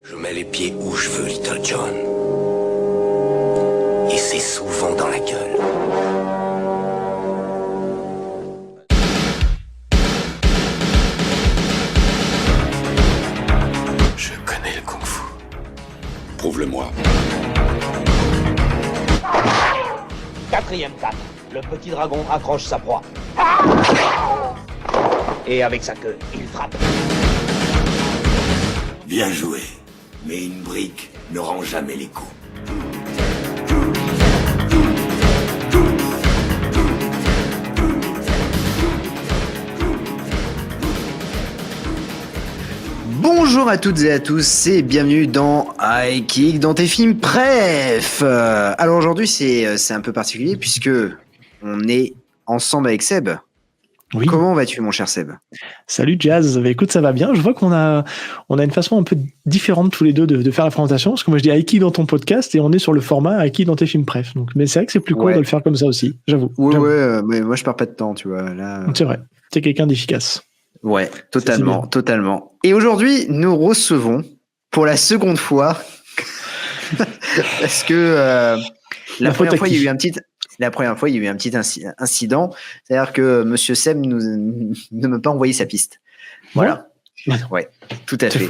Je mets les pieds où je veux, Little John. Et c'est souvent dans la gueule. Je connais le kung-fu. Prouve-le-moi. 4e cadre. Le petit dragon accroche sa proie. Et avec sa queue, il frappe. Bien joué. Mais une brique ne rend jamais les coups. Bonjour à toutes et à tous et bienvenue dans High Kick, dans tes films préf. Alors aujourd'hui c'est un peu particulier puisque on est ensemble avec Seb. Oui. Comment vas-tu mon cher Seb? Salut Jazz, bah, écoute ça va bien, je vois qu'on a une façon un peu différente tous les deux de faire la présentation, parce que moi je dis High Kick dans ton podcast et on est sur le format High Kick dans tes films préf, donc, mais c'est vrai que c'est plus cool de le faire comme ça aussi, j'avoue. Ouais, mais moi je perds pas de temps, tu vois. Là, C'est vrai, t'es quelqu'un d'efficace. Ouais, totalement. Et aujourd'hui nous recevons pour la seconde fois, parce que la première fois il y a eu un petit incident, c'est-à-dire que Monsieur Seb ne m'a pas envoyé sa piste. Voilà. Ouais, tout à fait.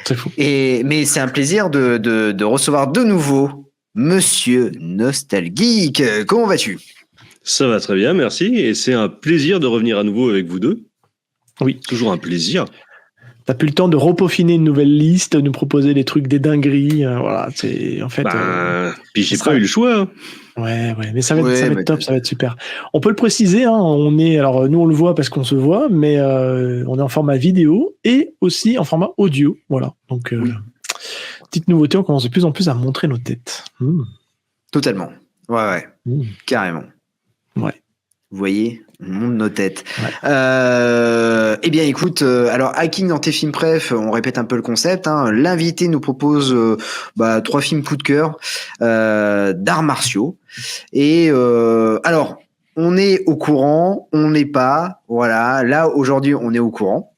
C'est faux. Mais c'est un plaisir de recevoir de nouveau Monsieur Nostalgeek. Comment vas-tu? Ça va très bien, merci. Et c'est un plaisir de revenir à nouveau avec vous deux. Oui. Toujours un plaisir. T'as plus le temps de repeaufiner une nouvelle liste, de nous proposer des trucs, des dingueries. Voilà, c'est en fait. Puis j'ai pas eu le choix. Hein. Ouais, mais ça va être top, ça va être super. On peut le préciser, hein, alors nous on le voit parce qu'on se voit, mais on est en format vidéo et aussi en format audio, voilà. Donc petite nouveauté, on commence de plus en plus à montrer nos têtes. Totalement. Ouais. Carrément. Ouais. Vous voyez, on monte nos têtes. Ouais. Eh bien, écoute, alors hacking dans tes films préf, on répète un peu le concept. Hein. L'invité nous propose 3 films coup de cœur d'arts martiaux. Et alors, on est au courant, on n'est pas. Voilà, là aujourd'hui, on est au courant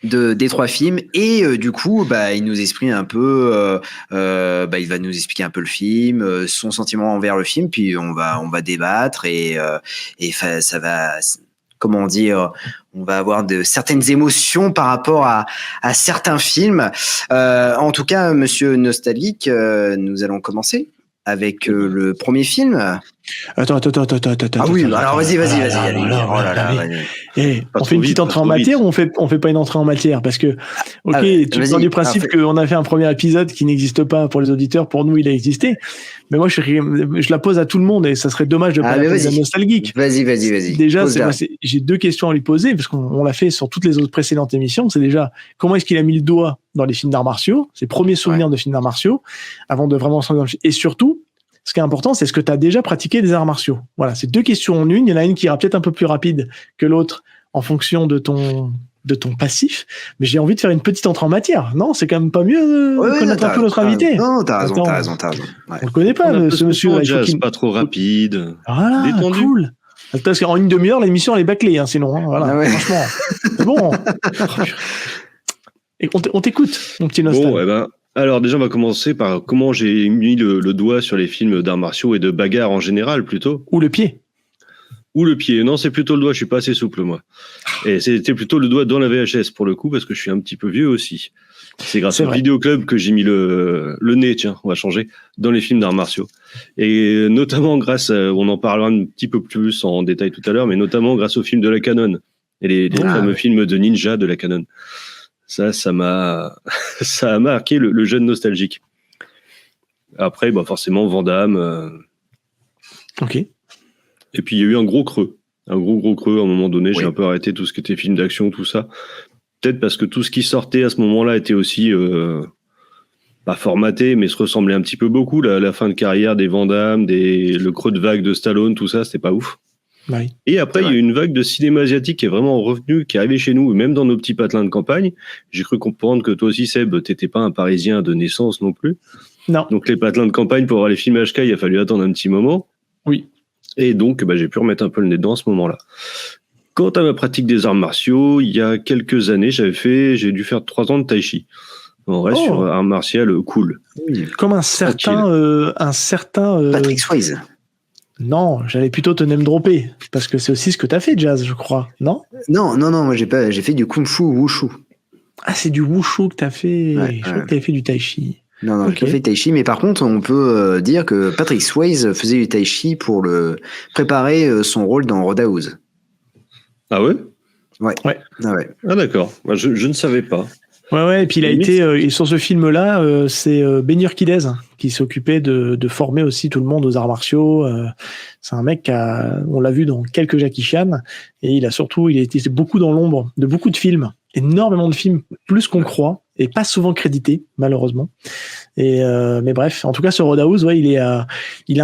des 3 films et du coup il nous explique un peu il va nous expliquer un peu le film, son sentiment envers le film, puis on va débattre et ça va, comment dire, on va avoir certaines émotions par rapport à certains films. En tout cas, Monsieur Nostalgique, nous allons commencer avec le premier film. Attends. Ah oui, alors vas-y. Allez. Oh là là, on fait une petite entrée en matière ou on fait pas une entrée en matière? Parce que, tu pars du principe qu'on a fait un premier épisode qui n'existe pas pour les auditeurs, pour nous il a existé. Mais moi je la pose à tout le monde et ça serait dommage de pas la poser à Nostalgeek. Vas-y. Déjà, j'ai 2 questions à lui poser parce qu'on l'a fait sur toutes les autres précédentes émissions. C'est déjà, comment est-ce qu'il a mis le doigt dans les films d'arts martiaux, ses premiers souvenirs de films d'arts martiaux, avant de vraiment s'engager. Et surtout, ce qui est important, c'est ce que tu as déjà pratiqué des arts martiaux. Voilà, c'est 2 questions en une. Il y en a une qui ira peut-être un peu plus rapide que l'autre en fonction de ton passif. Mais j'ai envie de faire une petite entrée en matière. Non, c'est quand même pas mieux de connaître un peu notre invité. Non, t'as raison. Ouais. On le connaît pas, ce monsieur. Jazz, pas trop rapide. Voilà, détendu. Cool. Parce qu'en une demi-heure, l'émission elle est bâclée, hein, sinon. Hein, voilà, franchement. C'est bon. Et on t'écoute, mon petit Nostal. Bon, alors déjà, on va commencer par comment j'ai mis le doigt sur les films d'arts martiaux et de bagarre en général, plutôt. Ou le pied. Non, c'est plutôt le doigt, je suis pas assez souple, moi. Et c'était plutôt le doigt dans la VHS, pour le coup, parce que je suis un petit peu vieux aussi. C'est grâce au Vidéoclub que j'ai mis le nez, tiens, on va changer, dans les films d'arts martiaux. Et notamment grâce, on en parlera un petit peu plus en détail tout à l'heure, mais notamment grâce aux films de la Canon. Et les fameux films de ninja de la Canon. Ça a marqué le jeune nostalgique. Après, forcément, Van Damme. Ok. Et puis, il y a eu un gros creux. Un gros creux. À un moment donné, j'ai un peu arrêté tout ce qui était film d'action, tout ça. Peut-être parce que tout ce qui sortait à ce moment-là était aussi pas formaté, mais se ressemblait un petit peu beaucoup. La fin de carrière des Van Damme, le creux de vague de Stallone, tout ça, c'était pas ouf. Oui. Et après, il y a eu une vague de cinéma asiatique qui est vraiment revenue, qui est arrivée chez nous, même dans nos petits patelins de campagne. J'ai cru comprendre que toi aussi, Seb, t'étais pas un Parisien de naissance non plus. Non. Donc les patelins de campagne, pour voir les films HK, il a fallu attendre un petit moment. Oui. Et donc, j'ai pu remettre un peu le nez dedans à ce moment-là. Quant à ma pratique des arts martiaux, il y a quelques années, j'ai dû faire 3 ans de tai chi. On reste sur un martial cool. Comme un certain Patrick Swayze. Non, j'allais plutôt te name dropper parce que c'est aussi ce que t'as fait, Jazz, je crois, non? Non, moi j'ai fait du kung fu wushu. Ah, c'est du wushu que t'as fait. Ouais, je crois que t'avais fait du tai chi. Non, j'ai pas fait tai chi, mais par contre, on peut dire que Patrick Swayze faisait du tai chi pour préparer son rôle dans Roadhouse. Ah ouais? Ouais. Ah d'accord, je ne savais pas. Ouais, et puis il a été, et sur ce film-là, c'est Ben Urquidez qui s'occupait de former aussi tout le monde aux arts martiaux. C'est un mec on l'a vu dans quelques Jackie Chan, et il a été beaucoup dans l'ombre de beaucoup de films, énormément de films, plus qu'on croit, et pas souvent crédité, malheureusement. Mais bref, en tout cas, sur Roadhouse, ouais, il a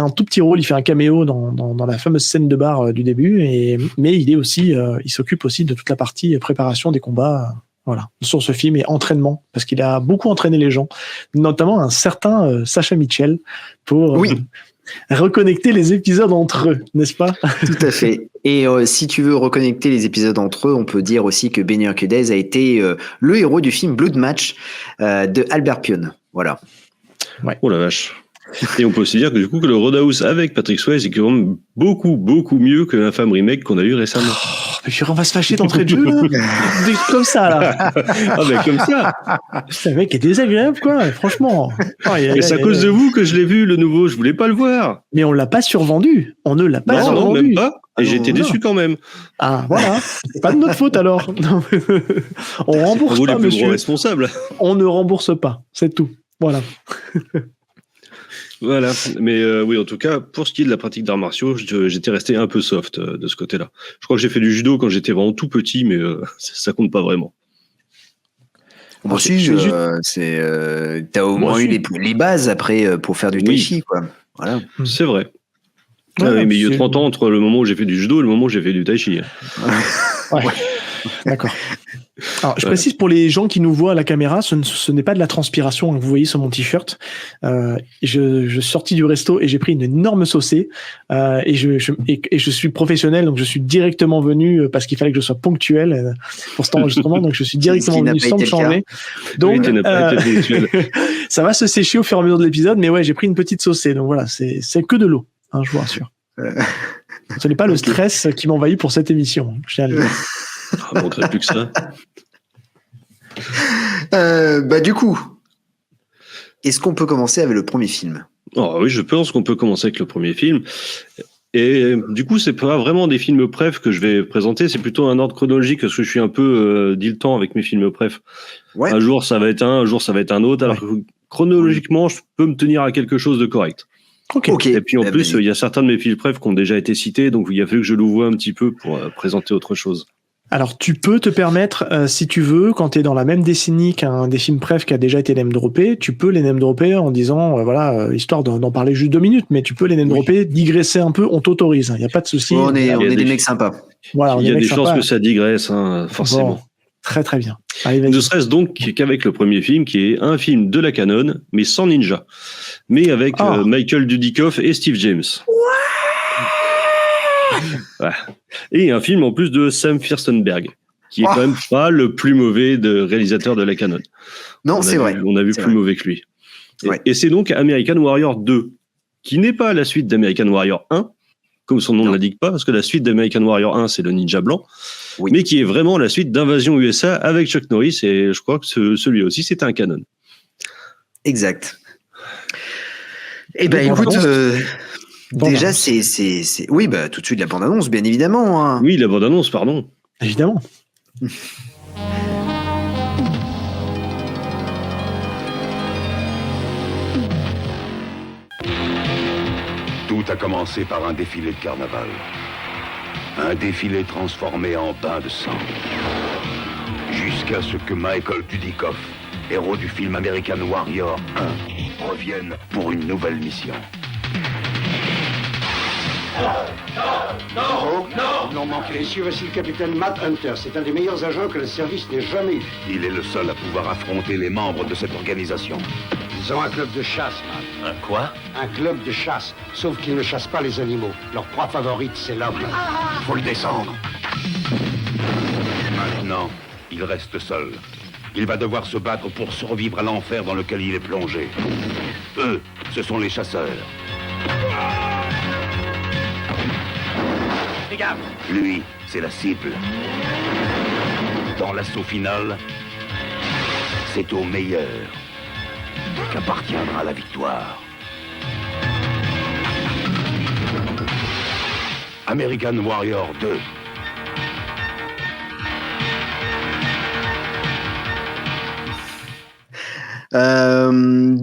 un tout petit rôle, il fait un caméo dans la fameuse scène de bar du début, mais il est aussi, il s'occupe aussi de toute la partie préparation des combats. Voilà, sur ce film et entraînement, parce qu'il a beaucoup entraîné les gens, notamment un certain Sacha Mitchell, pour reconnecter les épisodes entre eux, n'est-ce pas? Tout à fait. Et si tu veux reconnecter les épisodes entre eux, on peut dire aussi que Ben Urquidez a été le héros du film Blood Match de Albert Pyun. Voilà. Ouais. Oh la vache. Et on peut aussi dire que du coup que le Roadhouse avec Patrick Swayze est quand même beaucoup mieux que l'infâme remake qu'on a eu récemment. Mais on va se fâcher d'entrée de jeu là. Comme ça là. Ah ben comme ça. Putain, le mec est désagréable quoi, franchement. Mais c'est à cause de vous que je l'ai vu le nouveau, je voulais pas le voir. Mais on l'a pas survendu. On ne l'a pas survendu. Non, même pas. Et j'ai été déçu quand même. Ah voilà, c'est pas de notre faute alors. On rembourse vous pas, les plus monsieur. gros responsables. On ne rembourse pas, c'est tout. Voilà. Voilà, mais oui, en tout cas, pour ce qui est de la pratique d'arts martiaux, j'étais resté un peu soft de ce côté-là. Je crois que j'ai fait du judo quand j'étais vraiment tout petit, mais ça compte pas vraiment. Bon, si, t'as au moins eu les bases après pour faire du tai chi, quoi. Voilà. C'est vrai. Ouais, mais il y a 30 ans entre le moment où j'ai fait du judo et le moment où j'ai fait du tai chi. Ouais. D'accord. Alors, je précise pour les gens qui nous voient à la caméra, ce n'est pas de la transpiration que vous voyez sur mon t-shirt. Je sortis du resto et j'ai pris une énorme saucée. Et je suis professionnel, donc je suis directement venu parce qu'il fallait que je sois ponctuel pour cet enregistrement. Donc je suis directement venu sans me changer. Donc ça va se sécher au fur et à mesure de l'épisode, mais ouais, j'ai pris une petite saucée. Donc voilà, c'est que de l'eau, hein, je vous rassure. Ce n'est pas le stress qui m'envahit pour cette émission. Je tiens à le dire. Il ne manquerait plus que ça. Du coup, est-ce qu'on peut commencer avec le premier film? Oh, oui, je pense qu'on peut commencer avec le premier film. Et du coup, c'est pas vraiment des films préf que je vais présenter, c'est plutôt un ordre chronologique parce que je suis un peu dilettant avec mes films préf. Ouais. Un jour, ça va être un jour, ça va être un autre. Alors que chronologiquement, je peux me tenir à quelque chose de correct. Ok. Et puis en plus, il y a certains de mes films préf qui ont déjà été cités, donc il a fallu que je l'ouvre un petit peu pour présenter autre chose. Alors, tu peux te permettre, si tu veux, quand tu es dans la même décennie qu'un des films préf qui a déjà été name-droppé, tu peux les name-dropper en disant, histoire d'en parler juste 2 minutes, mais tu peux les name-dropper, digresser un peu, on t'autorise, il n'y a pas de souci. On est des mecs sympas. Voilà, il y a des chances que ça digresse, forcément. Bon, très très bien. Allez, vas-y. Ne serait-ce donc qu'avec le premier film, qui est un film de la canon, mais sans ninja, mais avec Michael Dudikoff et Steve James. Ouais. Et un film en plus de Sam Firstenberg, qui est quand même pas le plus mauvais réalisateur de la canon. Non, c'est vrai. On a vu plus mauvais que lui. Et c'est donc American Warrior 2, qui n'est pas la suite d'American Warrior 1, comme son nom ne l'indique pas, parce que la suite d'American Warrior 1, c'est le ninja blanc, mais qui est vraiment la suite d'Invasion USA avec Chuck Norris, et je crois que celui aussi, c'était un canon. Exact. Eh ben, écoute... Déjà, c'est... Oui, tout de suite, la bande-annonce, bien évidemment. Hein. Oui, la bande-annonce, pardon. Évidemment. Tout a commencé par un défilé de carnaval. Un défilé transformé en bain de sang. Jusqu'à ce que Michael Dudikoff, héros du film American Warrior 1, revienne pour une nouvelle mission. Non, manquez. Messieurs, voici le capitaine Matt Hunter. C'est un des meilleurs agents que le service n'ait jamais eu. Il est le seul à pouvoir affronter les membres de cette organisation. Ils ont un club de chasse, Matt. Un quoi? Un club de chasse. Sauf qu'ils ne chassent pas les animaux. Leur proie favorite, c'est l'homme. Il faut le descendre. Maintenant, il reste seul. Il va devoir se battre pour survivre à l'enfer dans lequel il est plongé. Eux, ce sont les chasseurs. Fais gaffe. Lui, c'est la cible. Dans l'assaut final, c'est aux meilleurs qu'appartiendra la victoire. American Warrior 2.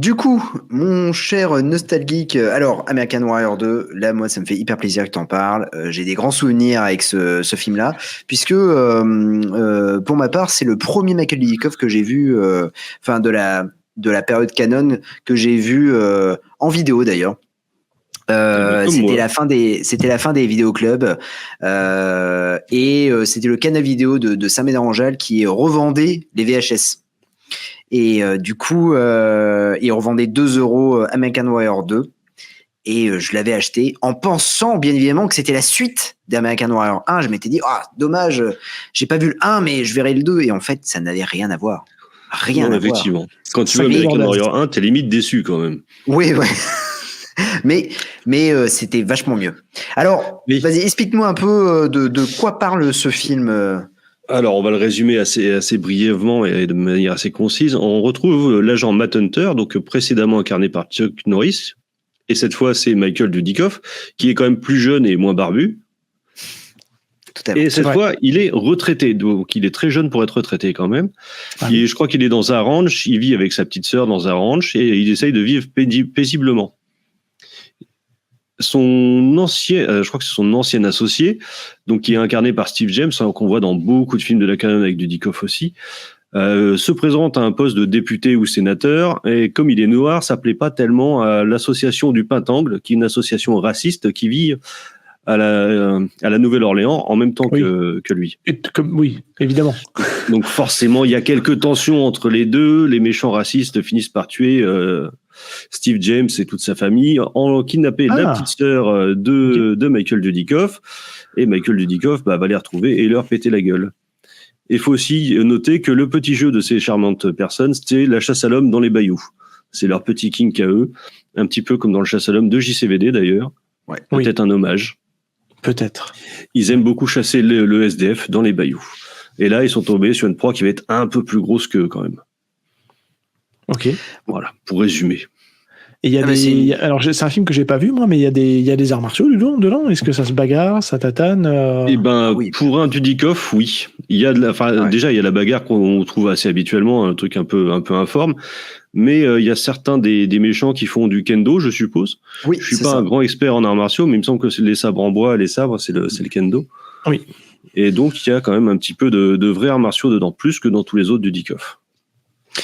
Du coup, mon cher nostalgique, alors American Warrior 2, là moi ça me fait hyper plaisir que t'en parles. J'ai des grands souvenirs avec ce film-là, puisque pour ma part c'est le premier Michael Dudikoff que j'ai vu, enfin de la période canon que j'ai vu en vidéo d'ailleurs. C'était la fin des vidéoclubs et c'était le canal vidéo de Saint-Médard-en-Jalles qui revendait les VHS. Et du coup, il revendait 2 € American Warrior 2. Et je l'avais acheté en pensant bien évidemment que c'était la suite d'American Warrior 1. Je m'étais dit, dommage, j'ai pas vu le 1, mais je verrai le 2. Et en fait, ça n'avait rien à voir. Rien à voir. Effectivement. Quand tu vois American Warrior 1, t'es limite déçu quand même. Oui, ouais. mais c'était vachement mieux. Alors, vas-y, explique-moi un peu de quoi parle ce film. Alors, on va le résumer assez brièvement et de manière assez concise. On retrouve l'agent Matt Hunter, donc précédemment incarné par Chuck Norris, et cette fois c'est Michael Dudikoff, qui est quand même plus jeune et moins barbu. Et cette fois, il est retraité, donc il est très jeune pour être retraité quand même. Je crois qu'il est dans un ranch, il vit avec sa petite sœur dans un ranch et il essaye de vivre paisiblement. Je crois que c'est son ancien associé, donc qui est incarné par Steve James, qu'on voit dans beaucoup de films de la canon avec Dudikoff aussi, se présente à un poste de député ou sénateur, et comme il est noir, ça plaît pas tellement à l'association du Pentangle, qui est une association raciste qui vit à la Nouvelle-Orléans en même temps que lui. Oui, évidemment. Donc forcément, il y a quelques tensions entre les deux. Les méchants racistes finissent par tuer Steve James et toute sa famille, en kidnapper la petite sœur de Michael Dudikoff. Et Michael Dudikoff va les retrouver et leur péter la gueule. Il faut aussi noter que le petit jeu de ces charmantes personnes, c'était la chasse à l'homme dans les bayous. C'est leur petit kink à eux, un petit peu comme dans le chasse à l'homme de JCVD d'ailleurs. Ouais. Peut-être un hommage. Peut-être. Ils aiment beaucoup chasser le SDF dans les bayous. Et là, ils sont tombés sur une proie qui va être un peu plus grosse qu'eux quand même. Ok. Voilà, pour résumer. Et il y a alors c'est un film que j'ai pas vu moi, mais il y a des arts martiaux dedans. Est-ce que ça se bagarre, ça tatane Eh ben, pour un Dudikoff, oui. Il y a déjà il y a la bagarre qu'on trouve assez habituellement, un truc un peu informe. Mais il y a certains des méchants qui font du kendo, je suppose. Oui, je suis pas un grand expert en arts martiaux, mais il me semble que c'est les sabres en bois, les sabres, c'est le kendo. Oui. Et donc il y a quand même un petit peu de vrais arts martiaux dedans, plus que dans tous les autres Dudikoff.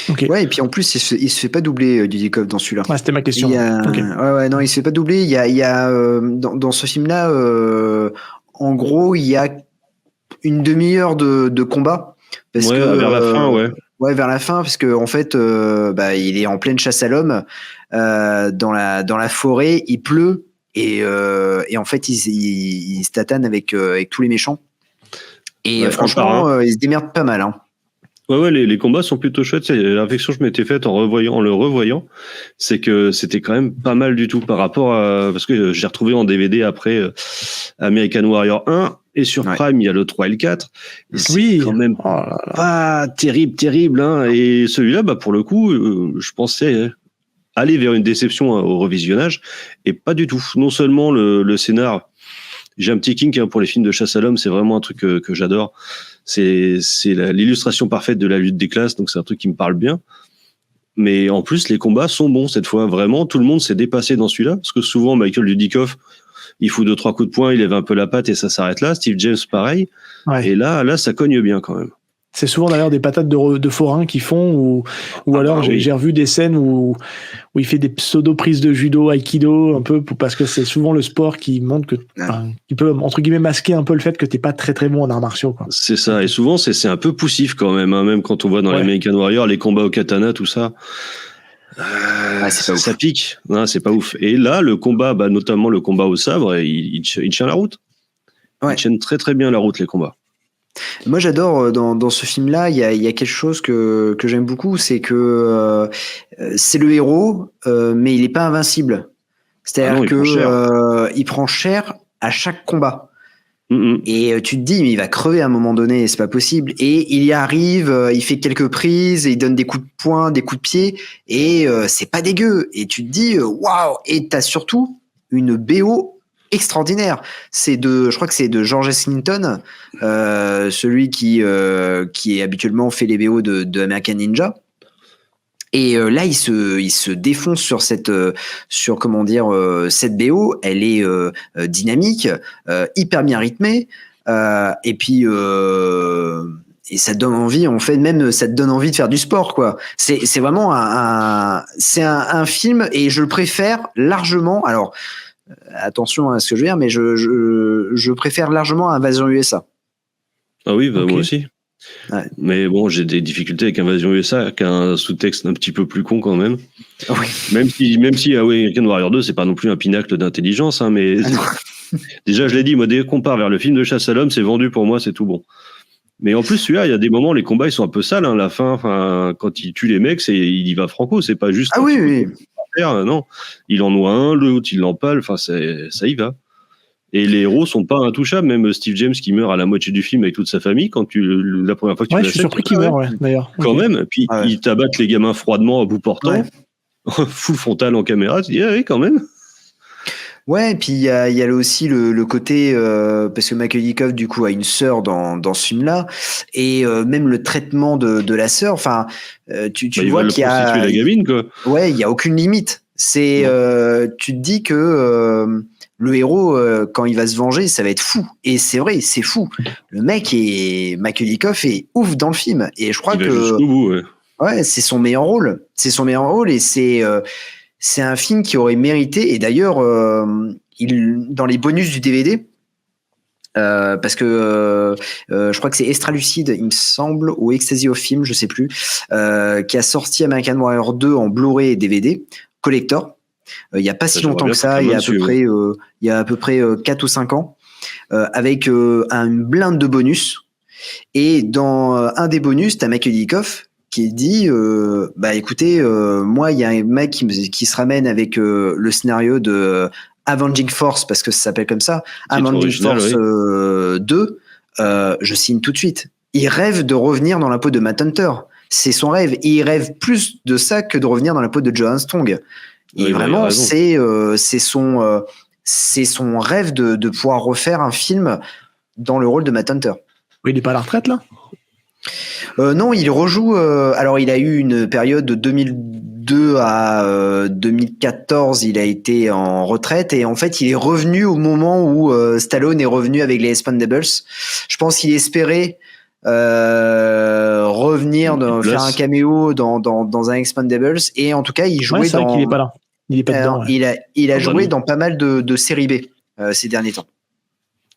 Okay. Ouais, et puis en plus, il se fait pas doubler Dudikoff dans celui-là. Ouais, c'était ma question. Non, il se fait pas doubler. Il y a dans ce film-là, en gros, il y a une demi-heure de combat. Parce que, vers la fin, ouais. Ouais, vers la fin, parce que en fait, il est en pleine chasse à l'homme dans la forêt, il pleut et en fait, il se tatane avec tous les méchants. Et franchement, il se démerde pas mal. Hein. Ouais, les combats sont plutôt chouettes. La réflexion que je m'étais faite en le revoyant, c'est que c'était quand même pas mal du tout par rapport à, parce que j'ai retrouvé en DVD après American Warrior 1 et sur Prime il y a le 3 et le 4. Et c'est quand même pas terrible, hein. Et celui-là, pour le coup, je pensais aller vers une déception au revisionnage et pas du tout. Non seulement le scénar, j'ai un petit kink pour les films de chasse à l'homme, c'est vraiment un truc que j'adore. C'est l'illustration parfaite de la lutte des classes, donc c'est un truc qui me parle bien. Mais en plus, les combats sont bons cette fois. Vraiment, tout le monde s'est dépassé dans celui-là, parce que souvent, Michael Dudikoff, il fout 2-3 coups de poing, il lève un peu la patte et ça s'arrête là. Steve James, pareil. Ouais. Et là, ça cogne bien quand même. C'est souvent d'ailleurs des patates de forains qui font, ou alors j'ai revu des scènes où il fait des pseudo-prises de judo, aikido, un peu, parce que c'est souvent le sport qui montre qui peut, entre guillemets, masquer un peu le fait que t'es pas très très bon en arts martiaux, quoi. C'est ça, et souvent c'est un peu poussif quand même, hein, même quand on voit dans les American Warrior, les combats au katana, tout ça. Ça pique, non, c'est pas ouf. Et là, le combat, notamment le combat au sabre, il tient la route. Ouais. Il tient très très bien la route, les combats. Moi, j'adore dans ce film-là, il y a quelque chose que j'aime beaucoup, c'est que c'est le héros, mais il n'est pas invincible. C'est-à-dire il prend cher à chaque combat. Et tu te dis, mais il va crever à un moment donné, c'est pas possible. Et il y arrive, il fait quelques prises, il donne des coups de poing, des coups de pied, et c'est pas dégueu. Et tu te dis, waouh! Et t'as surtout une BO extraordinaire. Je crois que c'est de George Clinton, celui qui habituellement fait les BO de American Ninja. Et là, il se défonce sur cette BO. Elle est dynamique, hyper bien rythmée, et puis et ça te donne envie. En fait, même ça te donne envie de faire du sport, quoi. C'est vraiment un film, et je le préfère largement. Alors, attention à ce que je veux dire, mais je préfère largement Invasion USA. Ah oui, bah okay. Moi aussi. Ouais. Mais bon, j'ai des difficultés avec Invasion USA, avec un sous-texte un petit peu plus con quand même. Oui. Même si American Warrior 2, c'est pas non plus un pinacle d'intelligence, hein, mais déjà, je l'ai dit, moi, dès qu'on part vers le film de chasse à l'homme, c'est vendu pour moi, c'est tout bon. Mais en plus, celui-là, il y a des moments, les combats, ils sont un peu sales, hein, la fin, quand il tue les mecs, il y va franco, c'est pas juste. Ah oui. Non, il en noie un, l'autre, il l'empale, enfin, ça y va. Et les héros sont pas intouchables, même Steve James qui meurt à la moitié du film avec toute sa famille, la première fois que tu je suis surpris qu'il meure, d'ailleurs. Quand même, puis ils t'abattent les gamins froidement à bout portant, full frontal en caméra, tu dis, ah oui, quand même. Ouais, et puis il y a aussi le côté, parce que Macaulay Culkin, du coup, a une sœur dans ce film-là, et même le traitement de la sœur, enfin, tu vois qu'il y a... la gamine, quoi. Ouais, il y a aucune limite. Tu te dis que... le héros, quand il va se venger, ça va être fou. Et c'est vrai, c'est fou. Le mec Macaulay Culkin est ouf dans le film. Et je crois jusqu'au bout, ouais, c'est son meilleur rôle. C'est son meilleur rôle, et c'est un film qui aurait mérité. Et d'ailleurs, dans les bonus du DVD, parce que je crois que c'est Extra Lucide, il me semble, ou Ecstasy of Film, je sais plus, qui a sorti American Warrior 2 en Blu-ray et DVD collector. Il n'y a pas si longtemps que ça, il y a à peu près 4 ou 5 ans, avec une blinde de bonus. Et dans un des bonus, tu as Macaulay Culkin qui dit écoutez, moi, il y a un mec qui se ramène avec le scénario de Avenging Force, parce que ça s'appelle comme ça, Avenging Force 2, je signe tout de suite. Il rêve de revenir dans la peau de Matt Hunter. C'est son rêve. Et il rêve plus de ça que de revenir dans la peau de Joe Armstrong. Et vraiment, c'est son rêve de pouvoir refaire un film dans le rôle de Matt Hunter. Oui, il n'est pas à la retraite, là ? Non, il rejoue. Alors, il a eu une période de 2002 à 2014, il a été en retraite, et en fait, il est revenu au moment où Stallone est revenu avec les Expendables. Je pense qu'il espérait revenir faire un caméo dans un Expendables, et en tout cas, il jouait c'est vrai qu'il est pas là. Il est pas dedans. Il a joué dans pas mal de séries B ces derniers temps.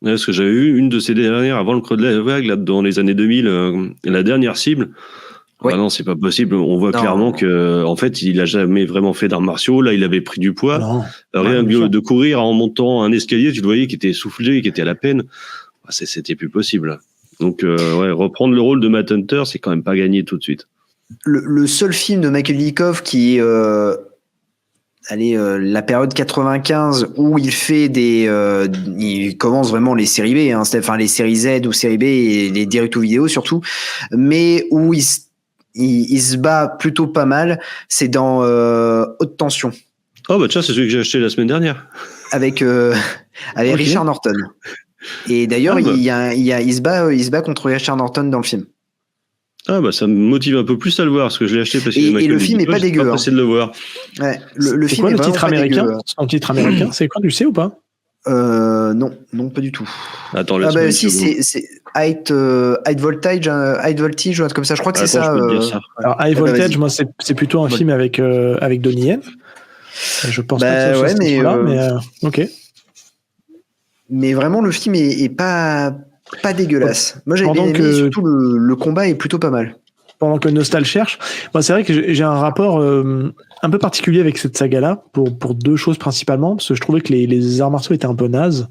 Ouais, parce que j'avais eu une de ces dernières avant le creux de la vague, là, dans les années 2000, la dernière cible. Ouais. Ah non, c'est pas possible. On voit clairement que, en fait, il a jamais vraiment fait d'arts martiaux. Là, il avait pris du poids. Rien que de courir en montant un escalier, tu le voyais qui était essoufflé, qui était à la peine. C'était plus possible. Donc, reprendre le rôle de Matt Hunter, c'est quand même pas gagné tout de suite. Le seul film de Macaulay Culkin qui la période 95 où il fait il commence vraiment les séries B, hein, enfin les séries Z ou séries B et les direct to vidéo surtout, mais où il se bat plutôt pas mal, c'est dans Haute Tension. Oh bah tiens, c'est celui que j'ai acheté la semaine dernière. Avec Richard Norton. Et d'ailleurs, il se bat contre Richard Norton dans le film. Ah bah ça me motive un peu plus à le voir, parce que je l'ai acheté parce que et le film est pas dégueu. J'essaie de le voir. Ouais, le film quoi, est le titre américain dégueu. Son titre américain, c'est quoi, tu sais ou pas? Non, pas du tout. Attends, si c'est High Voltage, ou comme ça. Je crois que c'est ça. Alors High Voltage, moi c'est plutôt un film avec Donnie Yen. Je pense pas que ça soit ce titre-là, mais ok. Mais vraiment, le film est pas dégueulasse. Moi, j'ai bien aimé, surtout le combat est plutôt pas mal. pendant que Nostal cherche, moi c'est vrai que j'ai un rapport un peu particulier avec cette saga-là pour deux choses principalement, parce que je trouvais que les arts martiaux étaient un peu nazes.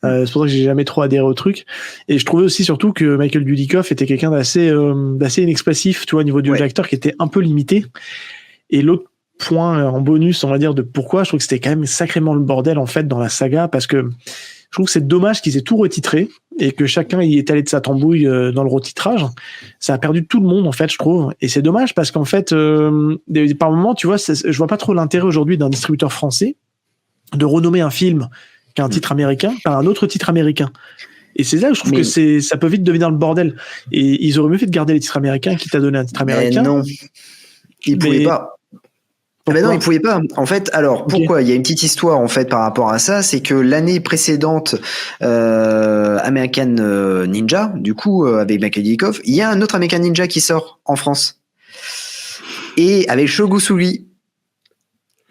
C'est pour ça que j'ai jamais trop adhéré au truc. Et je trouvais aussi surtout que Michael Dudikoff était quelqu'un d'assez inexpressif, tu vois, au niveau du jeu d'acteur qui était un peu limité. Et l'autre point en bonus, on va dire, de pourquoi je trouve que c'était quand même sacrément le bordel en fait dans la saga, parce que je trouve que c'est dommage qu'ils aient tout retitré et que chacun y est allé de sa tambouille dans le retitrage. Ça a perdu tout le monde, en fait, je trouve. Et c'est dommage parce qu'en fait, par moments, tu vois, je vois pas trop l'intérêt aujourd'hui d'un distributeur français de renommer un film qui a un titre américain par un autre titre américain. Et c'est là que je trouve que ça peut vite devenir le bordel. Et ils auraient mieux fait de garder les titres américains quitte à donner un titre américain. Non, ils pouvaient pas. Ben non, ils pouvaient pas. En fait, alors pourquoi ? Il y a une petite histoire en fait par rapport à ça, c'est que l'année précédente, American Ninja, du coup avec Michael Dudikoff, il y a un autre American Ninja qui sort en France et avec Sho Kosugi.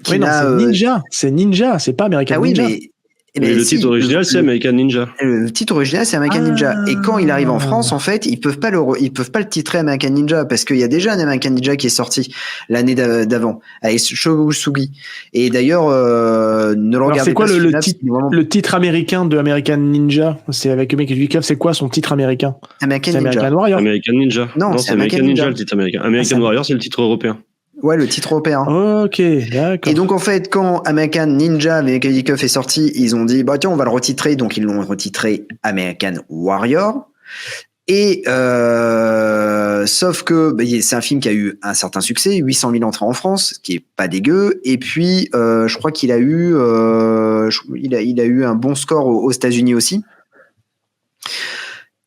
Oui, non, c'est Ninja, c'est pas American Ninja. Mais le titre original, c'est American Ninja. Le titre original, c'est American Ninja. Et quand il arrive en France, en fait, ils peuvent pas le titrer American Ninja parce qu'il y a déjà un American Ninja qui est sorti l'année d'avant avec Sho Kosugi. Et d'ailleurs, ne le regardez pas. C'est quoi le titre américain de American Ninja? C'est avec Michael Dudikoff. C'est quoi son titre américain? American Ninja. American Warrior. American Ninja. Non, c'est American Ninja le titre américain. American Warrior, c'est le titre européen. Ouais, le titre européen. Ok, d'accord. Et donc, en fait, quand American Ninja avec Dudikoff est sorti, ils ont dit, bah, tiens, on va le retitrer. Donc, ils l'ont retitré American Warrior. Et, sauf que, bah, c'est un film qui a eu un certain succès, 800 000 entrées en France, ce qui est pas dégueu. Et puis, je crois qu'il a eu, il a eu un bon score aux États-Unis aussi.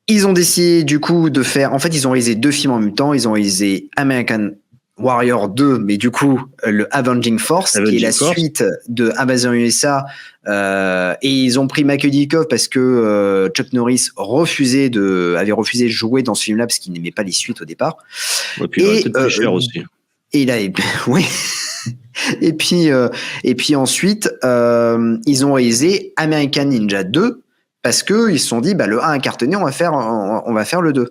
Ils ont décidé, du coup, de faire, en fait, ils ont réalisé 2 films en même temps. Ils ont réalisé American Warrior 2, mais du coup le Avenging Force, qui est la suite de Amazon USA, et ils ont pris Michael Dudikoff parce que Chuck Norris avait refusé de jouer dans ce film-là parce qu'il n'aimait pas les suites au départ. Et puis il aurait peut-être plus cher aussi. Et il a, oui. Et puis ensuite ils ont réalisé American Ninja 2. Parce que ils se sont dit, bah, le 1 a cartonné, on va faire le 2.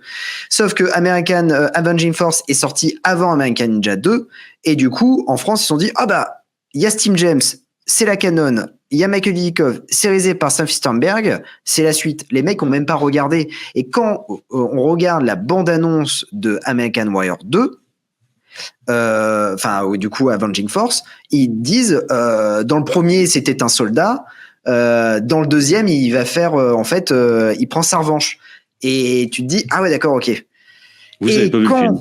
Sauf que American Avenging Force est sorti avant American Ninja 2. Et du coup, en France, ils se sont dit, ah bah, il y a Steve James, c'est la canon. Il y a Michael Dudikoff, c'est réalisé par Sam Fistenberg, c'est la suite. Les mecs ont même pas regardé. Et quand on regarde la bande-annonce de American Warrior 2, du coup, Avenging Force, ils disent, dans le premier, c'était un soldat. Dans le deuxième, il va faire, il prend sa revanche. Et tu te dis, ah ouais, d'accord, ok. Vous avez pas vu le film.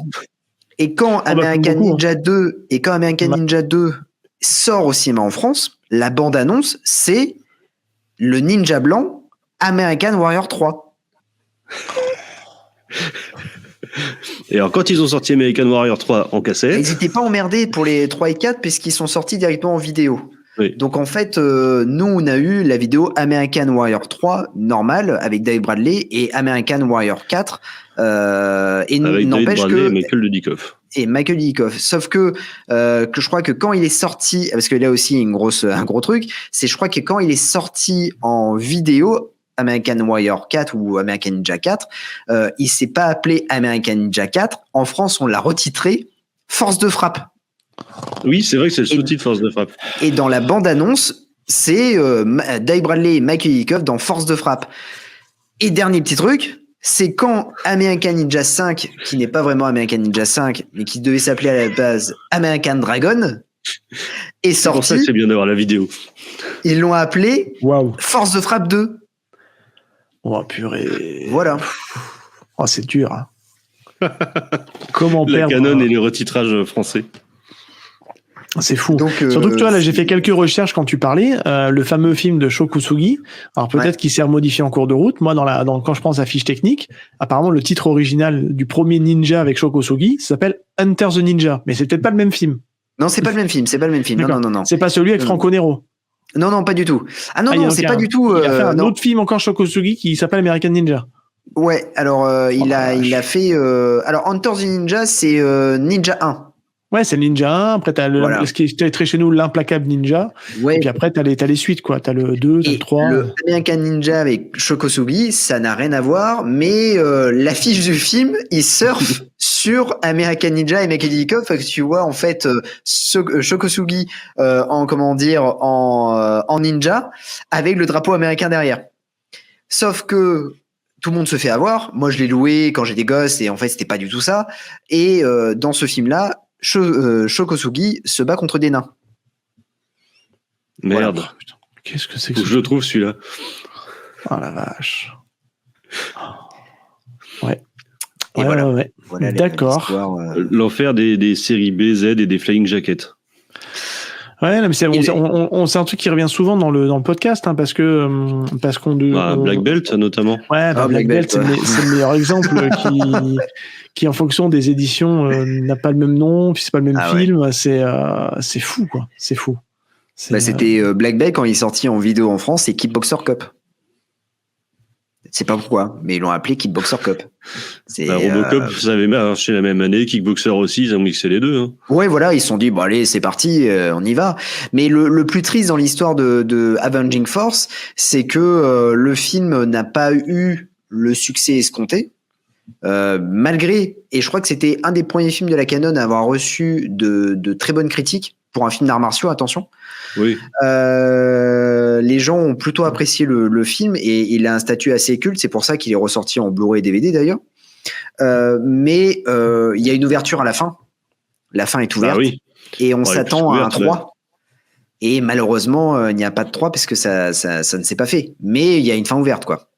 Et quand American Ninja 2 Ninja 2 sort au cinéma en France, la bande-annonce, c'est le ninja blanc American Warrior 3. Et alors, quand ils ont sorti American Warrior 3 en cassette... Ils n'étaient pas emmerdés pour les 3 et 4 puisqu'ils sont sortis directement en vidéo. Oui. Donc en fait, nous on a eu la vidéo American Warrior 3 normale avec Dave Bradley et American Warrior 4 et avec n'empêche Dave Bradley et Michael Dudikoff. Et Michael Dudikoff. Sauf que je crois que quand il est sorti, parce que là aussi un gros truc, c'est je crois que quand il est sorti en vidéo American Warrior 4 ou American Ninja 4, il s'est pas appelé American Ninja 4. En France, on l'a retitré Force de frappe. Oui, c'est vrai que c'est le sous-titre Force de frappe. Et dans la bande-annonce, c'est Dave Bradley et Michael Dudikoff dans Force de frappe. Et dernier petit truc, c'est quand American Ninja 5, qui n'est pas vraiment American Ninja 5, mais qui devait s'appeler à la base American Dragon, est sorti. C'est pour ça que c'est bien d'avoir la vidéo. Ils l'ont appelé Force de frappe 2. Oh purée. Voilà. Oh, c'est dur. Hein. Comment la perdre canon et le retitrage français. C'est fou. Donc, surtout que toi, là, j'ai fait quelques recherches quand tu parlais. Le fameux film de Sho Kosugi. Alors peut-être qu'il s'est remodifié en cours de route. Moi, quand je pense à fiche technique, apparemment le titre original du premier Ninja avec Sho Kosugi s'appelle Hunter the Ninja. Mais c'est peut-être pas le même film. Non, c'est pas le même film. Non. C'est pas celui avec Franco Nero. Non, pas du tout. Ah non, c'est pas du tout. Il a fait un autre film encore Sho Kosugi qui s'appelle American Ninja. Ouais. Alors il a fait. Alors Hunter the Ninja, c'est Ninja 1. Ouais, c'est le Ninja 1, après t'as Voilà. ce qui est très chez nous, l'implacable Ninja, Ouais. et puis après t'as les suites, quoi. T'as le 2, t'as Et le 3. le American Ninja avec Shokosugi, ça n'a rien à voir, mais l'affiche du film, il surfe sur American Ninja et Makedikov, parce que tu vois en fait Shokosugi en ninja avec le drapeau américain derrière. Sauf que tout le monde se fait avoir. Moi, je l'ai loué quand j'étais gosse et en fait, c'était pas du tout ça. Et dans ce film-là, Shokosugi se bat contre des nains. Merde. Voilà. Putain, qu'est-ce que c'est que Faut que je le trouve celui-là. Oh la vache. Ouais. Et Ouais, voilà. ouais, ouais. Voilà D'accord. L'enfer des séries B, Z et des Flying Jackets. Ouais, non, mais c'est un truc qui revient souvent dans le podcast, hein, parce qu'on Black Belt notamment. Ouais, Black Belt, c'est le meilleur exemple qui en fonction des éditions n'a pas le même nom, puis c'est pas le même film. Ouais. C'est fou, quoi. C'est fou. C'était Black Belt quand il est sorti en vidéo en France, c'est Kickboxer Cup. Je sais pas pourquoi, mais ils l'ont appelé Kickboxer Cup. Robocop, ça avait marché la même année, Kickboxer aussi, ils ont mixé les deux. Hein. Ouais, voilà, ils se sont dit, bon allez, c'est parti, on y va. Mais le plus triste dans l'histoire de Avenging Force, c'est que le film n'a pas eu le succès escompté. Malgré, et je crois que c'était un des premiers films de la Canon à avoir reçu de très bonnes critiques pour un film d'arts martiaux, attention. Oui. Les gens ont plutôt apprécié le film et il a un statut assez culte, c'est pour ça qu'il est ressorti en Blu-ray et DVD d'ailleurs. Mais il y a une ouverture à la fin. La fin est ouverte et on s'attend à un 3. Ouais. Et malheureusement, il n'y a pas de 3 parce que ça ne s'est pas fait. Mais il y a une fin ouverte, quoi.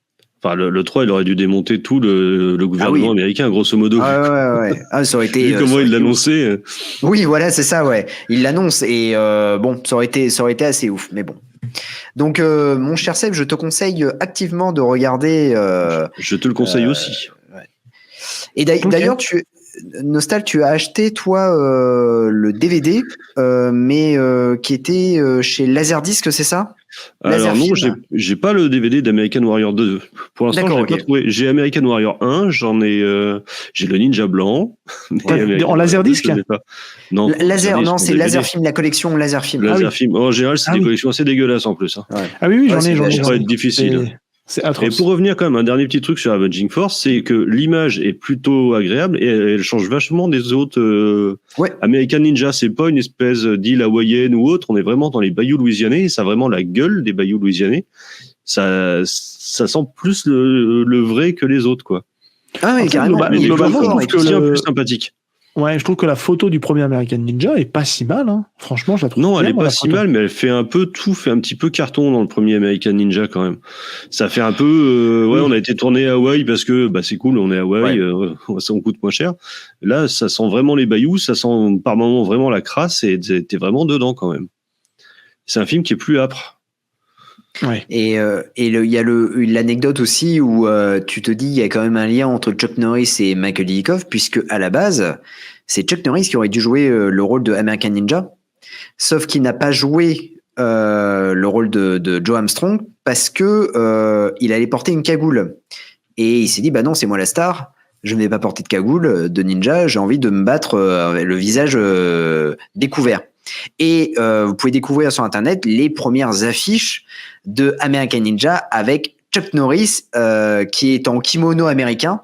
Enfin, le 3, il aurait dû démonter tout le gouvernement américain, grosso modo. Ouais. Ça aurait été. Vu comment il l'annonçait. Oui, voilà, c'est ça, ouais. Il l'annonce et bon, ça aurait été assez ouf, mais bon. Donc, mon cher Seb, je te conseille activement de regarder. Je te le conseille aussi. Ouais. Et d'ailleurs, Nostal, tu as acheté toi le DVD, mais qui était chez Laserdisc, c'est ça? Alors non, j'ai pas le DVD d'American Warrior 2. Pour l'instant, je l'ai pas trouvé. J'ai American Warrior 1, j'ai le Ninja blanc. En Laserdisc? Non. C'est Laserfilm, la collection Laserfilm. Laserfilm. En général, c'est des collections assez dégueulasses en plus. Hein. Ouais. Ah oui, j'en ai. Ça va être difficile. C'est atroce. Et pour revenir quand même, un dernier petit truc sur Avenging Force, c'est que l'image est plutôt agréable et elle change vachement des autres. American Ninja, c'est pas une espèce d'île hawaïenne ou autre. On est vraiment dans les bayous louisianais et ça a vraiment la gueule des bayous louisianais. Ça sent plus le vrai que les autres, quoi. Ah oui, carrément. Globalement, je trouve que c'est un plus sympathique. Ouais, je trouve que la photo du premier American Ninja est pas si mal, hein. Franchement, je la trouve. Non, elle est pas si mal, mais elle fait un peu tout, fait un petit peu carton dans le premier American Ninja quand même. Ça fait un peu, on a été tourné à Hawaï parce que c'est cool, on est à Hawaï, ça on coûte moins cher. Là, ça sent vraiment les bayous, ça sent par moments vraiment la crasse et t'es vraiment dedans quand même. C'est un film qui est plus âpre. Ouais. Et il y a l'anecdote aussi où tu te dis il y a quand même un lien entre Chuck Norris et Michael Dudikoff, puisque à la base c'est Chuck Norris qui aurait dû jouer le rôle de American Ninja, sauf qu'il n'a pas joué le rôle de Joe Armstrong parce que il allait porter une cagoule et il s'est dit bah non, c'est moi la star, je ne vais pas porter de cagoule de ninja, j'ai envie de me battre le visage découvert. Et vous pouvez découvrir sur internet les premières affiches de American Ninja avec Chuck Norris qui est en kimono américain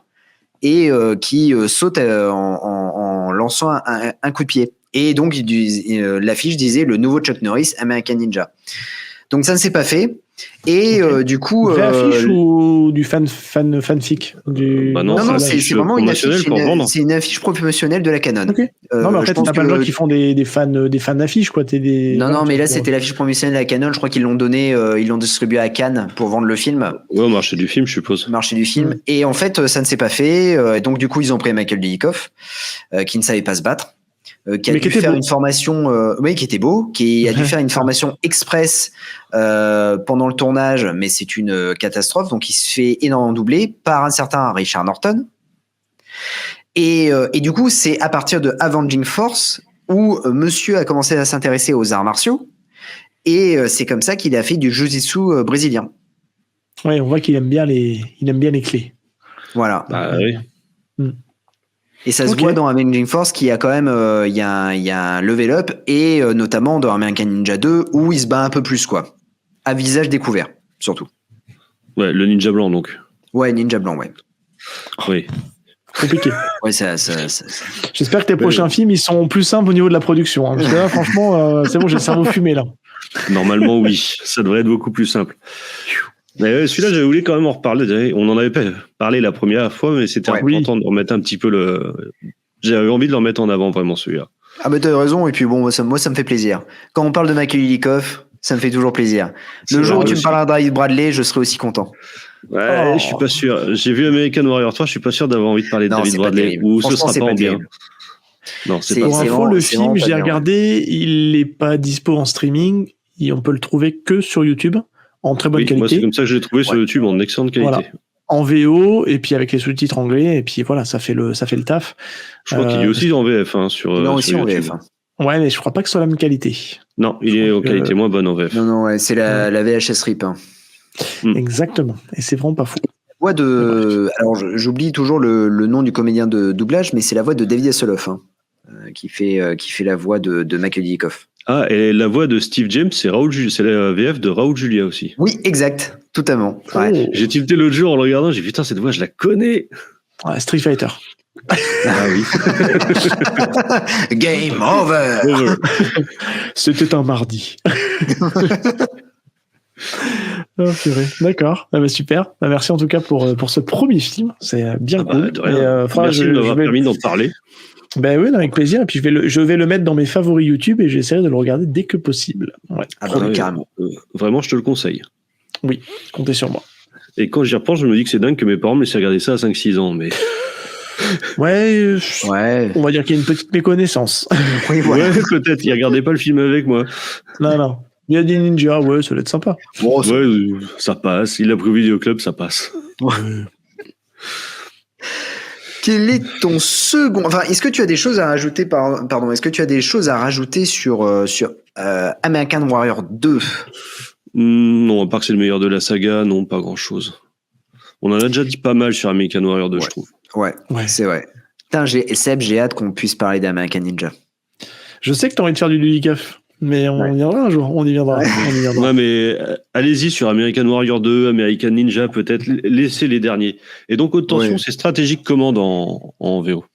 et qui saute en lançant un coup de pied. Et donc l'affiche disait le nouveau Chuck Norris American Ninja. Donc ça ne s'est pas fait. Et du coup, vraie affiche ou du fanfic non, c'est vraiment une affiche. C'est une affiche promotionnelle de la Canon. Okay. Non, mais en fait, t'as pas de gens qui font des fans d'affiches, quoi. Non, mais là, c'était l'affiche promotionnelle de la Canon. Je crois qu'ils l'ont donné, ils l'ont distribué à Cannes pour vendre le film. Ouais, au marché du film, je suppose. Marché du film. Et en fait, ça ne s'est pas fait. Et donc, du coup, ils ont pris Michael Dudikoff, qui ne savait pas se battre. Qui a dû faire une formation, qui était beau, qui a dû faire une formation express pendant le tournage, mais c'est une catastrophe. Donc il se fait énormément doubler par un certain Richard Norton. Et du coup, c'est à partir de Avenging Force où monsieur a commencé à s'intéresser aux arts martiaux. Et c'est comme ça qu'il a fait du jiu-jitsu brésilien. Ouais, on voit qu'il aime bien les clés. Voilà. Bah oui. Et ça se voit dans Avenging Force qu'il y a quand même il y a un level up et notamment dans American Ninja 2 où il se bat un peu plus quoi. À visage découvert surtout. Ouais, le ninja blanc donc. Ouais, ninja blanc, ouais. Oui. Compliqué. Ouais, J'espère que tes prochains films ils sont plus simples au niveau de la production. Hein, parce que là, franchement, c'est bon, j'ai le cerveau fumé là. Normalement, oui. Ça devrait être beaucoup plus simple. Mais celui-là, j'avais voulu quand même en reparler. On en avait parlé la première fois, mais c'était important de remettre un petit peu J'avais envie de le remettre en avant, vraiment, celui-là. Ah, mais t'as raison, et puis bon, moi, ça me fait plaisir. Quand on parle de Michael Dudikoff, ça me fait toujours plaisir. Le jour où tu me parleras de David Bradley, je serai aussi content. Ouais, je suis pas sûr. J'ai vu American Warrior 3, je suis pas sûr d'avoir envie de parler de David Bradley. Ou ce sera pas en bien. Non, c'est pas pour info, le film, j'ai regardé, il est pas dispo en streaming, et on peut le trouver que sur YouTube, en très bonne qualité. Moi, c'est comme ça que je l'ai trouvé sur YouTube, en excellente qualité. Voilà. En VO, et puis avec les sous-titres anglais, et puis voilà, ça fait le taf. Je crois qu'il est aussi en VF, sur aussi sur en YouTube. VF. Ouais, mais je crois pas que ce soit la même qualité. Non, il est en qualité moins bonne en VF. Non, ouais, c'est la VHS RIP. Exactement, et c'est vraiment pas fou. Voix de... Alors, j'oublie toujours le nom du comédien de doublage, mais c'est la voix de David Hasselhoff qui fait la voix de Michael Dudikoff. Ah, et la voix de Steve James, c'est la VF de Raoul Julia aussi. Oui, exact, totalement. Ouais. Oh. J'ai tilté l'autre jour en le regardant, j'ai dit putain, cette voix, je la connais. Ouais, Street Fighter. Ah oui. Game over. C'était un mardi. Oh, purée. D'accord. Ah bah, super. Bah, merci en tout cas pour ce premier film. C'est bien cool. De rien. Merci de m'avoir permis d'en parler. Ben oui, avec plaisir. Et puis je vais le mettre dans mes favoris YouTube et j'essaierai de le regarder dès que possible. Ouais. Carrément. Vraiment, je te le conseille. Oui, comptez sur moi. Et quand j'y repense, je me dis que c'est dingue que mes parents me laissent regarder ça à 5-6 ans. Mais... Ouais. On va dire qu'il y a une petite méconnaissance. Oui, voilà. Ouais, peut-être. Ils regardaient pas le film avec moi. Non. Il y a des ninjas, ouais, ça doit être sympa. Bon, ouais, ça passe. Il a pris Vidéo Club, ça passe. Ouais. Quel est ton second... Enfin, est-ce que tu as des choses à rajouter Est-ce que tu as des choses à rajouter sur American Warrior 2 ? Non, à part que c'est le meilleur de la saga, non, pas grand-chose. On en a déjà dit pas mal sur American Warrior 2, je trouve. Ouais, c'est vrai. Putain, j'ai hâte qu'on puisse parler d'American Ninja. Je sais que tu as envie de faire du Dudikoff. Mais on y viendra un jour, on y viendra. Ouais, mais allez-y sur American Warrior 2, American Ninja, peut-être, laissez les derniers. Et donc, attention, c'est Strategic Command en VO.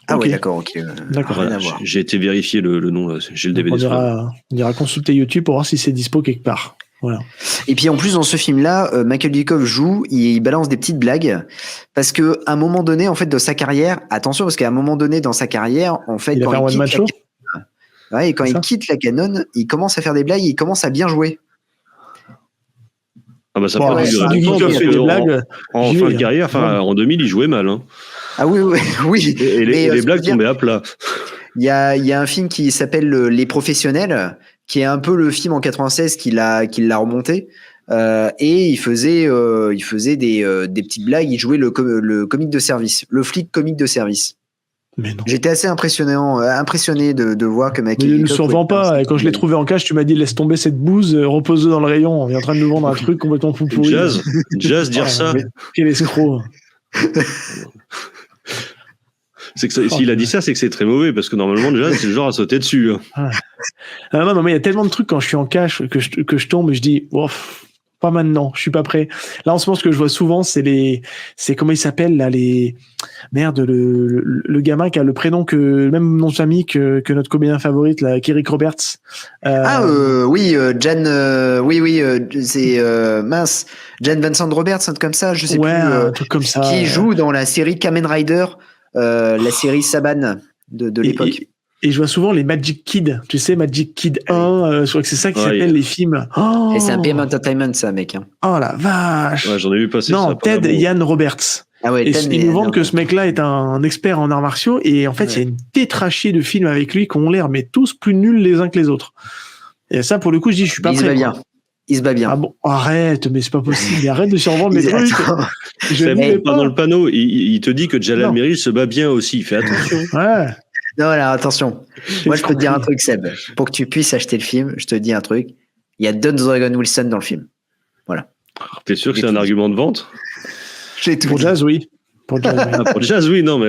Ah ouais, d'accord, ok. D'accord. Voilà, j'ai été vérifier le nom, là. J'ai le DVD. On ira consulter YouTube pour voir si c'est dispo quelque part. Voilà. Et puis en plus, dans ce film-là, Michael Dudikoff joue, il balance des petites blagues, parce qu'à un moment donné, en fait, de sa carrière, attention, parce qu'à un moment donné, dans sa carrière, en fait, il a fait un one-man show. Ouais, et quand il quitte la Canon, il commence à faire des blagues, il commence à bien jouer. Ah bah ça fait des blagues. En fin de carrière, en 2000, il jouait mal. Hein. Ah oui. Et les blagues tombaient à plat. Il y a un film qui s'appelle Les Professionnels, qui est un peu le film en 96 qu'il a remonté. Et il faisait des petites blagues, il jouait le comique de service, le flic comique de service. Mais non. J'étais assez impressionné de voir que Michael Dudikoff. Ne le survends pas. Et quand je l'ai trouvé en cache, tu m'as dit laisse tomber cette bouse, repose-le dans le rayon. On est en train de nous vendre un truc complètement fou pourri. Jazz dire ça. Quel escroc. C'est que s'il a dit ça, c'est que c'est très mauvais parce que normalement Jazz c'est le genre à sauter dessus. Hein. Non, mais il y a tellement de trucs quand je suis en cache que je tombe et je dis pas maintenant, je suis pas prêt. Là, en ce moment, ce que je vois souvent, c'est comment il s'appelle, là, le gamin qui a le prénom le même nom de famille que notre comédien favorite, là, Eric Roberts. C'est mince, Jan Vincent Roberts, un truc comme ça, je sais plus. Un truc comme ça. Qui joue dans la série Kamen Rider, la série Saban de l'époque. Et je vois souvent les Magic Kids, tu sais, Magic Kid 1, je crois que c'est ça qui s'appelle les films. Oh, et c'est un PM Entertainment, ça, mec. Hein. Oh la vache. Ouais, j'en ai vu passer ça. Non, Ted Ian Roberts. Ah ouais, et ils nous vendent que ce mec-là est un expert en arts martiaux, et en fait, il y a une tétrachée de films avec lui qui ont l'air, mais tous plus nuls les uns que les autres. Et ça, pour le coup, je dis, je suis pas prêt. Il se bat bien. Ah bon, arrête, mais c'est pas possible. Arrête de survendre les trucs. Dans le panneau, il te dit que Jalal Merrill se bat bien aussi. Fais attention. Ouais. Non, alors attention. Moi, je peux te dire un truc, Seb. Pour que tu puisses acheter le film, je te dis un truc. Il y a Don Dragon Wilson dans le film. Voilà. T'es sûr que c'est un argument de vente ? J'ai tout pour dit. Jazz, oui. Pour Jazz, oui. Pour Jazz, oui, non, mais.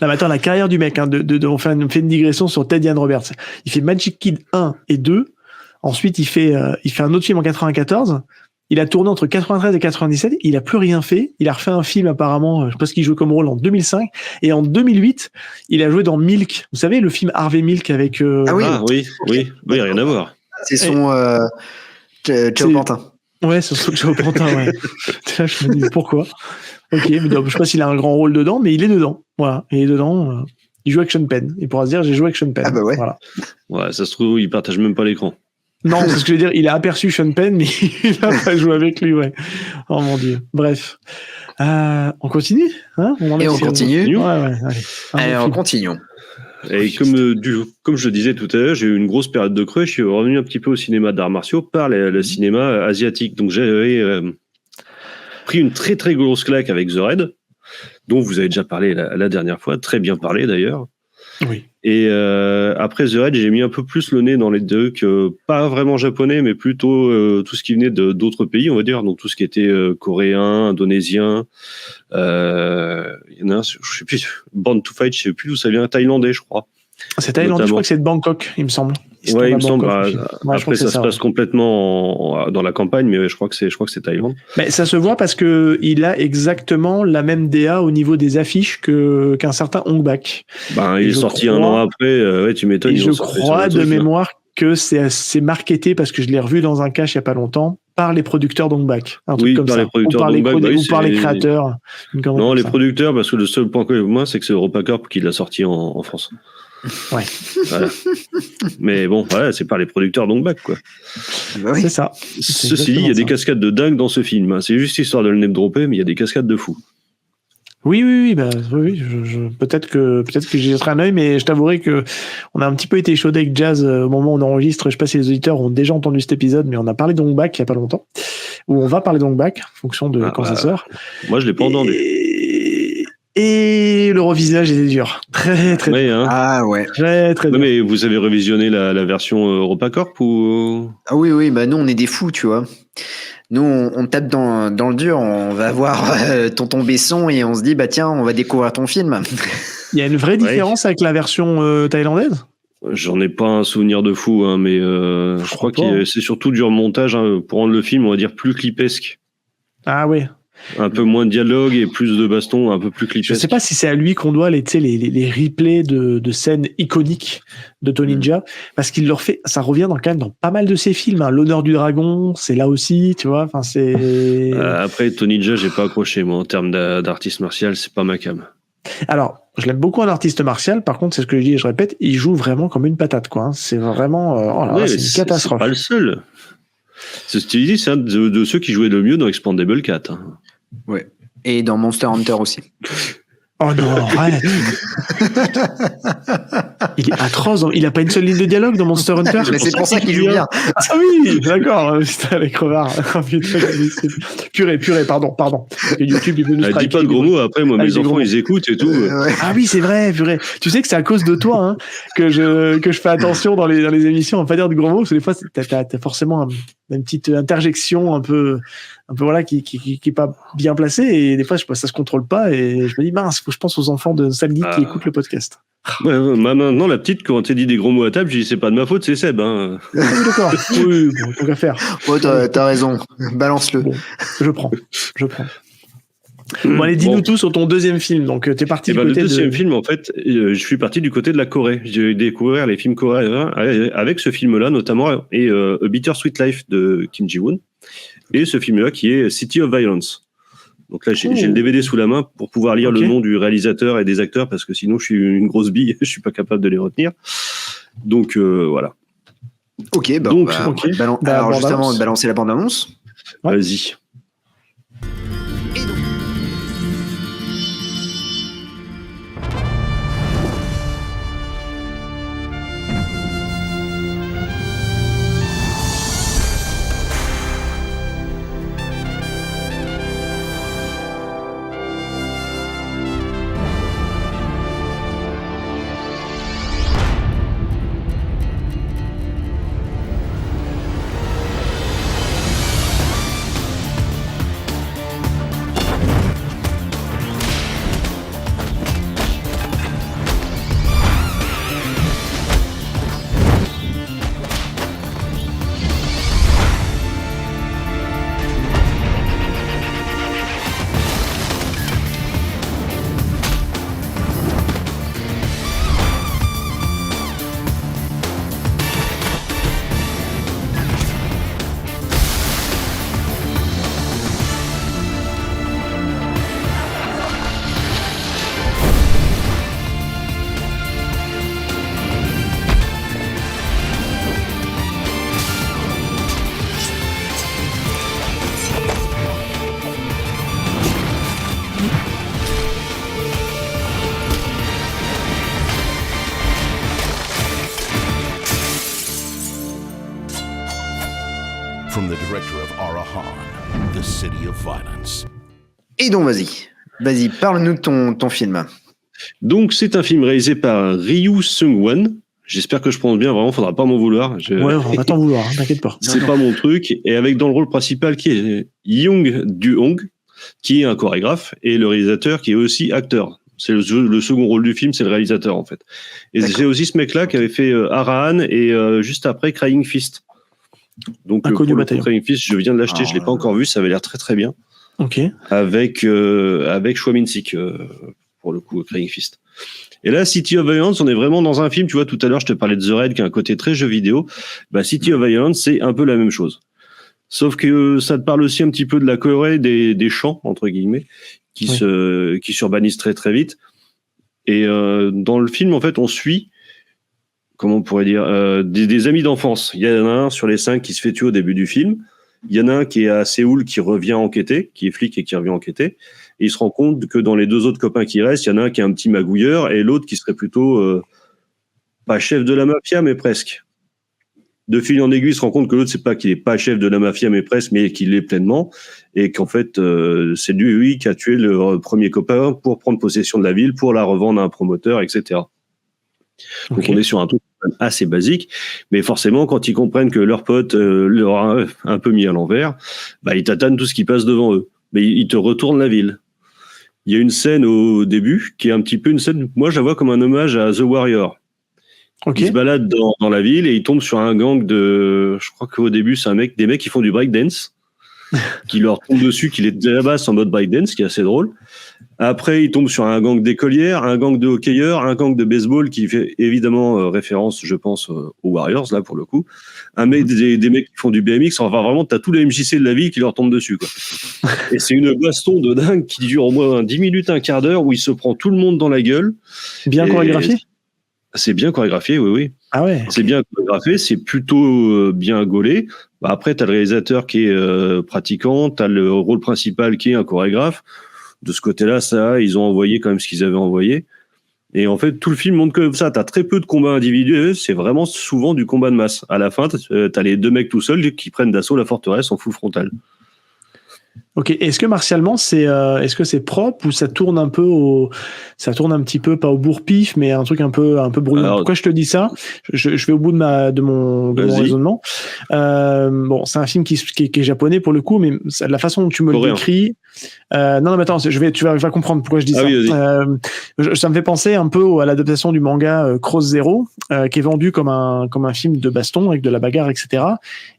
Non, mais attends, la carrière du mec, hein, on fait une digression sur Ted Ian Roberts. Il fait Magic Kid 1 et 2. Ensuite, il fait un autre film en 94. Il a tourné entre 93 et 97. Il a plus rien fait. Il a refait un film, apparemment, je sais pas ce qu'il joue comme rôle, en 2005. Et en 2008, il a joué dans Milk. Vous savez, le film Harvey Milk avec, oui, rien à voir. C'est son, Ciao Pantin. Ouais, c'est son Ciao Pantin, ouais. Là, je me dis, pourquoi? Ok, mais donc, je sais pas s'il a un grand rôle dedans, mais il est dedans. Voilà. Il est dedans, il joue avec Sean Penn. Il pourra se dire, j'ai joué avec Sean Penn. Ah bah ouais. Voilà. Ouais, ça se trouve, il partage même pas l'écran. Non, c'est ce que je veux dire. Il a aperçu Sean Penn, mais il n'a pas joué avec lui, ouais. Oh mon Dieu. Bref. On continue, hein? On continue. Ouais, allez. Allez, on continue. Et comme je le disais tout à l'heure, j'ai eu une grosse période de creux. Je suis revenu un petit peu au cinéma d'arts martiaux par le cinéma asiatique. Donc j'avais pris une très très grosse claque avec The Raid, dont vous avez déjà parlé la dernière fois, très bien parlé d'ailleurs. Oui. Et après The Raid, j'ai mis un peu plus le nez dans les trucs, pas vraiment japonais, mais plutôt tout ce qui venait d'autres pays, on va dire. Donc tout ce qui était coréen, indonésien. Il y en a un, je sais plus, Born to Fight, je sais plus d'où ça vient, thaïlandais, je crois. C'est thaïlandais, je crois que c'est de Bangkok, il me semble. Ouais, il me semble. Après, ça se passe complètement dans la campagne, mais je crois que c'est Thaïlande. Mais ça se voit parce que il a exactement la même DA au niveau des affiches qu'un certain Hong Bak. Ben, il est sorti un an après. Ouais, tu m'étonnes. Et je crois de mémoire que c'est marketé, parce que je l'ai revu dans un cache il y a pas longtemps, par les producteurs d'Hong Bak. Un truc comme par ça. les producteurs ou par les c'est... créateurs. Non, les producteurs, parce que le seul point que moi, c'est que c'est EuropaCorp qui l'a sorti en France. Ouais. Voilà. Mais bon, voilà, c'est pas les producteurs d'Hong Bak, quoi. Bah oui. C'est ça. Ceci dit, il y a des cascades de dingue dans ce film. Hein. C'est juste histoire de le name dropper, mais il y a des cascades de fou. Oui, peut-être que j'y jetterai un œil, mais je t'avouerai que on a un petit peu été chaudé avec Jazz au moment où on enregistre. Je sais pas si les auditeurs ont déjà entendu cet épisode, mais on a parlé d'Hong Bak il y a pas longtemps, ou on va parler d'Hong Bak en fonction de quand ça sort. Moi, je l'ai pas entendu. Et le revisionnage était dur. Très, très ouais, dur. hein. Ah ouais. Très, très dur. Mais vous avez revisionné la version EuropaCorp ou... Ah oui, bah nous on est des fous, tu vois. Nous on tape dans le dur, on va voir Tonton Besson et on se dit bah tiens, on va découvrir ton film. Il y a une vraie différence avec la version thaïlandaise ? J'en ai pas un souvenir de fou, hein, mais je crois que c'est surtout du remontage, hein, pour rendre le film, on va dire, plus clipesque. Ah oui. Un peu moins de dialogue et plus de baston, un peu plus clipesque. Je sais pas si c'est à lui qu'on doit les replays de scènes iconiques de Tony Jaa, parce qu'il leur fait, ça revient quand même dans pas mal de ses films. Hein. L'honneur du dragon, c'est là aussi, tu vois. Enfin, c'est. Après, Tony Jaa, j'ai pas accroché, moi, en termes d'artiste martial, c'est pas ma cam. Alors, je l'aime beaucoup en artiste martial. Par contre, c'est ce que je dis et je répète, il joue vraiment comme une patate, quoi. Hein. C'est vraiment, c'est une catastrophe. C'est pas le seul. C'est ce que tu dis, c'est un de ceux qui jouaient le mieux dans Expandable 4. Hein. Ouais. Et dans Monster Hunter aussi. Oh non, arrête. Il est atroce. Il a pas une seule ligne de dialogue dans Monster Hunter. Mais c'est pour ça qu'il joue bien. Ah oui, d'accord. Putain, les crevards. Purée, pardon. YouTube, il veut nous striker. Dis pas de gros mots. Après, moi, mes enfants, ils écoutent et tout. Ah oui, c'est vrai, purée. Tu sais que c'est à cause de toi, hein, que je fais attention dans les émissions à pas dire de gros mots, parce que des fois, t'as forcément une petite interjection un peu voilà, qui est pas bien placée, et des fois, ça se contrôle pas, et je me dis, mince, faut que je pense aux enfants de Sale Geek qui écoutent le podcast. Ouais, maintenant, la petite, quand t'as dit des gros mots à table, j'ai dit, c'est pas de ma faute, c'est Seb, hein. Oui, d'accord. Oui, bon, tant qu'à faire. Ouais, t'as raison. Balance-le. Bon, je prends. Bon, allez, dis-nous tous sur ton deuxième film. Donc, t'es parti du côté le deuxième film, en fait, je suis parti du côté de la Corée. J'ai découvert les films coréens avec ce film-là, notamment, et A Bitter Sweet Life de Kim Ji-woon, et ce film-là qui est City of Violence. Donc là, j'ai le DVD sous la main pour pouvoir lire le nom du réalisateur et des acteurs, parce que sinon, je suis une grosse bille, je suis pas capable de les retenir. Donc, voilà. Ok, alors justement, balancer la bande-annonce. Ouais. Vas-y. from the director of Arahan, The City of Violence. Et donc, vas-y, parle-nous de ton film. Donc, c'est un film réalisé par Ryu Seung-won. J'espère que je prononce bien, vraiment, faudra pas m'en vouloir. Ouais, on va t'en vouloir, t'inquiète pas. C'est pas mon truc. Et avec dans le rôle principal qui est Young Du-hong, qui est un chorégraphe, et le réalisateur qui est aussi acteur. C'est le second rôle du film, c'est le réalisateur en fait. Et c'est aussi ce mec-là qui avait fait Arahan et juste après Crying Fist. Donc pour Crying Fist, je viens de l'acheter, je l'ai pas encore vu, ça avait l'air très très bien. Ok. Avec Choi Min-sik pour le coup, Crying Fist. Et là, City of Violence, on est vraiment dans un film. Tu vois, tout à l'heure, je te parlais de The Raid, qui a un côté très jeu vidéo. City of Violence, c'est un peu la même chose. Sauf que ça te parle aussi un petit peu de la Corée des champs, entre guillemets, qui s'urbanisent très très vite. Et dans le film, en fait, on suit, comment on pourrait dire, des amis d'enfance. Il y en a un sur les 5 qui se fait tuer au début du film. Il y en a un qui est à Séoul, qui revient enquêter, qui est flic et qui revient enquêter. Et il se rend compte que dans les 2 autres copains qui restent, il y en a un qui est un petit magouilleur et l'autre qui serait plutôt pas chef de la mafia, mais presque. De fil en aiguille, il se rend compte que l'autre, c'est pas qu'il est pas chef de la mafia, mais presque, mais qu'il l'est pleinement. Et qu'en fait, c'est lui qui a tué le premier copain pour prendre possession de la ville, pour la revendre à un promoteur, etc. Donc on est sur un truc assez basique, mais forcément quand ils comprennent que leur pote leur a un peu mis à l'envers, ils tatanent tout ce qui passe devant eux. Mais ils te retournent la ville. Il y a une scène au début qui est un petit peu une scène, moi je la vois comme un hommage à The Warrior. Il se balade dans la ville et il tombe sur un gang de, je crois qu'au début c'est des mecs qui font du breakdance, qui leur tombe dessus, qui les débasse en mode breakdance, ce qui est assez drôle. Après, il tombe sur un gang d'écolières, un gang de hockeyeurs, un gang de baseball qui fait évidemment référence, je pense, aux Warriors, là, pour le coup. Des mecs qui font du BMX. Enfin, vraiment, t'as tous les MJC de la ville qui leur tombent dessus, quoi. Et c'est une baston de dingue qui dure au moins 10 minutes, un quart d'heure, où il se prend tout le monde dans la gueule. Bien chorégraphié? C'est bien chorégraphié, oui. Ah ouais. C'est bien chorégraphié, c'est plutôt bien gaulé. Après, t'as le réalisateur qui est pratiquant, t'as le rôle principal qui est un chorégraphe. De ce côté-là, ils ont envoyé quand même ce qu'ils avaient envoyé. Et en fait, tout le film montre que ça. T'as très peu de combats individuels. C'est vraiment souvent du combat de masse. À la fin, t'as les 2 mecs tout seuls qui prennent d'assaut la forteresse en full frontal. Ok. Est-ce que martialement, est-ce que c'est propre ou ça tourne un un petit peu pas au bourre-pif, mais un truc un peu brouillon. Alors, pourquoi je te dis ça? Je vais au bout de mon raisonnement. Bon, c'est un film qui est japonais pour le coup, mais la façon dont tu me le décris. Non, mais attends, tu vas comprendre pourquoi je dis ça. Oui, ça me fait penser un peu à l'adaptation du manga Cross Zero, qui est vendu comme un film de baston avec de la bagarre, etc.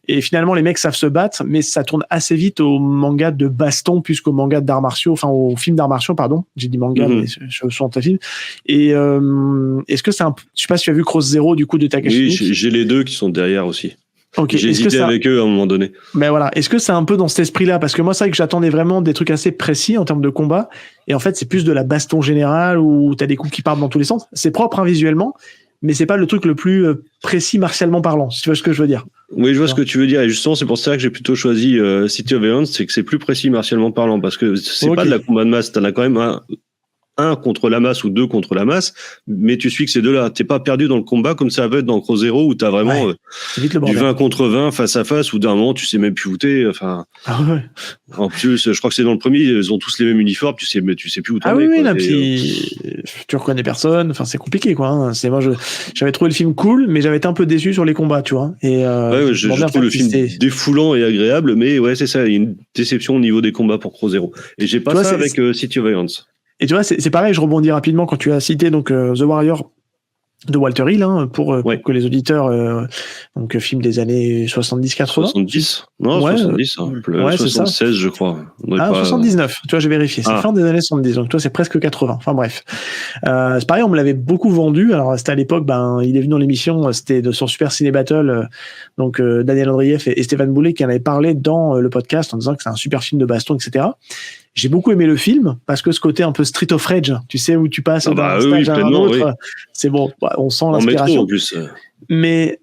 Et finalement, les mecs savent se battre, mais ça tourne assez vite au manga de baston plus qu'au manga d'arts martiaux, enfin au film d'arts martiaux, pardon. J'ai dit manga, mais je suis en ta film. Et est-ce que je sais pas si tu as vu Cross Zero du coup de Takashi. Oui, j'ai les 2 qui sont derrière aussi. Okay. J'ai hésité avec eux à un moment donné. Mais voilà, est-ce que c'est un peu dans cet esprit-là? Parce que moi, c'est vrai que j'attendais vraiment des trucs assez précis en termes de combat. Et en fait, c'est plus de la baston générale où t'as des coups qui partent dans tous les sens. C'est propre visuellement, mais c'est pas le truc le plus précis martialement parlant, si tu vois ce que je veux dire. Oui, je vois ce que tu veux dire. Et justement, c'est pour ça que j'ai plutôt choisi City of Violence, c'est que c'est plus précis martialement parlant. Parce que c'est pas de la combat de masse. T'en as quand même un contre la masse ou 2 contre la masse, mais tu suis que ces 2-là. T'es pas perdu dans le combat comme ça va être dans Cross Zero où t'as vraiment du 20 contre 20 face à face où d'un moment tu sais même plus où t'es. Enfin, en plus, je crois que c'est dans le premier, ils ont tous les mêmes uniformes, tu sais plus où t'es. Ah oui, là, puis tu reconnais personne. Enfin, c'est compliqué, quoi. Hein. J'avais trouvé le film cool, mais j'avais été un peu déçu sur les combats, tu vois. Et je trouve le film défoulant et agréable, mais ouais, c'est ça. Il y a une déception au niveau des combats pour Cross Zero. Et j'ai pas ça avec City of Violence. Et tu vois, c'est pareil, je rebondis rapidement quand tu as cité donc The Warrior de Walter Hill, hein, pour que les auditeurs, donc film des années 70-80. 70 Non, 70, hein, 76 je crois. 79, tu vois, j'ai vérifié, c'est fin des années 70, donc toi c'est presque 80, enfin bref. C'est pareil, on me l'avait beaucoup vendu, alors c'était à l'époque, il est venu dans l'émission, c'était sur Super Ciné Battle, donc Daniel Andrieff et Stéphane Boulet qui en avaient parlé dans le podcast en disant que c'est un super film de baston, etc. J'ai beaucoup aimé le film parce que ce côté un peu Street of Rage, tu sais, où tu passes d'un stage à un autre, c'est bon, on sent l'inspiration. En plus. Mais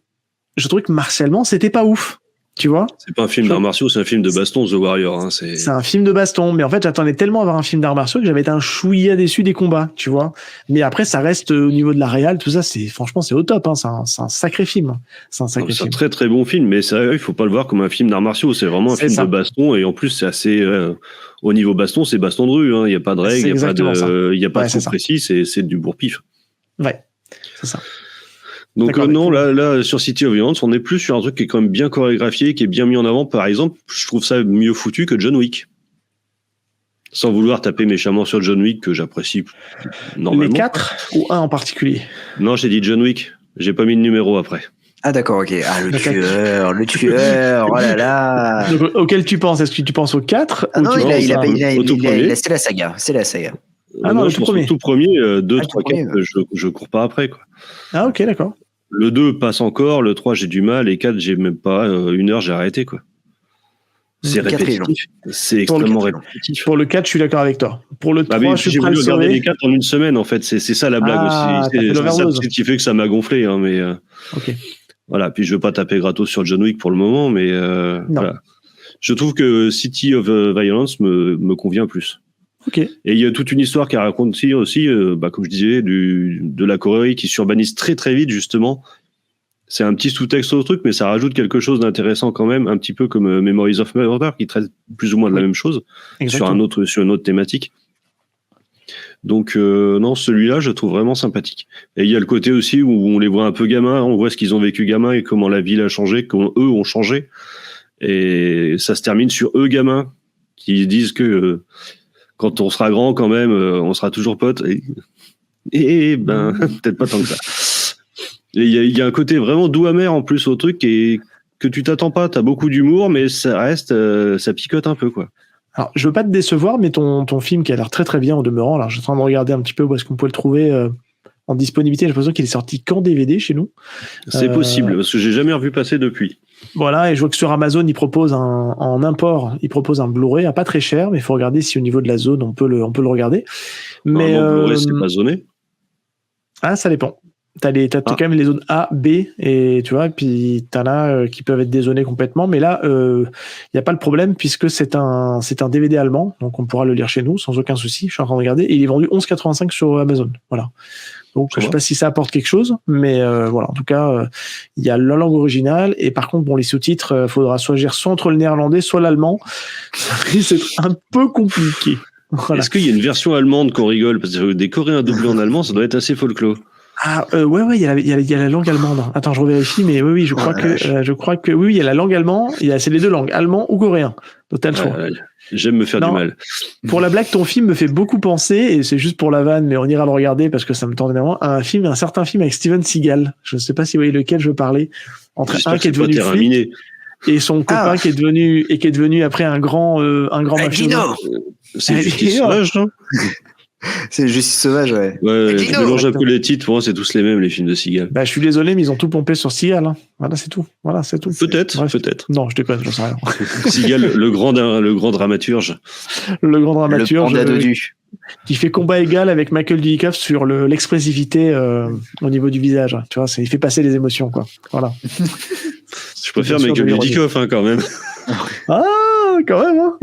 je trouvais que martialement, c'était pas ouf. Tu vois? C'est pas un film d'arts martiaux, c'est un film de baston, The Warrior. Hein, c'est un film de baston, mais en fait, j'attendais tellement à voir un film d'arts martiaux que j'avais été un chouïa déçu des combats, tu vois. Mais après, ça reste au niveau de la réal, tout ça, franchement, c'est au top. Hein, c'est un sacré film. C'est un très très bon film, mais il faut pas le voir comme un film d'arts martiaux. C'est vraiment un film de baston, et en plus, c'est assez. Au niveau baston, c'est baston de rue. Il n'y a pas de règles, il n'y a pas de truc précis. C'est du bourre-pif. Ouais, c'est ça. Donc non, là sur City of Violence, on est plus sur un truc qui est quand même bien chorégraphié, qui est bien mis en avant. Par exemple, je trouve ça mieux foutu que John Wick. Sans vouloir taper méchamment sur John Wick, que j'apprécie normalement. Les 4 ou un en particulier? Non, j'ai dit John Wick. J'ai pas mis de numéro après. Ah d'accord, ok. Ah, le tueur, oh là là. Donc, auquel tu penses? Est-ce que tu penses au 4? Ah non, c'est la saga. C'est la saga. Ah non, le tout premier. 2, 3, 4, je cours pas après, quoi. Ah ok, d'accord. Le 2 passe encore, le 3 j'ai du mal, et 4 j'ai même pas 1 heure, j'ai arrêté, quoi. C'est répétitif. C'est extrêmement répétitif. Pour le 4, je suis d'accord avec toi. Pour le 3, je suis prêt à le j'ai voulu regarder les 4 en une semaine, en fait. C'est ça la blague aussi. C'est ça qui fait que ça m'a gonflé, hein, mais ok. Voilà, puis je veux pas taper gratos sur John Wick pour le moment, mais voilà. Je trouve que City of Violence me convient plus. Ok. Et il y a toute une histoire qui raconte aussi comme je disais, de la Corée qui s'urbanise très très vite, justement. C'est un petit sous-texte au truc, mais ça rajoute quelque chose d'intéressant quand même, un petit peu comme Memories of Murder, qui traite plus ou moins de la même chose, sur une autre thématique. Donc non, celui-là, je trouve vraiment sympathique. Et il y a le côté aussi où on les voit un peu gamins, on voit ce qu'ils ont vécu gamins et comment la ville a changé, comment eux ont changé. Et ça se termine sur eux gamins qui disent que quand on sera grand, quand même, on sera toujours potes. Et peut-être pas tant que ça. Et il y a un côté vraiment doux amer en plus au truc et que tu t'attends pas. T'as beaucoup d'humour, mais ça reste, ça picote un peu, quoi. Alors, je veux pas te décevoir, mais ton film qui a l'air très très bien au demeurant. Alors, je suis en train de regarder un petit peu où est-ce qu'on peut le trouver en disponibilité. J'ai l'impression qu'il est sorti qu'en DVD chez nous. C'est possible, parce que j'ai jamais revu passer depuis. Voilà, et je vois que sur Amazon, il propose en import, il propose un Blu-ray à pas très cher, mais il faut regarder si au niveau de la zone, on peut le regarder. Mais Blu-ray, c'est pas zoné. Ah, ça dépend. T'as quand même les zones A, B, et tu vois, puis t'en as qui peuvent être dézonés complètement, mais là, y a pas le problème puisque c'est un DVD allemand, donc on pourra le lire chez nous sans aucun souci. Je suis en train de regarder, et il est vendu 11,85 sur Amazon. Voilà. Donc je sais pas si ça apporte quelque chose, mais voilà. En tout cas, il y a la langue originale, et par contre, bon, les sous-titres, faudra soit entre le néerlandais, soit l'allemand. Ça risque d'être un peu compliqué. Voilà. Est-ce qu'il y a une version allemande qu'on rigole? Parce que des Coréens doublés en allemand, ça doit être assez folklore. Ah ouais, il y a la langue allemande. Attends, je revérifie, mais oui, je crois que oui, il y a la langue allemande. C'est les deux langues, allemand ou coréen. Donc t'as le choix. J'aime me faire du mal. Pour la blague, ton film me fait beaucoup penser, et c'est juste pour la vanne, mais on ira le regarder parce que ça me tend énormément, un certain film avec Steven Seagal. Je ne sais pas si vous voyez lequel je veux parler. Entre un qui est devenu flic et son copain qui est devenu après un grand machin. C'est Justice Sauvage, non? C'est Justice Sauvage, ouais. Ouais, je mélange un peu les titres, pour moi, c'est tous les mêmes, les films de Seagal. Bah, je suis désolé, mais ils ont tout pompé sur Seagal, hein. Voilà, c'est tout. Peut-être. Non, je déconne, j'en sais rien. Seagal, le grand dramaturge. Le grand dramaturge. Le panda dodu. Qui fait combat égal avec Michael Dudikoff sur l'expressivité au niveau du visage. Tu vois, il fait passer les émotions, quoi. Voilà. Je préfère Michael Dudikoff, hein, quand même. Ah, quand même, hein.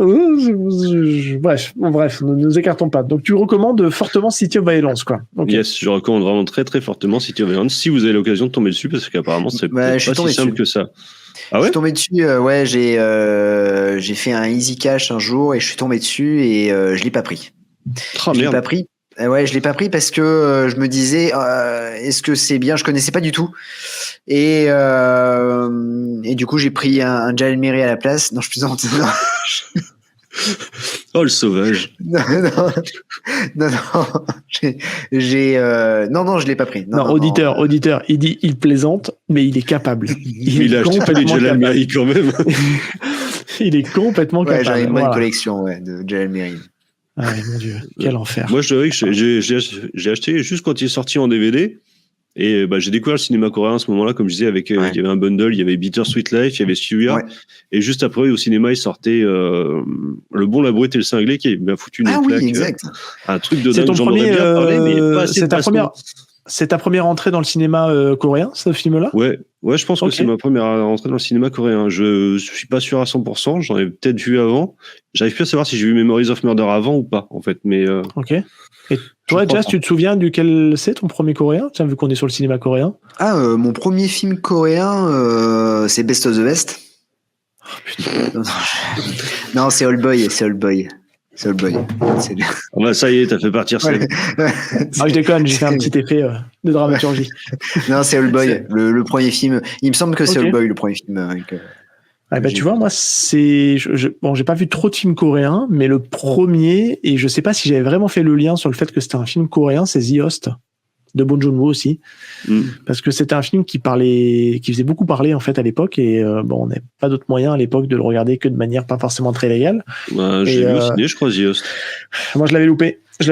Bref, ne nous écartons pas. Donc, tu recommandes fortement City of Violence, quoi. Okay. Yes, je recommande vraiment très très fortement City of Violence si vous avez l'occasion de tomber dessus, parce qu'apparemment c'est pas si simple que ça. Ah ouais? Je suis tombé dessus, ouais, j'ai fait un easy cash un jour et je suis tombé dessus et je l'ai pas pris. Je l'ai pas pris. Ouais, je l'ai pas pris parce que je me disais, est-ce que c'est bien? Je connaissais pas du tout. Et du coup, j'ai pris un Jael Miri à la place. Non, je plaisante. Oh, le sauvage. Non. Non, je l'ai pas pris. Non, auditeur. Il dit, il plaisante, mais il est capable. Il a acheté du Jael Miri quand même. Il est complètement capable. J'avais une bonne collection, de Jael Miri. Ah mon Dieu, quel enfer. Moi, je dirais que j'ai acheté juste quand il est sorti en DVD. Et j'ai découvert le cinéma coréen à ce moment-là, comme je disais, avec il y avait un bundle, il y avait Bittersweet Life, il y avait Suya, et juste après au cinéma il sortait Le Bon, la Brute et le Cinglé, qui m'a foutu une claque, exact. un truc de dingue. J'en aurais bien parlé, mais pas assez. C'est ta première entrée dans le cinéma coréen, ce film-là? Ouais, je pense que c'est ma première entrée dans le cinéma coréen. Je suis pas sûr à 100%, j'en ai peut-être vu avant. J'arrive plus à savoir si j'ai vu Memories of Murder avant ou pas, en fait. Mais Ok. Et toi, Jazz, tu te souviens duquel c'est ton premier coréen? Tiens, vu qu'on est sur le cinéma coréen. Mon premier film coréen, c'est Best of the Best. Oh, putain. Non, c'est Old Boy. C'est Old Boy. ça y est, t'as fait partir ça. Ouais. Non, je déconne, j'ai fait un petit effet de dramaturgie. Non, c'est Old Boy, le premier film. Il me semble que c'est Old Boy, le premier film. Tu vois, moi, j'ai pas vu trop de films coréens, mais le premier, et je sais pas si j'avais vraiment fait le lien sur le fait que c'était un film coréen, c'est The Host, de Bong Joon-ho aussi. Parce que c'était un film qui faisait beaucoup parler, en fait, à l'époque, et on n'avait pas d'autre moyen à l'époque de le regarder que de manière pas forcément très légale. J'ai vu au ciné, je crois, The Host. Moi, je l'avais loupé, je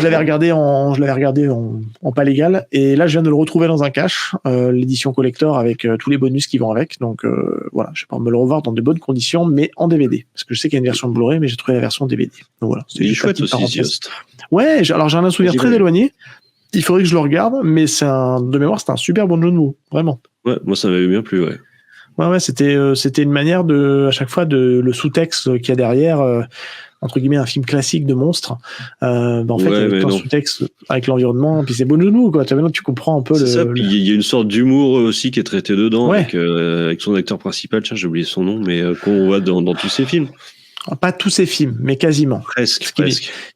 l'avais regardé en pas légal, et là, je viens de le retrouver dans un cache, l'édition collector avec tous les bonus qui vont avec, donc voilà, je vais pas me le revoir dans de bonnes conditions, mais en DVD, parce que je sais qu'il y a une version Blu-ray, mais j'ai trouvé la version DVD. Donc voilà. C'est chouette aussi, The Host. Ouais, alors j'en ai un souvenir très éloigné. Il faudrait que je le regarde, mais de mémoire, c'était un super Bong Joon-ho, vraiment. Ouais, moi ça m'avait bien plu, ouais. Ouais, c'était une manière à chaque fois le sous-texte qu'il y a derrière, entre guillemets, un film classique de monstre. En fait, avec un sous-texte avec l'environnement, puis c'est Bong Joon-ho, quoi. Tu comprends un peu puis il y a une sorte d'humour aussi qui est traité dedans, avec son acteur principal, tiens, j'ai oublié son nom, mais qu'on voit dans tous ses films. Pas tous ses films, mais quasiment. Presque.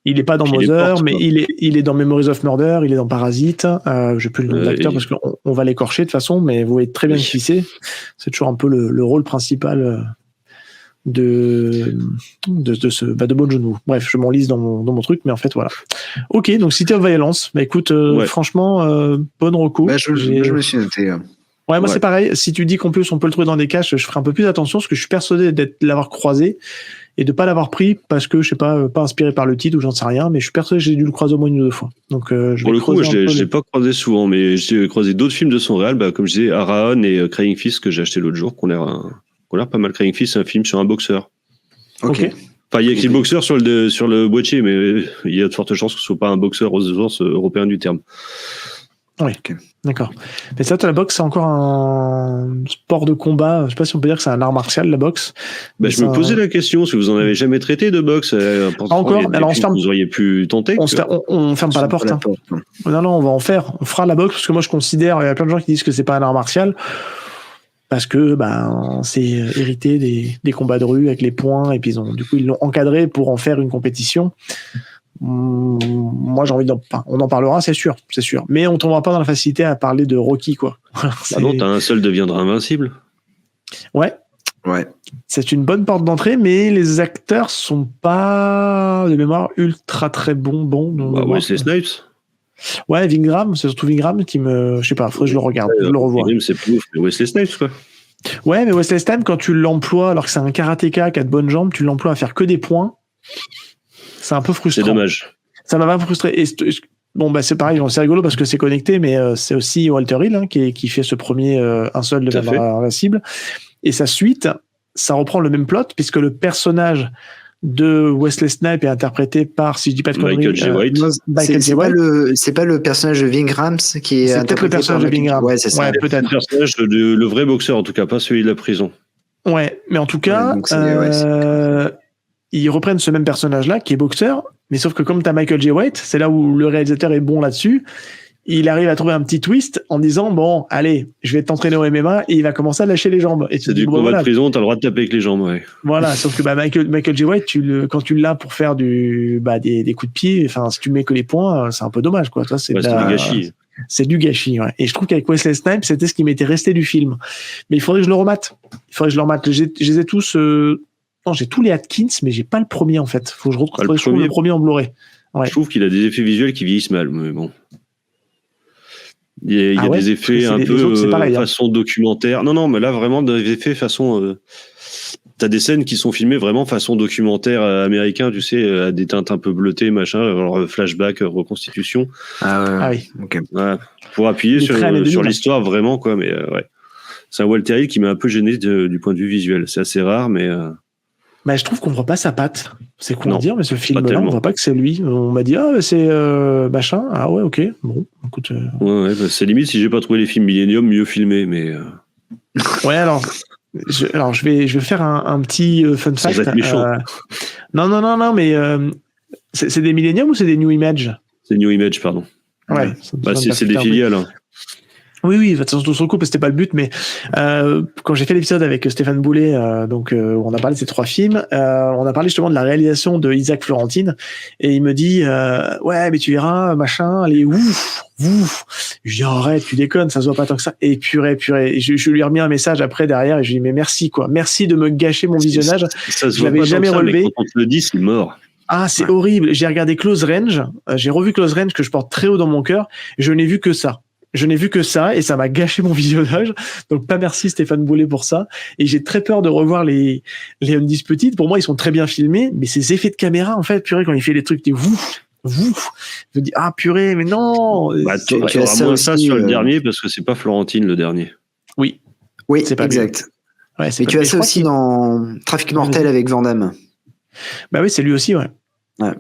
Il est pas dans Mother, mais il est dans Memories of Murder, il est dans Parasite. Je plus le nom de l'acteur parce qu'on va l'écorcher de toute façon, mais vous voyez très bien qui c'est. C'est toujours un peu le rôle principal de Bong Joon-ho. Bref, je m'enlise dans mon truc, mais en fait voilà. Ok, donc City of Violence. Bah écoute, franchement, bonne reco. Je me suis noté. Ouais, moi c'est pareil. Si tu dis qu'en plus on peut le trouver dans des caches, je ferai un peu plus attention parce que je suis persuadé l'avoir croisé et de pas l'avoir pris parce que je sais pas inspiré par le titre ou j'en sais rien, mais je suis persuadé que j'ai dû le croiser au moins une ou deux fois. Donc pour le coup, je l'ai pas croisé souvent, mais j'ai croisé d'autres films de son réal, comme je disais, Araon et Crying Fist que j'ai acheté l'autre jour, qu'on a l'air pas mal. Crying Fist, c'est un film sur un boxeur. Ok. Enfin, il y a écrit boxeur sur le boîtier, mais il y a de fortes chances que ce soit pas un boxeur au sens européen du terme. Oui, d'accord. Mais ça, la boxe, c'est encore un sport de combat. Je sais pas si on peut dire que c'est un art martial, la boxe. Je me posais la question, si vous en avez jamais traité de boxe. Encore. Alors, vous auriez pu tenter. On ferme pas la porte. Non, on va en faire. On fera la boxe parce que moi, je considère, il y a plein de gens qui disent que c'est pas un art martial parce que, c'est hérité des combats de rue avec les poings et puis ils l'ont encadré pour en faire une compétition. Moi j'ai envie on en parlera, c'est sûr, mais on tombera pas dans la facilité à parler de Rocky, quoi. Non, t'as un seul deviendra invincible. Ouais. C'est une bonne porte d'entrée, mais les acteurs sont pas de mémoire ultra très bons. Wesley Snipes. Ouais, Vingram, c'est surtout Vingram qui me, je sais pas, faudrait que je le regarde, je le revois. C'est plus ouf, mais Wesley Snipes, quoi. Ouais, mais Wesley Snipes, quand tu l'emploies, alors que c'est un karatéka qui a de bonnes jambes, tu l'emploies à faire que des points. C'est un peu frustrant. C'est dommage. Ça m'a pas frustré. Et c'est pareil, c'est rigolo parce que c'est connecté, mais c'est aussi Walter Hill qui fait ce premier un seul deviendra invincible. Et sa suite, ça reprend le même plot puisque le personnage de Wesley Snipes est interprété par, si je dis pas de conneries, Michael J. White. C'est pas le personnage de Vingrams qui est interprété par le personnage de Vingrams. Ouais, c'est ça. Ouais, peut-être. Le personnage le vrai boxeur, en tout cas, pas celui de la prison. Ouais, mais en tout cas, ils reprennent ce même personnage-là qui est boxeur, mais sauf que comme t'as Michael J. White, c'est là où le réalisateur est bon là-dessus. Il arrive à trouver un petit twist en disant bon, allez, je vais t'entraîner au MMA et il va commencer à lâcher les jambes. Et c'est du combat de prison, t'as le droit de taper avec les jambes, ouais. Voilà, sauf que Michael J. White, quand tu l'as pour faire des coups de pied, enfin si tu mets que les points, c'est un peu dommage, quoi. Toi, c'est du gâchis. C'est du gâchis, ouais. Et je trouve qu'avec Wesley Snipes, c'était ce qui m'était resté du film. Mais il faudrait que je le remate. Je les ai tous. Non, j'ai tous les Atkins, mais j'ai pas le premier en fait. Faut que je retrouve le premier en Blu-ray. Ouais. Je trouve qu'il a des effets visuels qui vieillissent mal, mais bon. Il y a des effets un peu façon documentaire. Non, mais là vraiment des effets façon. T'as des scènes qui sont filmées vraiment façon documentaire américain, tu sais, à des teintes un peu bleutées, machin, alors flashback, reconstitution. Ah oui. Ok. Ouais, pour appuyer sur l'histoire vraiment, quoi. Mais ouais, c'est un Walter Hill qui m'a un peu gêné du point de vue visuel. C'est assez rare, mais. Je trouve qu'on voit pas sa patte. C'est con Non, à dire, mais ce film-là, tellement. on voit pas que c'est lui. On m'a dit, c'est machin. Ah ouais, ok. Bon, écoute. Ouais, bah, c'est limite si j'ai pas trouvé les films Millennium mieux filmés, mais. Ouais, alors je vais faire un petit fun Sans fact. être méchant. Non, mais c'est des Millennium ou c'est des New Image? C'est New Image, pardon. Ouais. Bah, c'est des filiales. Hein. Oui, de toute façon, tout son couple, c'était pas le but, mais quand j'ai fait l'épisode avec Stéphane Boulet, où on a parlé de ces 3 films, on a parlé justement de la réalisation de Isaac Florentine, et il me dit, ouais, mais tu verras, machin, allez, ouf. Je dis, arrête, tu déconnes, ça se voit pas tant que ça. Et purée. Et je lui ai remis un message après derrière, et je lui ai dit, mais merci, quoi. Merci de me gâcher mon visionnage. Ça se Je voit l'avais pas jamais tant que ça, relevé. mais quand on te le dit, c'est mort. Ah, c'est horrible. J'ai regardé Close Range. J'ai revu Close Range que je porte très haut dans mon cœur. Je n'ai vu que ça. Et ça m'a gâché mon visionnage. Donc, pas merci Stéphane Boulet pour ça. Et j'ai très peur de revoir les Undisputed. Pour moi, ils sont très bien filmés, mais ces effets de caméra, en fait, purée, quand il fait les trucs, t'es ouf. Je me dis, ah, purée, mais non. Bah, tu auras moins ça sur le dernier parce que c'est pas Florentine le dernier. Oui, Oui, c'est pas exact. Ouais, Mais tu as ça aussi dans Trafic Mortel avec Van Damme, Bah oui, c'est lui aussi, ouais. Ouais.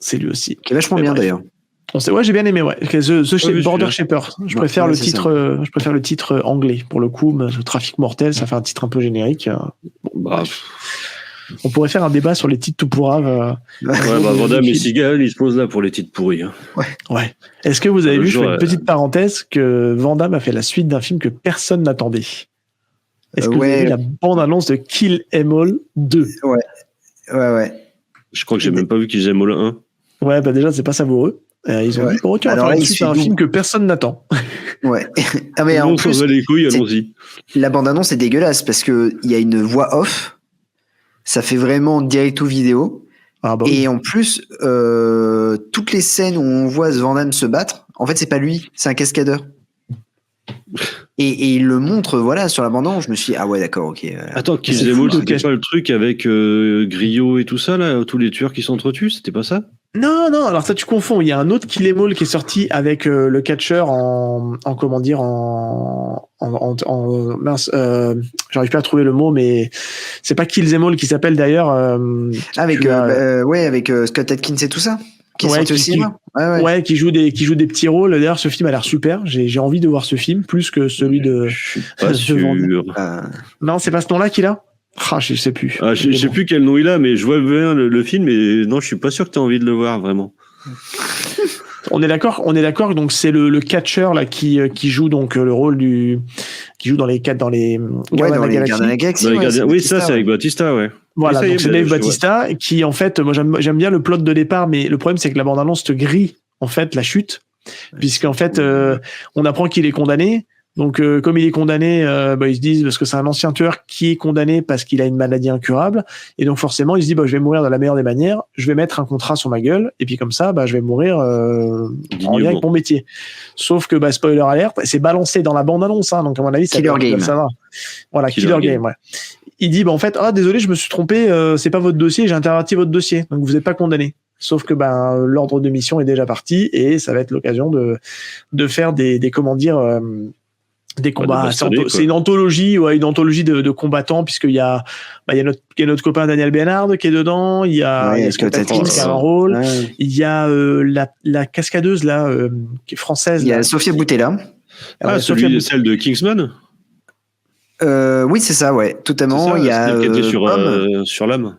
C'est lui aussi. qui est vachement Mais bien bref. d'ailleurs. Ouais, j'ai bien aimé, ouais. Border Shepherd. Je préfère ouais, le titre anglais pour le coup. Mais le Trafic Mortel, ça fait un titre un peu générique. Bah, On pourrait faire un débat sur les titres tout pourraves. Van Damme et Seagal, ils se posent là pour les titres pourris. Hein. Ouais. Est-ce que vous avez Le vu, je jour, fais une petite parenthèse, que Van Damme a fait la suite d'un film que personne n'attendait? Est-ce que vous avez vu la bande-annonce de Kill Em All 2? Ouais. Je crois que j'ai même pas vu qu'ils aiment le 1. Ouais, bah déjà, c'est pas savoureux. Ils ont dit, bon, ok, on va Alors faire là, une il suite à un suit film que personne n'attend. Ouais. Ah, mais en On plus, s'en va les couilles, allons-y. la bande-annonce est dégueulasse parce que il y a une voix off. Ça fait vraiment direct ou vidéo. Ah bah, Et en plus, toutes les scènes où on voit ce Van Damme se battre, en fait, c'est pas lui, c'est un cascadeur. Et il le montre, voilà, sur la bande-annonce. Je me suis dit, ah ouais, d'accord, ok. Attends, c'est Kill Em fou All, de c'était cacher. pas le truc avec Griot et tout ça, là, tous les tueurs qui s'entretuent, c'était pas ça? Non, alors ça tu confonds. Il y a un autre Kill Em All qui est sorti avec le catcheur mince, j'arrive pas à trouver le mot, mais c'est pas Kill Em All qui s'appelle d'ailleurs. Avec, avec Scott Adkins et tout ça, qui est Ouais, sorti au cinéma. Ouais. qui joue des petits rôles. D'ailleurs, ce film a l'air super. J'ai envie de voir ce film plus que celui de. Je suis pas de sûr. Van Damme. Non, c'est pas ce nom-là qu'il a. Ah, je sais plus. Ah, je sais plus quel nom il a, mais je vois bien le film, et non, je suis pas sûr que tu as envie de le voir, vraiment. On est d'accord. Donc c'est le catcheur là qui joue donc le rôle qui joue dans les Gardiens Dans les Gardiens de la Galaxie. Oui, ça, c'est avec Batista, ouais. Voilà, ça y est, donc c'est bah, Dave je Bautista qui en fait, moi j'aime bien le plot de départ, mais le problème c'est que la bande-annonce te grille en fait la chute, puisqu'en fait on apprend qu'il est condamné. Donc comme il est condamné, ils se disent parce que c'est un ancien tueur qui est condamné parce qu'il a une maladie incurable, et donc forcément il se dit je vais mourir de la meilleure des manières, je vais mettre un contrat sur ma gueule, et puis comme ça je vais mourir en lien avec mon métier. Sauf que spoiler alert, c'est balancé dans la bande-annonce, hein, donc à mon avis Killer Game. Ça va. Voilà, Killer Game. Ouais. Il dit en fait désolé, je me suis trompé, c'est pas votre dossier, j'ai interverti votre dossier, donc vous n'êtes pas condamné. Sauf que l'ordre de mission est déjà parti, et ça va être l'occasion de faire des comment dire des combats. C'est une anthologie, de combattants, puisqu'il y a notre copain Daniel Bernard qui est dedans, il y a Scott Adkins qui a un rôle, il y a la cascadeuse là qui est française. Il y a Sofia Boutella. Celle de Kingsman. Oui, c'est ça, ouais, totalement. Il y a qui était sur l'âme.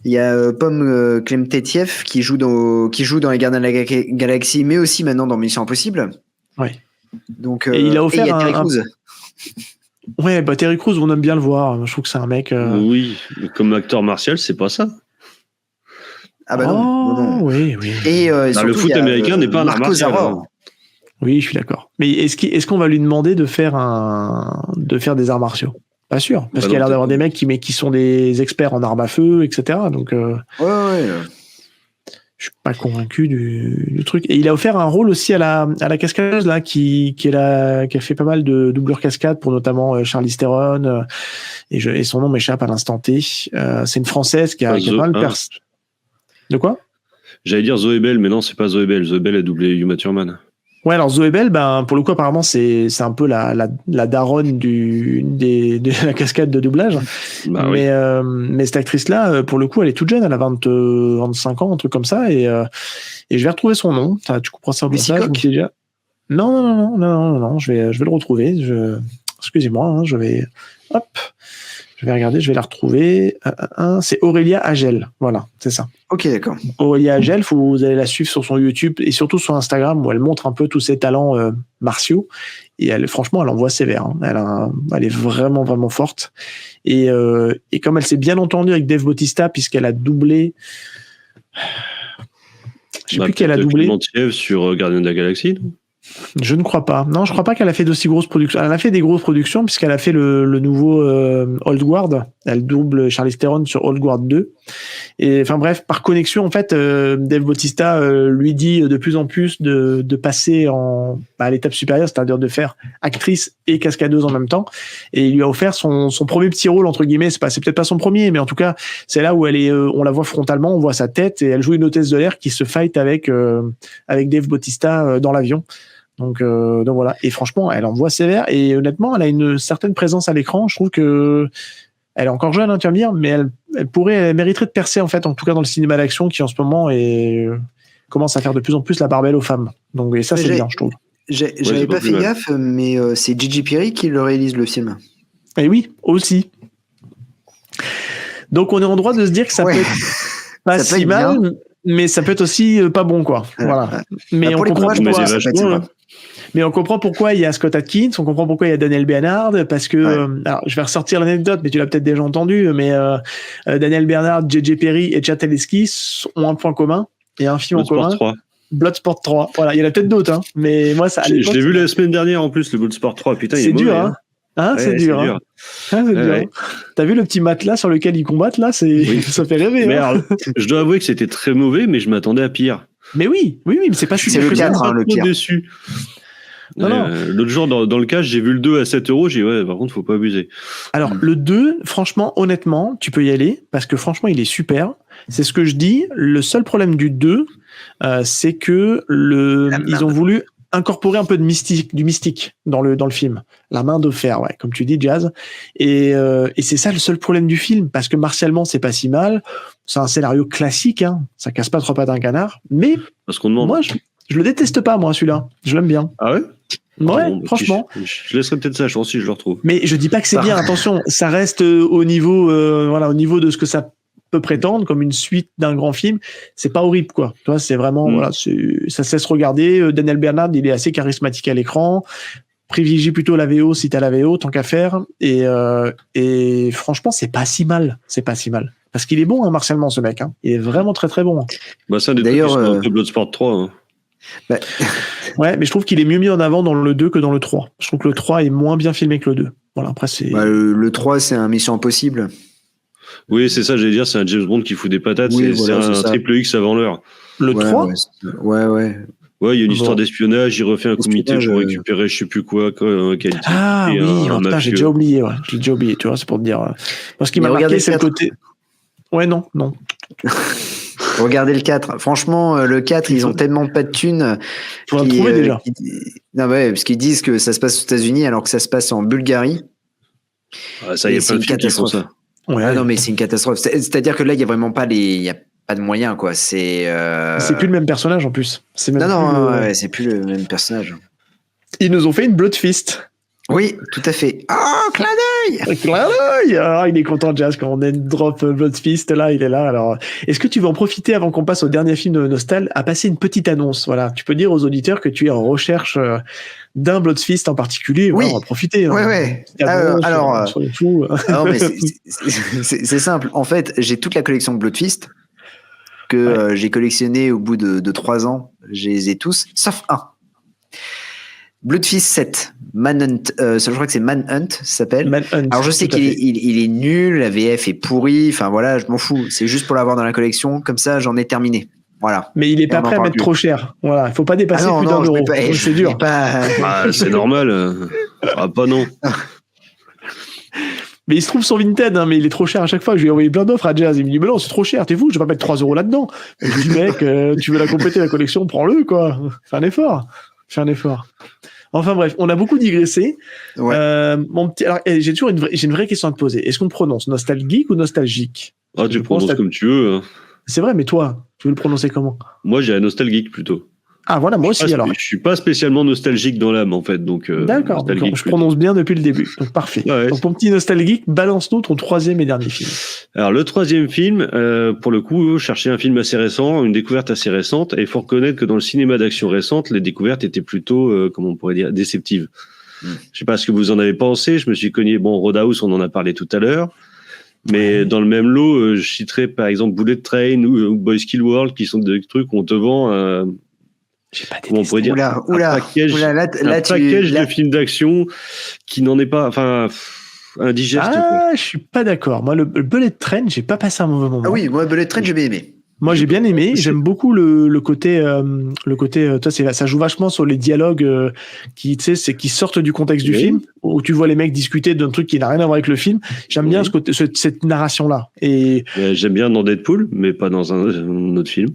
Il y a Pomme Klemtetiev qui joue dans les Gardiens de la Galaxie, mais aussi maintenant dans Mission Impossible. Ouais. Donc, et il a offert il y a Terry Crews. Ouais, Terry Crews, on aime bien le voir. Je trouve que c'est un mec. Oui, comme acteur martial, c'est pas ça. Ah bah non. Oui. Et surtout, le foot américain n'est pas un art martial. Oui, je suis d'accord. Mais est-ce qu'on va lui demander de faire des arts martiaux? Pas sûr, parce qu'il y a l'air d'avoir des mecs qui sont des experts en armes à feu, etc. Donc, je suis pas convaincu du truc. Et il a offert un rôle aussi à la cascadeuse là, qui a fait pas mal de doublures cascades pour notamment Charlize Theron. Et son nom m'échappe à l'instant T. C'est une Française qui a pas mal De quoi? J'allais dire Zoé Bell, mais non, c'est pas Zoé Bell. Zoé Bell a doublé Uma Thurman. Ouais, alors Zoé Bell, pour le coup, apparemment, c'est un peu la daronne de la cascade de doublage. Bah, mais cette actrice-là, pour le coup, elle est toute jeune, elle a 25 ans, un truc comme ça, et je vais retrouver son nom. Tu comprends ça au passage? Non, je vais le retrouver. Excusez-moi, hein, je vais regarder, je vais la retrouver. C'est Aurélia Agel. Voilà, c'est ça. Ok, d'accord. Aurélia Agel, vous allez la suivre sur son YouTube et surtout sur Instagram où elle montre un peu tous ses talents martiaux. Et franchement, elle envoie sévère. Hein. Elle est vraiment, vraiment forte. Et comme elle s'est bien entendue avec Dave Bautista, puisqu'elle a doublé. Je sais plus qu'elle a doublé. Sur Gardien de la Galaxie. Je ne crois pas. Non, je crois pas qu'elle a fait d'aussi grosses productions. Elle a fait des grosses productions puisqu'elle a fait le nouveau Old Guard. Elle double Charlize Theron sur Old Guard 2. Et enfin bref, par connexion, en fait, Dave Bautista lui dit de plus en plus de passer à l'étape supérieure, c'est-à-dire de faire actrice et cascadeuse en même temps. Et il lui a offert son premier petit rôle, entre guillemets. C'est peut-être pas son premier, mais en tout cas, c'est là où elle est. On la voit frontalement, on voit sa tête et elle joue une hôtesse de l'air qui se fight avec Dave Bautista dans l'avion. Donc voilà. Et franchement, elle envoie sévère et honnêtement, elle a une certaine présence à l'écran. Je trouve que elle est encore jeune, hein, tu vas me dire, mais elle mériterait de percer en fait, en tout cas dans le cinéma d'action qui en ce moment commence à faire de plus en plus la part belle aux femmes. Donc et ça c'est bien, je trouve. J'avais pas fait gaffe, mais c'est Gigi Perry qui le réalise le film. Et oui, aussi. Donc on est en droit de se dire que ça peut être pas ça si mal, mais ça peut être aussi pas bon, quoi. Voilà. Mais on comprend pourquoi. Mais on comprend pourquoi il y a Scott Adkins, on comprend pourquoi il y a Daniel Bernard, parce que alors je vais ressortir l'anecdote, mais tu l'as peut-être déjà entendu, mais Daniel Bernard, J.J. Perry et Chad Stahelski ont un point commun et un film en commun. Bloodsport 3. Voilà, il y en a peut-être d'autres, hein, mais moi ça. Je l'ai vu la semaine dernière en plus, le Bloodsport 3. Putain, c'est dur, hein. Ouais, c'est dur. Hein. C'est dur. Ouais. T'as vu le petit matelas sur lequel ils combattent là, ça fait rêver. Merde. Hein. Je dois avouer que c'était très mauvais, mais je m'attendais à pire. Mais oui, mais c'est pas. C'est le 4, hein, le pire. Déçu. Non. L'autre jour, dans le cas, j'ai vu le 2 à 7 €. J'ai dit, ouais, par contre, faut pas abuser. Alors, le 2, franchement, honnêtement, tu peux y aller parce que franchement, il est super. C'est ce que je dis. Le seul problème du 2, c'est que ils ont voulu incorporer un peu du mystique dans le film. La main de fer, ouais, comme tu dis, Jazz. Et c'est ça le seul problème du film parce que martialement, c'est pas si mal. C'est un scénario classique, hein. Ça casse pas trois pattes d'un canard. Mais parce qu'on demande. Moi, je le déteste pas, moi, celui-là. Je l'aime bien. Ah ouais? Ouais, franchement. Je laisserai peut-être sa chance si je le retrouve. Mais je dis pas que c'est bien, attention, ça reste au niveau de ce que ça peut prétendre comme une suite d'un grand film. C'est pas horrible, quoi. Tu vois, c'est vraiment, ça se laisse regarder. Daniel Bernard, il est assez charismatique à l'écran. Privilégie plutôt la VO si t'as la VO, tant qu'à faire. Et franchement, c'est pas si mal. Parce qu'il est bon, hein, martialement, ce mec, hein. Il est vraiment très, très bon. Bah, ça, d'ailleurs, un peu Bloodsport 3, hein. Bah... ouais, mais je trouve qu'il est mieux mis en avant dans le 2 que dans le 3. Je trouve que le 3 est moins bien filmé que le 2. Voilà, après c'est... le 3, c'est un Mission Impossible. Oui, c'est ça, j'allais dire, c'est un James Bond qui fout des patates, c'est un triple X avant l'heure. Le 3 Ouais. Ouais, il y a une histoire d'espionnage, il refait un comité pour récupérer je sais plus quoi, qualité. Ah oui, putain, j'ai déjà oublié, tu vois, c'est pour te dire. Parce qu'il m'a marqué, c'est le côté... Ouais, non. Regardez le 4. Franchement, le 4, ils ont tellement pas de thunes. Faut le trouver déjà. Non, ouais, parce qu'ils disent que ça se passe aux États-Unis alors que ça se passe en Bulgarie. Ah, ça, il y a pas de films qui font ça. Ouais. Non, mais c'est une catastrophe. C'est-à-dire que là, il y a vraiment pas il y a pas de moyens, quoi. C'est plus le même personnage en plus. C'est même c'est plus le même personnage. Ils nous ont fait une Blood Fist. Oui, tout à fait. Oh, clin d'œil! Ah, il est content, Jazz, quand on a une drop Blood Fist, là, il est là. Alors, est-ce que tu veux en profiter avant qu'on passe au dernier film de Nostal à passer une petite annonce? Voilà. Tu peux dire aux auditeurs que tu es en recherche d'un Blood Fist en particulier. Oui. On va profiter. Ouais. Alors, non, mais c'est simple. En fait, j'ai toute la collection de Blood Fist que j'ai collectionné au bout de 3 ans. Je les ai tous, sauf un. Blood Fist 7, Manhunt, je crois que c'est Manhunt, ça s'appelle. Manhunt, alors je sais qu'il est nul, la VF est pourrie, enfin voilà, je m'en fous. C'est juste pour l'avoir dans la collection, comme ça j'en ai terminé. Voilà. Mais il est pas prêt à mettre trop cher. Voilà, il faut pas dépasser plus d'1 euro. C'est dur. C'est normal. Pas non. Mais il se trouve sur Vinted, hein, mais il est trop cher à chaque fois. Je lui ai envoyé plein d'offres à Jazz. Il me dit, mais non, c'est trop cher, t'es fou, je vais pas mettre 3 € là-dedans. Je lui dis, mec, tu veux la compléter la collection, prends-le, quoi. Fais un effort. Fais un effort. Enfin bref, on a beaucoup digressé. Ouais. Mon petit, alors, j'ai toujours j'ai une vraie question à te poser. Est-ce qu'on prononce nostalgique ou nostalgique? Ah, tu le prononces comme tu veux. Hein. C'est vrai, mais toi, tu veux le prononcer comment? Moi, j'ai un nostalgique plutôt. Ah voilà, moi aussi alors. Je suis pas spécialement nostalgique dans l'âme en fait, donc. D'accord, je prononce bien depuis le début, donc parfait. Ouais. Donc ton petit nostalgique, balance-nous ton troisième et dernier film. Alors le troisième film, pour le coup, chercher un film assez récent, une découverte assez récente, et il faut reconnaître que dans le cinéma d'action récente, les découvertes étaient plutôt, comment on pourrait dire, déceptives. Je sais pas ce que vous en avez pensé. Je me suis cogné. Bon, Roadhouse, on en a parlé tout à l'heure. Mais dans le même lot, je citerai par exemple Bullet Train ou Boys Kill World, qui sont des trucs où on te vend comment on pourrait dire, un package de films d'action qui n'en est pas, enfin, indigeste. Ah, je suis pas d'accord. Moi, le Bullet Train, j'ai pas passé un mauvais moment. Ah oui, moi, Bullet Train, j'ai bien aimé. Moi, j'ai bien aimé. J'aime beaucoup le côté, toi, ça joue vachement sur les dialogues qui sortent du contexte du film, où tu vois les mecs discuter d'un truc qui n'a rien à voir avec le film. J'aime bien cette narration-là. Et j'aime bien dans Deadpool, mais pas dans un autre film.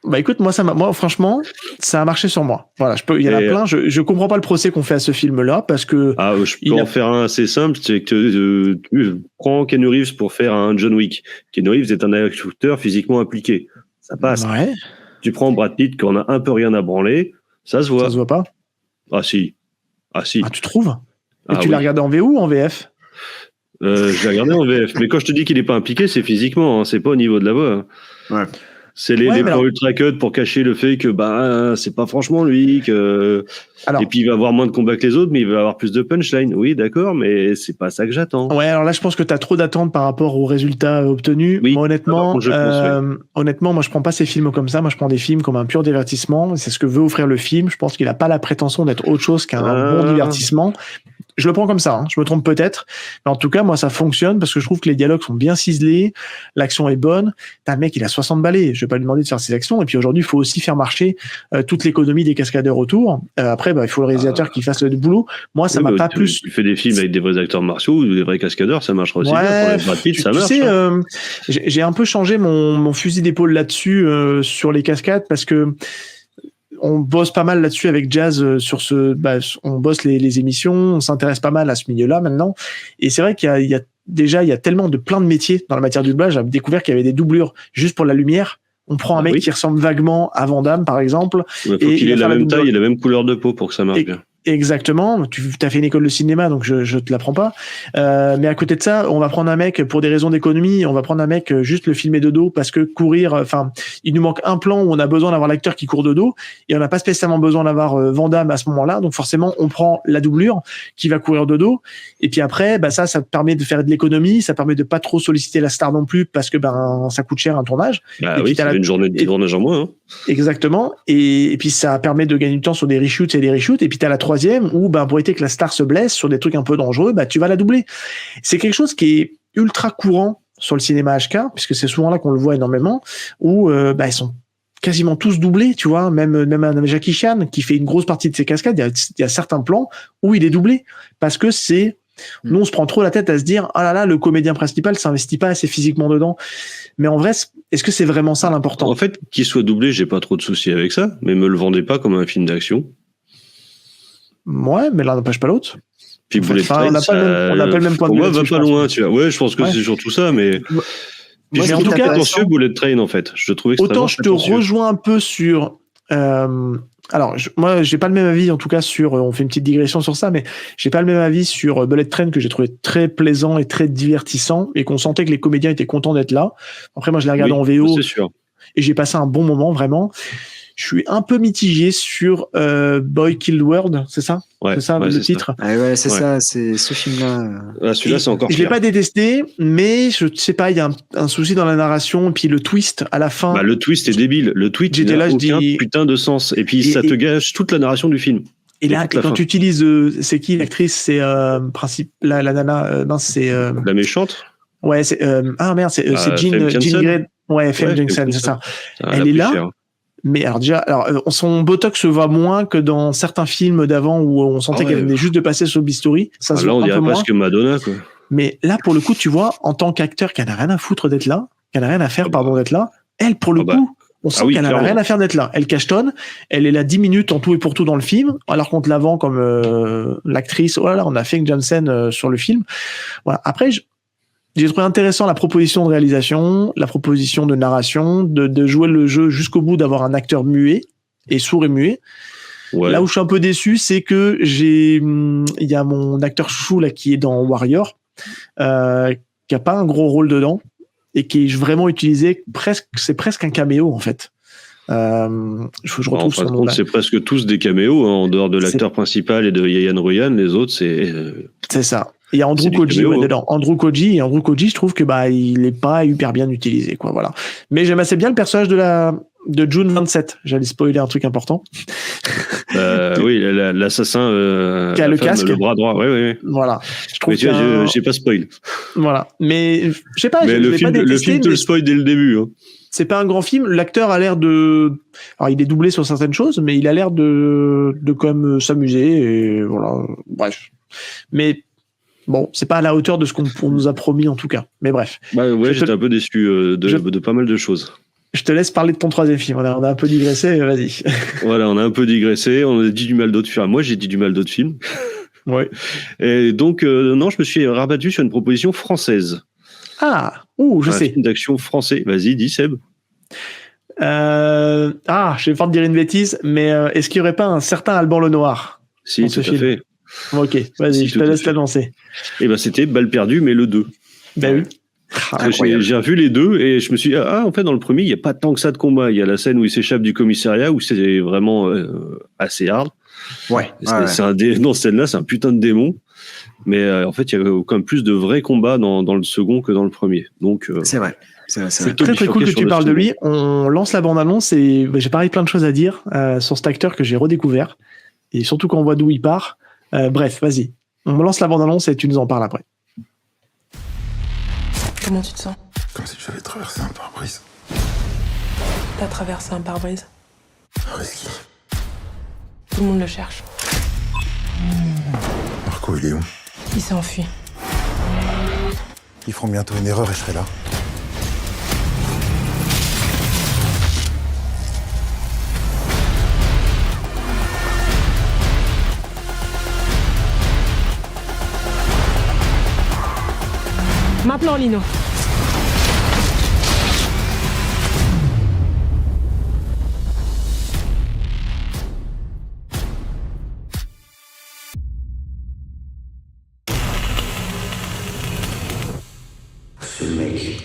Bah écoute, moi franchement, ça a marché sur moi. Voilà, il y en a plein. Je comprends pas le procès qu'on fait à ce film-là parce que. Ah, je peux en faire un assez simple, c'est que tu prends Keanu Reeves pour faire un John Wick. Keanu Reeves est un acteur physiquement impliqué, ça passe. Ouais. Tu prends Brad Pitt qui en a un peu rien à branler, ça se voit. Ça se voit pas. Ah si. Ah tu trouves? Et tu l'as regardé en VO ou en VF? Je l'ai regardé en VF, mais quand je te dis qu'il est pas impliqué, c'est physiquement, hein, c'est pas au niveau de la voix. Hein. Ouais. C'est les plans ultra cut pour cacher le fait que c'est pas franchement lui et puis il va avoir moins de combats que les autres mais il va avoir plus de punchline. Oui, d'accord, mais c'est pas ça que j'attends. Ouais, alors là je pense que tu as trop d'attentes par rapport aux résultats obtenus. Oui, moi, honnêtement, honnêtement, moi je prends pas ces films comme ça, moi je prends des films comme un pur divertissement, c'est ce que veut offrir le film. Je pense qu'il a pas la prétention d'être autre chose qu'un bon divertissement. Je le prends comme ça, hein. Je me trompe peut-être, mais en tout cas, moi, ça fonctionne parce que je trouve que les dialogues sont bien ciselés, l'action est bonne. T'as un mec, il a 60 balais, je vais pas lui demander de faire ses actions, et puis aujourd'hui, il faut aussi faire marcher toute l'économie des cascadeurs autour. Après, il faut le réalisateur qui fasse le boulot. Moi, ça m'a pas plus... Tu fais des films avec des vrais acteurs martiaux ou des vrais cascadeurs, ça marchera aussi bien. Pour les Brad Pitt, ça marche. Tu sais, j'ai un peu changé mon fusil d'épaule là-dessus, sur les cascades, parce que on bosse pas mal là-dessus avec Jazz sur on bosse les émissions, on s'intéresse pas mal à ce milieu-là maintenant. Et c'est vrai qu'il y a tellement de plein de métiers dans la matière du doublage. J'ai découvert qu'il y avait des doublures juste pour la lumière. On prend un mec qui ressemble vaguement à Van Damme, par exemple. Il faut qu'il ait la même taille et la même couleur de peau pour que ça marche bien. Exactement. Tu as fait une école de cinéma, donc je te l'apprends pas. Mais à côté de ça, on va prendre un mec pour des raisons d'économie. On va prendre un mec juste le filmer de dos parce que courir. Il nous manque un plan où on a besoin d'avoir l'acteur qui court de dos et on n'a pas spécialement besoin d'avoir Van Damme à ce moment-là. Donc forcément, on prend la doublure qui va courir de dos. Et puis après, ça te permet de faire de l'économie. Ça permet de pas trop solliciter la star non plus parce que ça coûte cher un tournage. Ah oui, ça fait une journée de tournage en moins. Hein. Exactement. Et puis ça permet de gagner du temps sur des reshoots et des reshoots. Et puis t'as la troisième où pour éviter que la star se blesse sur des trucs un peu dangereux, tu vas la doubler. C'est quelque chose qui est ultra courant sur le cinéma HK, puisque c'est souvent là qu'on le voit énormément, où ils sont quasiment tous doublés, tu vois, même un Jackie Chan qui fait une grosse partie de ses cascades, il y a certains plans où il est doublé, parce que nous, on se prend trop la tête à se dire, ah là là, le comédien principal s'investit pas assez physiquement dedans. Mais en vrai, est-ce que c'est vraiment ça l'important? En fait, qu'il soit doublé, j'ai pas trop de soucis avec ça, mais me le vendez pas comme un film d'action. Ouais, mais l'un n'empêche pas l'autre. Puis on n'a pas le même point de vue. Pour moi, va pas loin, tu vois. Ouais, je pense que c'est surtout ça, mais. Mais en tout cas, attention, Bullet Train, en fait. Je trouvais autant je te rejoins un peu sur. Alors, moi, j'ai pas le même avis, en tout cas, on fait une petite digression sur ça, mais j'ai pas le même avis sur Bullet Train, que j'ai trouvé très plaisant et très divertissant, et qu'on sentait que les comédiens étaient contents d'être là. Après, moi, je l'ai regardé en VO. C'est sûr. Et j'ai passé un bon moment, vraiment. Je suis un peu mitigé sur Boy Killed World, c'est ça? Ouais, c'est ça le titre? Ah ouais, c'est ça, c'est ce film-là. Celui-là, c'est encore pire. Je l'ai pas détesté, mais je sais pas, il y a un souci dans la narration, et puis le twist à la fin. Le twist est débile. Le twist, il n'a aucun putain de sens. Et puis, ça te gâche toute la narration du film. Et là, quand tu utilises, c'est qui l'actrice? C'est la nana, non, c'est. La méchante? Ouais, c'est. C'est Jean Grey. Ouais, Femme Jensen, c'est ça. Elle est là. Cher. Mais alors déjà, son botox se voit moins que dans certains films d'avant où on sentait qu'elle venait juste de passer sur Bistouri. Ça se là, voit on dirait presque Madonna, quoi. Mais là, pour le coup, tu vois, en tant qu'acteur qui n'a rien à foutre d'être là, qui n'a rien à faire, d'être là, elle, pour le coup, On sent qu'elle n'a rien à faire d'être là. Elle cachetonne, elle est là 10 minutes en tout et pour tout dans le film, alors qu'on te la vend comme l'actrice. Oh là là, on a Feng Janssen sur le film. Voilà. Après, j'ai trouvé intéressant la proposition de réalisation, la proposition de narration, de jouer le jeu jusqu'au bout, d'avoir un acteur muet et sourd et muet. Ouais. Là où je suis un peu déçu, c'est que il y a mon acteur chouchou là qui est dans Warrior, qui a pas un gros rôle dedans et qui est vraiment utilisé c'est presque un caméo en fait. Je retrouve son nom. C'est presque tous des caméos, hein, en dehors de l'acteur principal et de Yayan Ruyan. Les autres, c'est ça. Il y a Andrew Koji dedans. Andrew Koji, je trouve que il est pas hyper bien utilisé, quoi. Voilà. Mais j'aime assez bien le personnage de June 27. J'allais spoiler un truc important. Oui, l'assassin qui a le casque, le bras droit. Oui. Voilà. Je trouve j'ai pas spoil. Voilà. Mais je sais pas. Mais le film te le spoil dès le début. Hein. C'est pas un grand film. L'acteur a l'air alors il est doublé sur certaines choses, mais il a l'air de quand même s'amuser et voilà. Bref. Mais bon, c'est pas à la hauteur de ce qu'on nous a promis en tout cas. Mais bref. J'étais un peu déçu de pas mal de choses. Je te laisse parler de ton troisième film. On a un peu digressé, vas-y. Voilà, on a un peu digressé. On a dit du mal d'autres films. Moi, j'ai dit du mal d'autres films. Ouais. Et donc, non, je me suis rabattu sur une proposition française. Je sais. Un film d'action français. Vas-y, dis Seb. Je vais pas te dire une bêtise, mais est-ce qu'il y aurait pas un certain Alban Lenoir? Si, tout à fait. Ok, vas-y, je te laisse l'annoncer. Et c'était Balle perdue, mais le 2. Ben oui. J'ai revu les deux et je me suis dit, en fait, dans le premier, il n'y a pas tant que ça de combat. Il y a la scène où il s'échappe du commissariat où c'est vraiment assez hard. Ouais. Dans cette scène-là, c'est un putain de démon. Mais en fait, il y a quand même plus de vrais combats dans le second que dans le premier. Donc, c'est vrai. C'est très très cool que tu parles de lui. On lance la bande-annonce et j'ai pareil plein de choses à dire sur cet acteur que j'ai redécouvert. Et surtout quand on voit d'où il part. Bref, vas-y. On me lance la bande-annonce et tu nous en parles après. Comment tu te sens? Comme si j'avais traversé un pare-brise. T'as traversé un pare-brise? Risky. Tout le monde le cherche. Marco, il est où? Il s'est enfui. Ils feront bientôt une erreur et je serai là. M'appelant Lino. Ce mec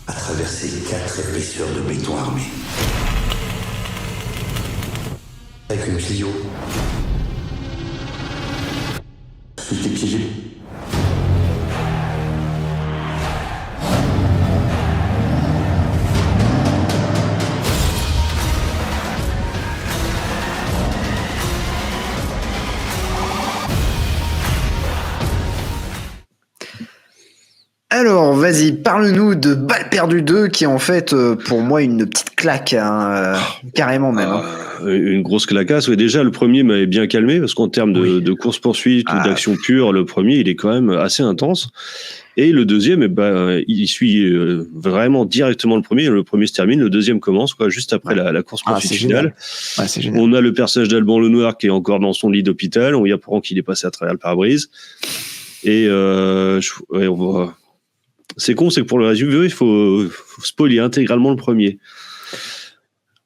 a traversé 4 épaisseurs de béton armé. Avec une Clio. J'étais piégé. Alors, vas-y, parle-nous de Balle perdue 2, qui est en fait, pour moi, une petite claque, carrément même. Une grosse claquasse. Oui, déjà, le premier m'avait bien calmé, parce qu'en termes de course-poursuite ou d'action pure, le premier, il est quand même assez intense. Et le deuxième, il suit vraiment directement le premier. Le premier se termine, le deuxième commence, juste après la course-poursuite finale. Ouais, c'est génial. On a le personnage d'Alban Lenoir qui est encore dans son lit d'hôpital. On y apprend qu'il est passé à travers le pare-brise. Et on voit... C'est con, c'est que pour le résumé, il faut spoiler intégralement le premier.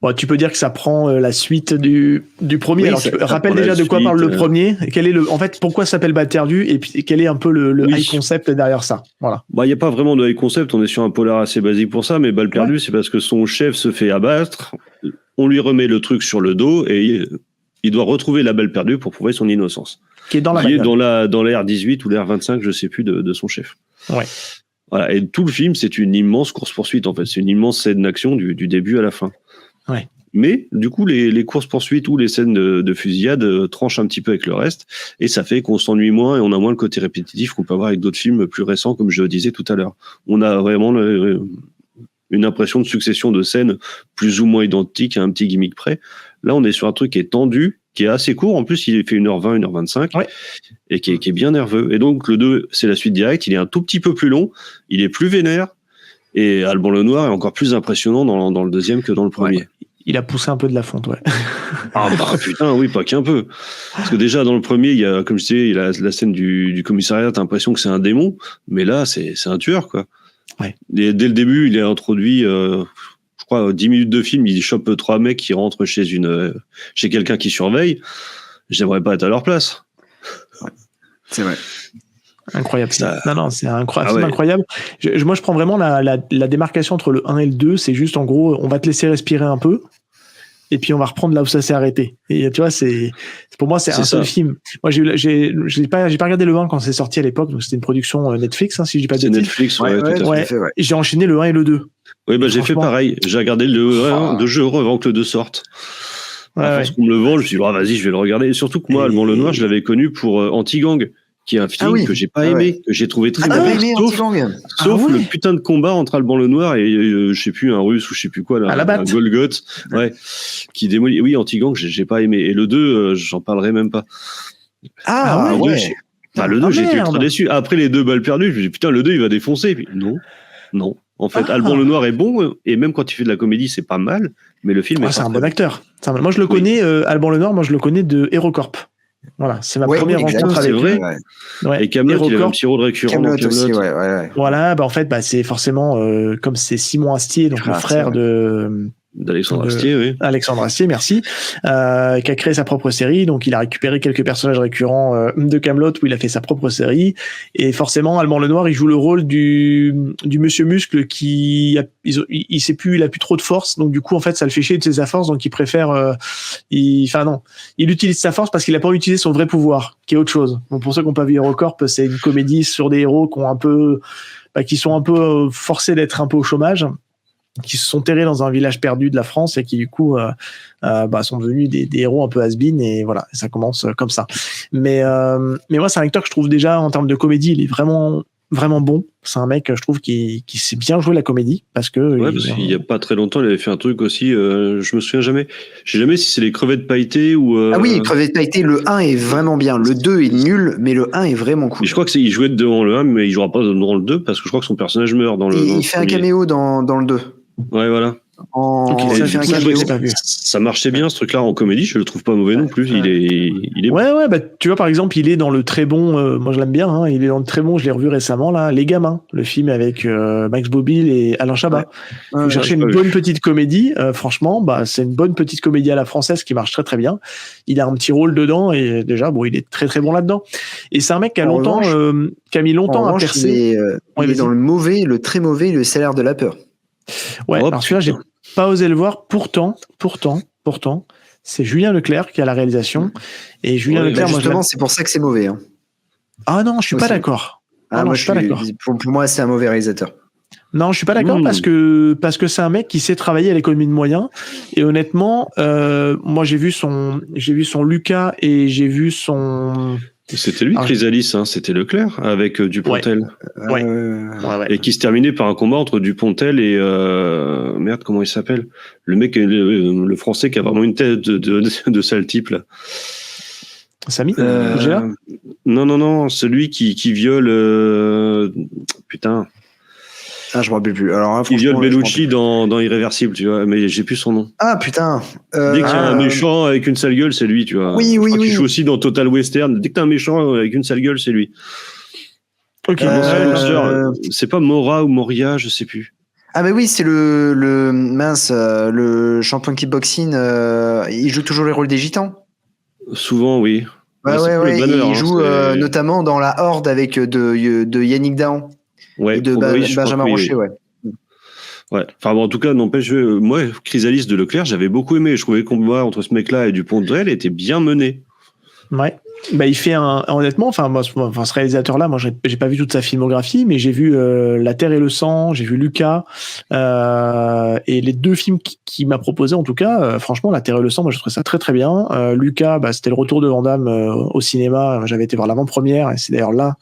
Bon, tu peux dire que ça prend la suite du premier. Oui, alors, tu rappelles déjà de quoi parle le premier. Quel est en fait, pourquoi ça s'appelle Balle perdue et puis quel est un peu le high concept derrière ça. Voilà. Il n'y a pas vraiment de high concept. On est sur un polar assez basique pour ça, mais Balle perdue, c'est parce que son chef se fait abattre. On lui remet le truc sur le dos et il doit retrouver la balle perdue pour prouver son innocence. Qui est dans l'ère 18 ou l'ère 25, je sais plus, de son chef. Ouais. Voilà. Et tout le film, c'est une immense course-poursuite, en fait. C'est une immense scène d'action du début à la fin. Ouais. Mais, du coup, les courses-poursuites ou les scènes de fusillade tranchent un petit peu avec le reste. Et ça fait qu'on s'ennuie moins et on a moins le côté répétitif qu'on peut avoir avec d'autres films plus récents, comme je le disais tout à l'heure. On a vraiment une impression de succession de scènes plus ou moins identiques à un petit gimmick près. Là, on est sur un truc qui est tendu, qui est assez court. En plus, il fait 1h20, 1h25, et qui est bien nerveux. Et donc, le 2, c'est la suite directe. Il est un tout petit peu plus long, il est plus vénère, Et Alban Lenoir est encore plus impressionnant dans le deuxième que dans le premier. Ouais. Il a poussé un peu de la fonte, ouais. Ah bah putain, oui, pas qu'un peu. Parce que déjà dans le premier, il y a, comme je disais, il y a la scène du commissariat, t'as l'impression que c'est un démon, mais là c'est un tueur, quoi. Ouais. Et dès le début, il est introduit, je crois, 10 minutes de film, il chope 3 mecs qui rentrent chez quelqu'un qui surveille. J'aimerais pas être à leur place. Ouais. C'est vrai. Incroyable. Ça... Non, c'est incroyable. Ah ouais. Incroyable. Moi, je prends vraiment la démarcation entre le 1 et le 2. C'est juste, en gros, on va te laisser respirer un peu. Et puis, on va reprendre là où ça s'est arrêté. Et tu vois, pour moi, c'est un seul film. Moi, j'ai pas regardé le 1 quand c'est sorti à l'époque. Donc, c'était une production Netflix, si je dis pas de bêtises. C'est Netflix, ouais, tout à fait. Ouais. J'ai enchaîné le 1 et le 2. Oui, bah, j'ai fait pareil. J'ai regardé le 1 de jeu avant que le 2 sorte. Parce qu'on me le vend, je me suis dit, vas-y, je vais le regarder. Et surtout que moi, Alban Lenoir, je l'avais connu pour Anti-Gang, qui est un film que j'ai pas aimé, que j'ai trouvé très mauvais, sauf le putain de combat entre Alban Lenoir et je sais plus, un russe ou je sais plus quoi, là, un Golgoth, qui démolit. Oui, Anti-Gang, j'ai pas aimé. Et le 2, j'en parlerai même pas. Le 2, j'ai été ultra déçu. Après les 2 balles perdues, je me dis putain, le 2 il va défoncer. Puis, non. En fait, Alban Lenoir est bon, et même quand il fait de la comédie, c'est pas mal, mais le film est c'est un bon acteur. Moi, je le connais, Alban Lenoir, moi, je le connais de HeroCorp. Voilà, c'est ma première rencontre avec lui. Ouais. Et Kaamelott, il a un petit rôle récurrent dans Kaamelott. Aussi, Voilà, en fait, c'est forcément, comme c'est Simon Astier, donc le frère d'Alexandre Astier, oui. Alexandre Astier, merci, qui a créé sa propre série. Donc, il a récupéré quelques personnages récurrents de Kaamelott où il a fait sa propre série. Et forcément, Alban Lenoir, il joue le rôle du Monsieur Muscle il a plus trop de force. Donc, du coup, en fait, ça le fait chier de sa force. Donc, il préfère, il utilise sa force parce qu'il a pas utilisé son vrai pouvoir, qui est autre chose. Donc, pour ceux qui n'ont pas vu HeroCorp, c'est une comédie sur des héros qui sont un peu forcés d'être un peu au chômage, qui se sont terrés dans un village perdu de la France et qui du coup sont devenus des héros un peu has-been, et voilà, ça commence comme ça. Mais moi, c'est un acteur que je trouve déjà en termes de comédie, il est vraiment vraiment bon. C'est un mec, je trouve, qui sait bien jouer la comédie, parce que parce qu'il y a pas très longtemps, il avait fait un truc aussi, je me souviens jamais. Je sais jamais si c'est les crevettes pailletées ou Ah oui, les crevettes pailletées, le 1 est vraiment bien, le 2 est nul, mais le 1 est vraiment cool. Et je crois qu'il jouait devant le 1, mais il jouera pas dans le 2 parce que je crois que son personnage meurt dans le Il fait un caméo dans le 2. Ouais, voilà. Ça marchait bien ce truc-là en comédie, je le trouve pas mauvais non plus. Il est ouais, tu vois, par exemple, il est dans le très bon, moi je l'aime bien, hein, il est dans le très bon, je l'ai revu récemment là, Les Gamins, le film avec Max Boublil et Alain Chabat. Vous cherchez une bonne petite comédie, franchement, c'est une bonne petite comédie à la française qui marche très très bien. Il a un petit rôle dedans et déjà il est très très bon là-dedans. Et c'est un mec qui a mis longtemps à percer. Il est dans le très mauvais, le salaire de la peur. Ouais, alors celui-là, j'ai pas osé le voir. Pourtant, c'est Julien Leclerc qui a la réalisation. Et Julien Leclerc, justement, c'est pour ça que c'est mauvais. Hein. Ah non, je suis pas d'accord. Moi, je suis pas d'accord. Pour moi, c'est un mauvais réalisateur. Non, je suis pas d'accord parce que c'est un mec qui sait travailler à l'économie de moyens. Et honnêtement, moi, j'ai vu son Lucas et j'ai vu son. C'était lui, Chrysalis, hein, c'était Leclerc avec Dupontel. Ouais. Et qui se terminait par un combat entre Dupontel et merde, comment il s'appelle ? Le mec, le français qui a vraiment une tête de sale type là. Samy Non, celui qui viole. Putain. Ah, je me rappelle plus. Alors, il viole Bellucci dans Irréversible, tu vois, mais j'ai plus son nom. Ah putain. Dès qu'il y a un méchant avec une sale gueule, c'est lui, tu vois. Oui. Il joue aussi dans Total Western. Dès que t'as un méchant avec une sale gueule, c'est lui. Ok. C'est pas Mora ou Moria, je sais plus. Ah bah oui, c'est le champion de kickboxing. Il joue toujours les rôles des gitans. Souvent, oui. Ouais. Il joue notamment dans La Horde avec de Yannick Dahan. Ouais, et de Benjamin Rocher, ouais. Enfin bon, en tout cas, n'empêche, moi, Chrysalis de Leclerc, j'avais beaucoup aimé. Je trouvais le combat entre ce mec-là et Dupontel était bien mené. Ouais. Il fait honnêtement, ce réalisateur-là, moi, j'ai pas vu toute sa filmographie, mais j'ai vu La Terre et le Sang, j'ai vu Lucas, et les deux films qu'il m'a proposé, en tout cas, franchement, La Terre et le Sang, moi, je trouvais ça très très bien. Lucas, c'était le retour de Van Damme au cinéma. J'avais été voir l'avant-première, et c'est d'ailleurs là.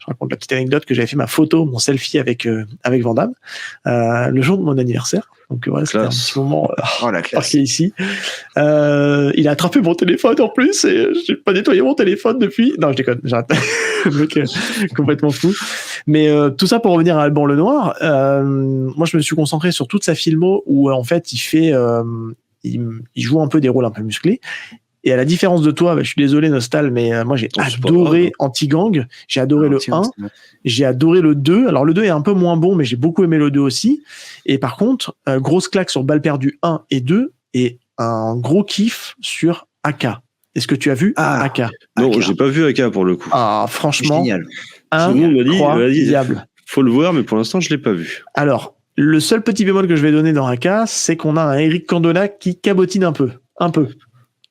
raconte la petite anecdote que j'avais fait ma photo, mon selfie avec Van Damme, le jour de mon anniversaire. Donc voilà, c'était un petit moment marqué ici. Il a attrapé mon téléphone en plus et j'ai pas nettoyé mon téléphone depuis. Non, je déconne, j'arrête. Le mec complètement fou. Mais tout ça pour revenir à Alban Lenoir. Moi, je me suis concentré sur toute sa filmo où en fait il fait, il joue un peu des rôles un peu musclés. Et à la différence de toi, je suis désolé Nostal, mais moi j'ai adoré Anti-Gang, j'ai adoré le 1, j'ai adoré le 2. Alors le 2 est un peu moins bon, mais j'ai beaucoup aimé le 2 aussi. Et par contre, grosse claque sur Balle perdue 1 et 2 et un gros kiff sur AK. Est-ce que tu as vu AK? Non, j'ai pas vu AK pour le coup. Ah, franchement, génial. Tout le monde m'a dit, faut le voir, mais pour l'instant je l'ai pas vu. Alors, le seul petit bémol que je vais donner dans AK, c'est qu'on a un Eric Candona qui cabotine un peu.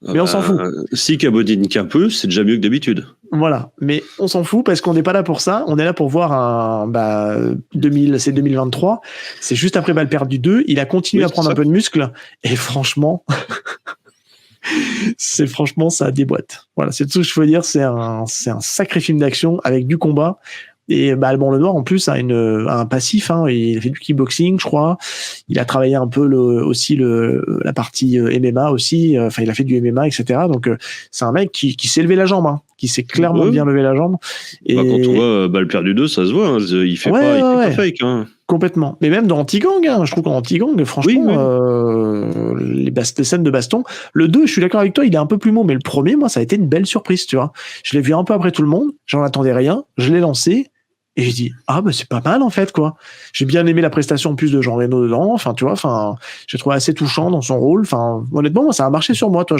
Mais on s'en fout. Si cabotine qu'un peu, c'est déjà mieux que d'habitude. Voilà, mais on s'en fout parce qu'on n'est pas là pour ça. On est là pour voir c'est 2023. C'est juste après Balle perdue 2. Il a continué à prendre un peu de muscle et franchement, ça déboîte. Voilà, c'est tout ce que je veux dire. C'est un sacré film d'action avec du combat. Et Alban Lenoir en plus a un passif, il a fait du kickboxing je crois, il a travaillé un peu aussi la partie MMA aussi, il a fait du MMA etc. Donc c'est un mec qui s'est levé la jambe, qui s'est clairement bien levé la jambe. Et quand on voit Balle perdue 2, ça se voit, il fait pas fake. Complètement. Mais même dans Anti-Gang, je trouve qu'en Anti-Gang, franchement, les scènes de baston, le 2, je suis d'accord avec toi, il est un peu plus mou, mais le premier, moi, ça a été une belle surprise, tu vois. Je l'ai vu un peu après tout le monde, j'en attendais rien, je l'ai lancé, et j'ai dit, c'est pas mal, en fait, quoi. J'ai bien aimé la prestation en plus de Jean Reno dedans, j'ai trouvé assez touchant dans son rôle, honnêtement, moi, ça a marché sur moi, toi,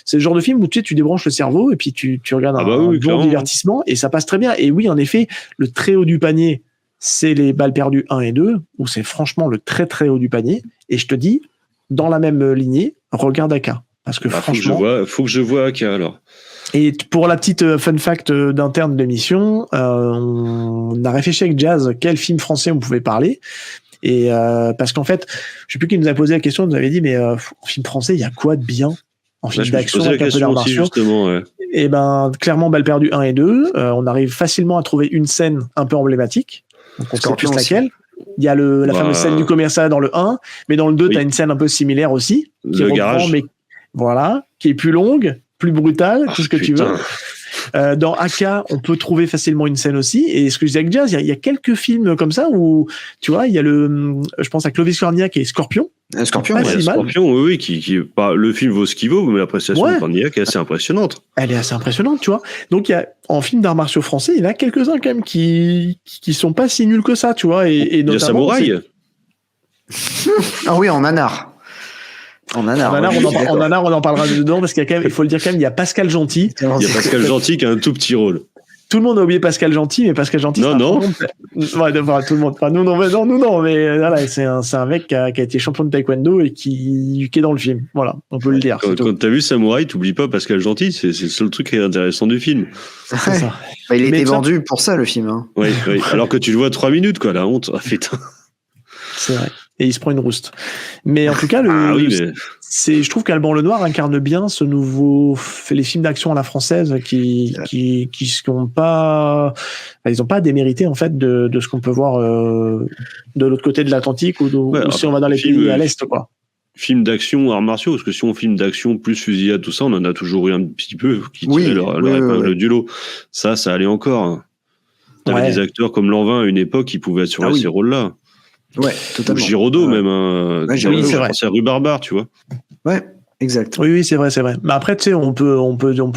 c'est le genre de film où, tu débranches le cerveau, et puis tu regardes un bon divertissement, et ça passe très bien. Et oui, en effet, le très haut du panier, c'est les Balles perdues 1 et 2, où c'est franchement le très très haut du panier. Et je te dis, dans la même lignée, regarde AK. Parce que franchement... Faut que je vois AK alors. Et pour la petite fun fact d'interne de l'émission, on a réfléchi avec Jazz quel film français on pouvait parler. Et parce qu'en fait, je sais plus qui nous a posé la question, nous avait dit, mais en film français, il y a quoi de bien en film d'action avec un peu d'arts martiaux? Et clairement, Balles perdues 1 et 2, on arrive facilement à trouver une scène un peu emblématique. Donc on sait plus laquelle. Il y a la fameuse scène du commerçant dans le 1, mais dans le 2, tu as une scène un peu similaire aussi. Qui le garage. Mais voilà, qui est plus longue, plus brutale, tout ce que tu veux. Dans AK, on peut trouver facilement une scène aussi. Et ce que je disais avec Jazz, il y a quelques films comme ça où, tu vois, il y a je pense à Clovis Cornillac et Scorpion. Scorpion, oui, qui le film vaut ce qu'il vaut, mais la prestation de Cornillac est assez impressionnante. Elle est assez impressionnante, tu vois. Donc, en film d'arts martiaux français, il y en a quelques-uns quand même qui sont pas si nuls que ça, tu vois. Et il y a Samouraï. Ah oui, en nanar. En nanar, on en parlera dedans parce qu'il y a quand même, il faut le dire quand même, il y a Pascal Gentil. Il y a Pascal Gentil qui a un tout petit rôle. Tout le monde a oublié Pascal Gentil, mais Pascal Gentil, tout le monde. Enfin, nous, mais voilà, c'est un mec qui a été champion de taekwondo et qui est dans le film. Voilà, on peut le dire. Quand t'as vu Samouraï, t'oublies pas Pascal Gentil, c'est le seul truc qui est intéressant du film. C'est ça. Il était vendu pour ça, le film. Oui. Alors que tu le vois 3 minutes, quoi, la honte. Putain. C'est vrai. Et il se prend une rouste. Mais en tout cas, je trouve qu'Alban Lenoir incarne bien ce nouveau, les films d'action à la française qui sont pas, ils ont pas démérité en fait de ce qu'on peut voir de l'autre côté de l'Atlantique ou si on va dans les pays à l'est, quoi. Film d'action, arts martiaux, parce que si on filme d'action plus fusillade, tout ça, on en a toujours eu un petit peu qui tiraient leur épingle du lot. Ça allait encore. T'avais des acteurs comme Lanvin à une époque qui pouvaient assurer ces rôles-là. Ouais, totalement. Ou Giraudot, même. C'est vrai. C'est Rue Barbare, tu vois. Ouais, exact. Oui, c'est vrai. Mais après, tu sais, on peut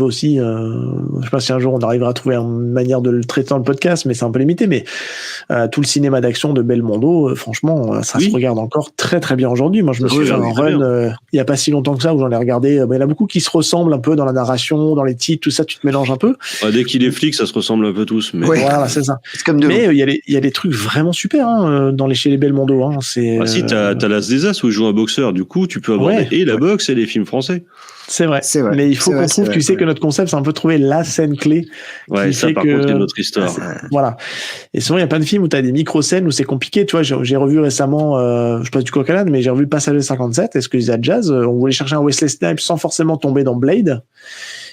aussi, je sais pas si un jour on arrivera à trouver une manière de le traiter dans le podcast, mais c'est un peu limité. Mais tout le cinéma d'action de Belmondo, franchement, ça se regarde encore très très bien aujourd'hui. Moi, je me suis fait un run il y a pas si longtemps que ça où j'en ai regardé. Il y en a beaucoup qui se ressemblent un peu dans la narration, dans les titres, tout ça, tu te mélanges un peu. Dès qu'il est flic, ça se ressemble un peu tous. Mais voilà, c'est ça. C'est comme mais il y a des trucs vraiment super chez les Belmondo. Si t'as l'As des As où il joue un boxeur, du coup, tu peux aborder et la boxe et les films français. C'est vrai. Mais il faut qu'on trouve, tu sais que notre concept, c'est un peu trouver la scène clé. Ouais, ça, par contre, c'est notre histoire. Voilà. Et souvent, il y a plein de films où tu as des micro-scènes où c'est compliqué. Tu vois, j'ai revu récemment, je passe du coq à l'âne, mais j'ai revu Passager 57. Est-ce que je disais à Jazz, on voulait chercher un Wesley Snipes sans forcément tomber dans Blade.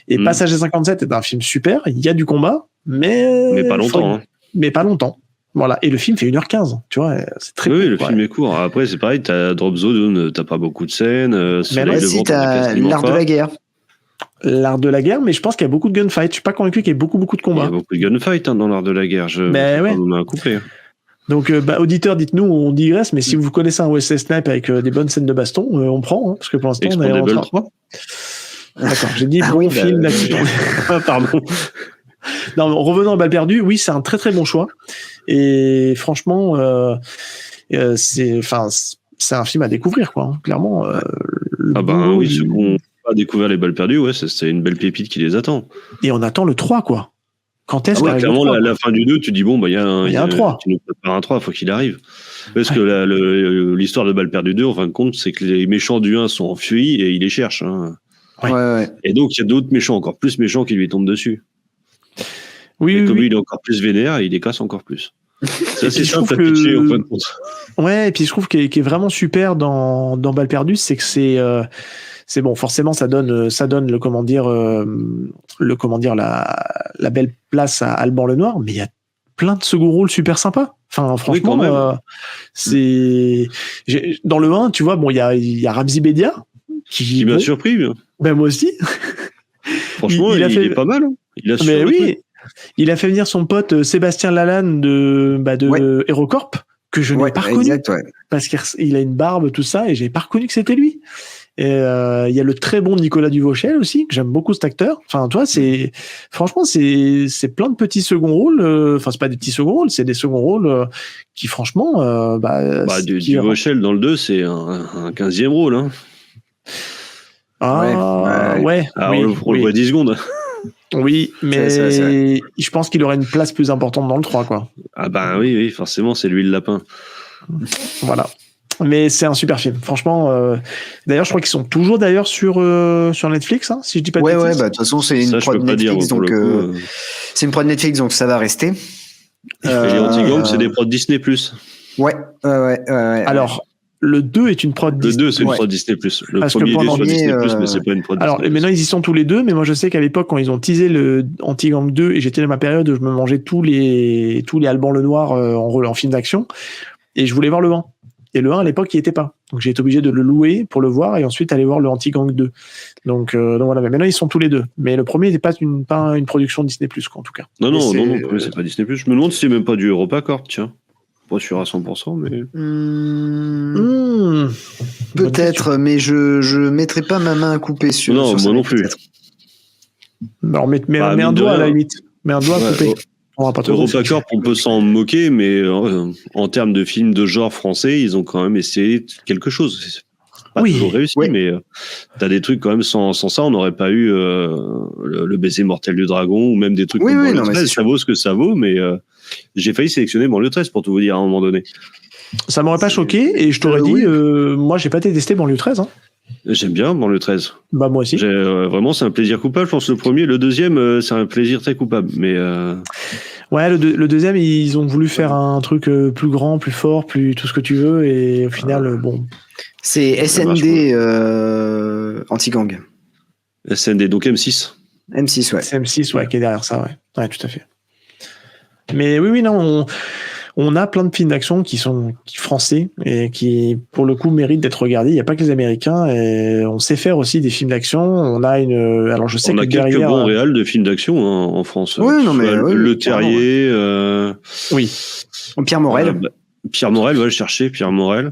Et Passager 57 est un film super. Il y a du combat, Mais pas longtemps. Hein. Mais pas longtemps. Voilà. Et le film fait 1h15. Tu vois, c'est très court. Oui, le film est court. Après, c'est pareil, t'as Drop Zone, t'as pas beaucoup de scènes. Mais là, si, t'as l'art de la guerre. L'art de la guerre, mais je pense qu'il y a beaucoup de gunfight. Je suis pas convaincu qu'il y ait beaucoup de combats. Il y a beaucoup de gunfight dans l'art de la guerre. On m'a coupé. Donc, auditeurs, dites-nous, on digresse, mais si vous connaissez un Wesley Snipes avec des bonnes scènes de baston, on prend, hein, parce que pour l'instant, on est en 3. D'accord, j'ai dit bon film d'action. Pardon. Non, revenons à Balle perdue, oui, c'est un très très bon choix. Et franchement, c'est un film à découvrir, quoi. Hein. Clairement. Oui, ceux qui n'ont pas découvert les Balles perdues, ouais, c'est une belle pépite qui les attend. Et on attend le 3, quoi. Quand est-ce qu'arrive clairement, le 3, la fin du 2, tu dis, bon, il y a un 3. Tu nous prépares un 3, il faut qu'il arrive. Parce que l'histoire de Balle perdue 2, en fin de compte, c'est que les méchants du 1 sont enfuis et il les cherche. Hein. Ouais. Et donc, il y a d'autres méchants, encore plus méchants, qui lui tombent dessus. Oui, et comme oui. il est encore plus vénère, il les casse encore plus. C'est assez simple à que... pitcher, en fin de compte. Ouais, et puis je trouve qu'il est vraiment super dans Balle perdue, c'est que c'est bon, forcément, ça donne la belle place à Alban Lenoir, mais il y a plein de second rôles super sympas. Enfin, franchement, c'est dans le 1, tu vois, bon, il y a Ramzi Bedia qui m'a surpris. Ben moi aussi. Franchement, il est pas mal. Hein. Il a mais oui, il a fait venir son pote Sébastien Lalanne de HeroCorp que je n'ai pas reconnu parce qu'il a une barbe, tout ça, et j'ai pas reconnu que c'était lui. Et il y a le très bon Nicolas Duvauchel aussi, que j'aime beaucoup cet acteur. Enfin, toi, franchement, c'est plein de petits second rôles. Enfin, c'est pas des petits second rôles, c'est des second rôles qui, franchement, Duvauchel dans le 2, c'est un 15e rôle. Hein. Ouais. On le voit 10 secondes. Oui, mais je pense qu'il aurait une place plus importante dans le 3, quoi. Ah bah oui, forcément, c'est lui le lapin. Voilà. Mais c'est un super film, franchement. D'ailleurs, je crois qu'ils sont toujours sur Netflix, hein, si je dis pas de bêtises. Ouais, de toute façon, c'est une prod Netflix, donc c'est une prod Netflix, donc ça va rester. Et les Anti-Gangs, c'est des prods Disney+. Ouais. Alors, le 2 est une prod Disney+. Le 2, c'est une prod Disney+. Le parce premier, il est sur Disney+, mais c'est pas une prod Disney+. Alors, maintenant, ils y sont tous les deux, mais moi, je sais qu'à l'époque, quand ils ont teasé le Anti-Gang 2, et j'étais dans ma période où je me mangeais tous les Alban Lenoir en film d'action, et je voulais voir le 1. Et le 1, à l'époque, il n'y était pas. Donc, j'ai été obligé de le louer pour le voir et ensuite aller voir le Anti-Gang 2. Donc voilà. Mais maintenant, ils sont tous les deux. Mais le premier n'était pas une production Disney+, quoi, en tout cas. Non, le premier, c'est pas Disney+. Je me demande si c'est même pas du EuropaCorp, tiens. Pas sûr à 100%, mais... Peut-être, mais je mettrai pas ma main à couper sur moi ça. Non, moi non plus. Alors, mets un doigt à la limite. Mets un doigt à couper. EuropaCorp, on peut s'en moquer, mais en termes de films de genre français, ils ont quand même essayé quelque chose. C'est pas toujours réussi, mais t'as des trucs quand même sans ça, on n'aurait pas eu le baiser mortel du dragon ou même des trucs comme Banlieue 13. Ça vaut ce que ça vaut, mais j'ai failli sélectionner Banlieue 13 pour tout vous dire à un moment donné. Ça m'aurait pas choqué et je t'aurais dit, moi j'ai pas détesté Banlieue 13. Hein. J'aime bien Banlieue 13. Bah moi aussi. Vraiment, c'est un plaisir coupable. Je pense que le premier, le deuxième, c'est un plaisir très coupable. Mais ouais, le deuxième, ils ont voulu faire un truc plus grand, plus fort, plus tout ce que tu veux, et au final, bon. C'est SND Anti-Gang. SND, donc M6. M6, ouais. C'est M6, ouais, qui est derrière ça, ouais. Ouais, tout à fait. Mais oui, non, on a plein de films d'action qui sont français et qui, pour le coup, méritent d'être regardés. Il n'y a pas que les Américains. Et on sait faire aussi des films d'action. On a alors je sais on a quelques bons réals de films d'action en France. Oui, non, mais Le Terrier. Oui. Pierre Morel. Pierre Morel, va le chercher. Pierre Morel.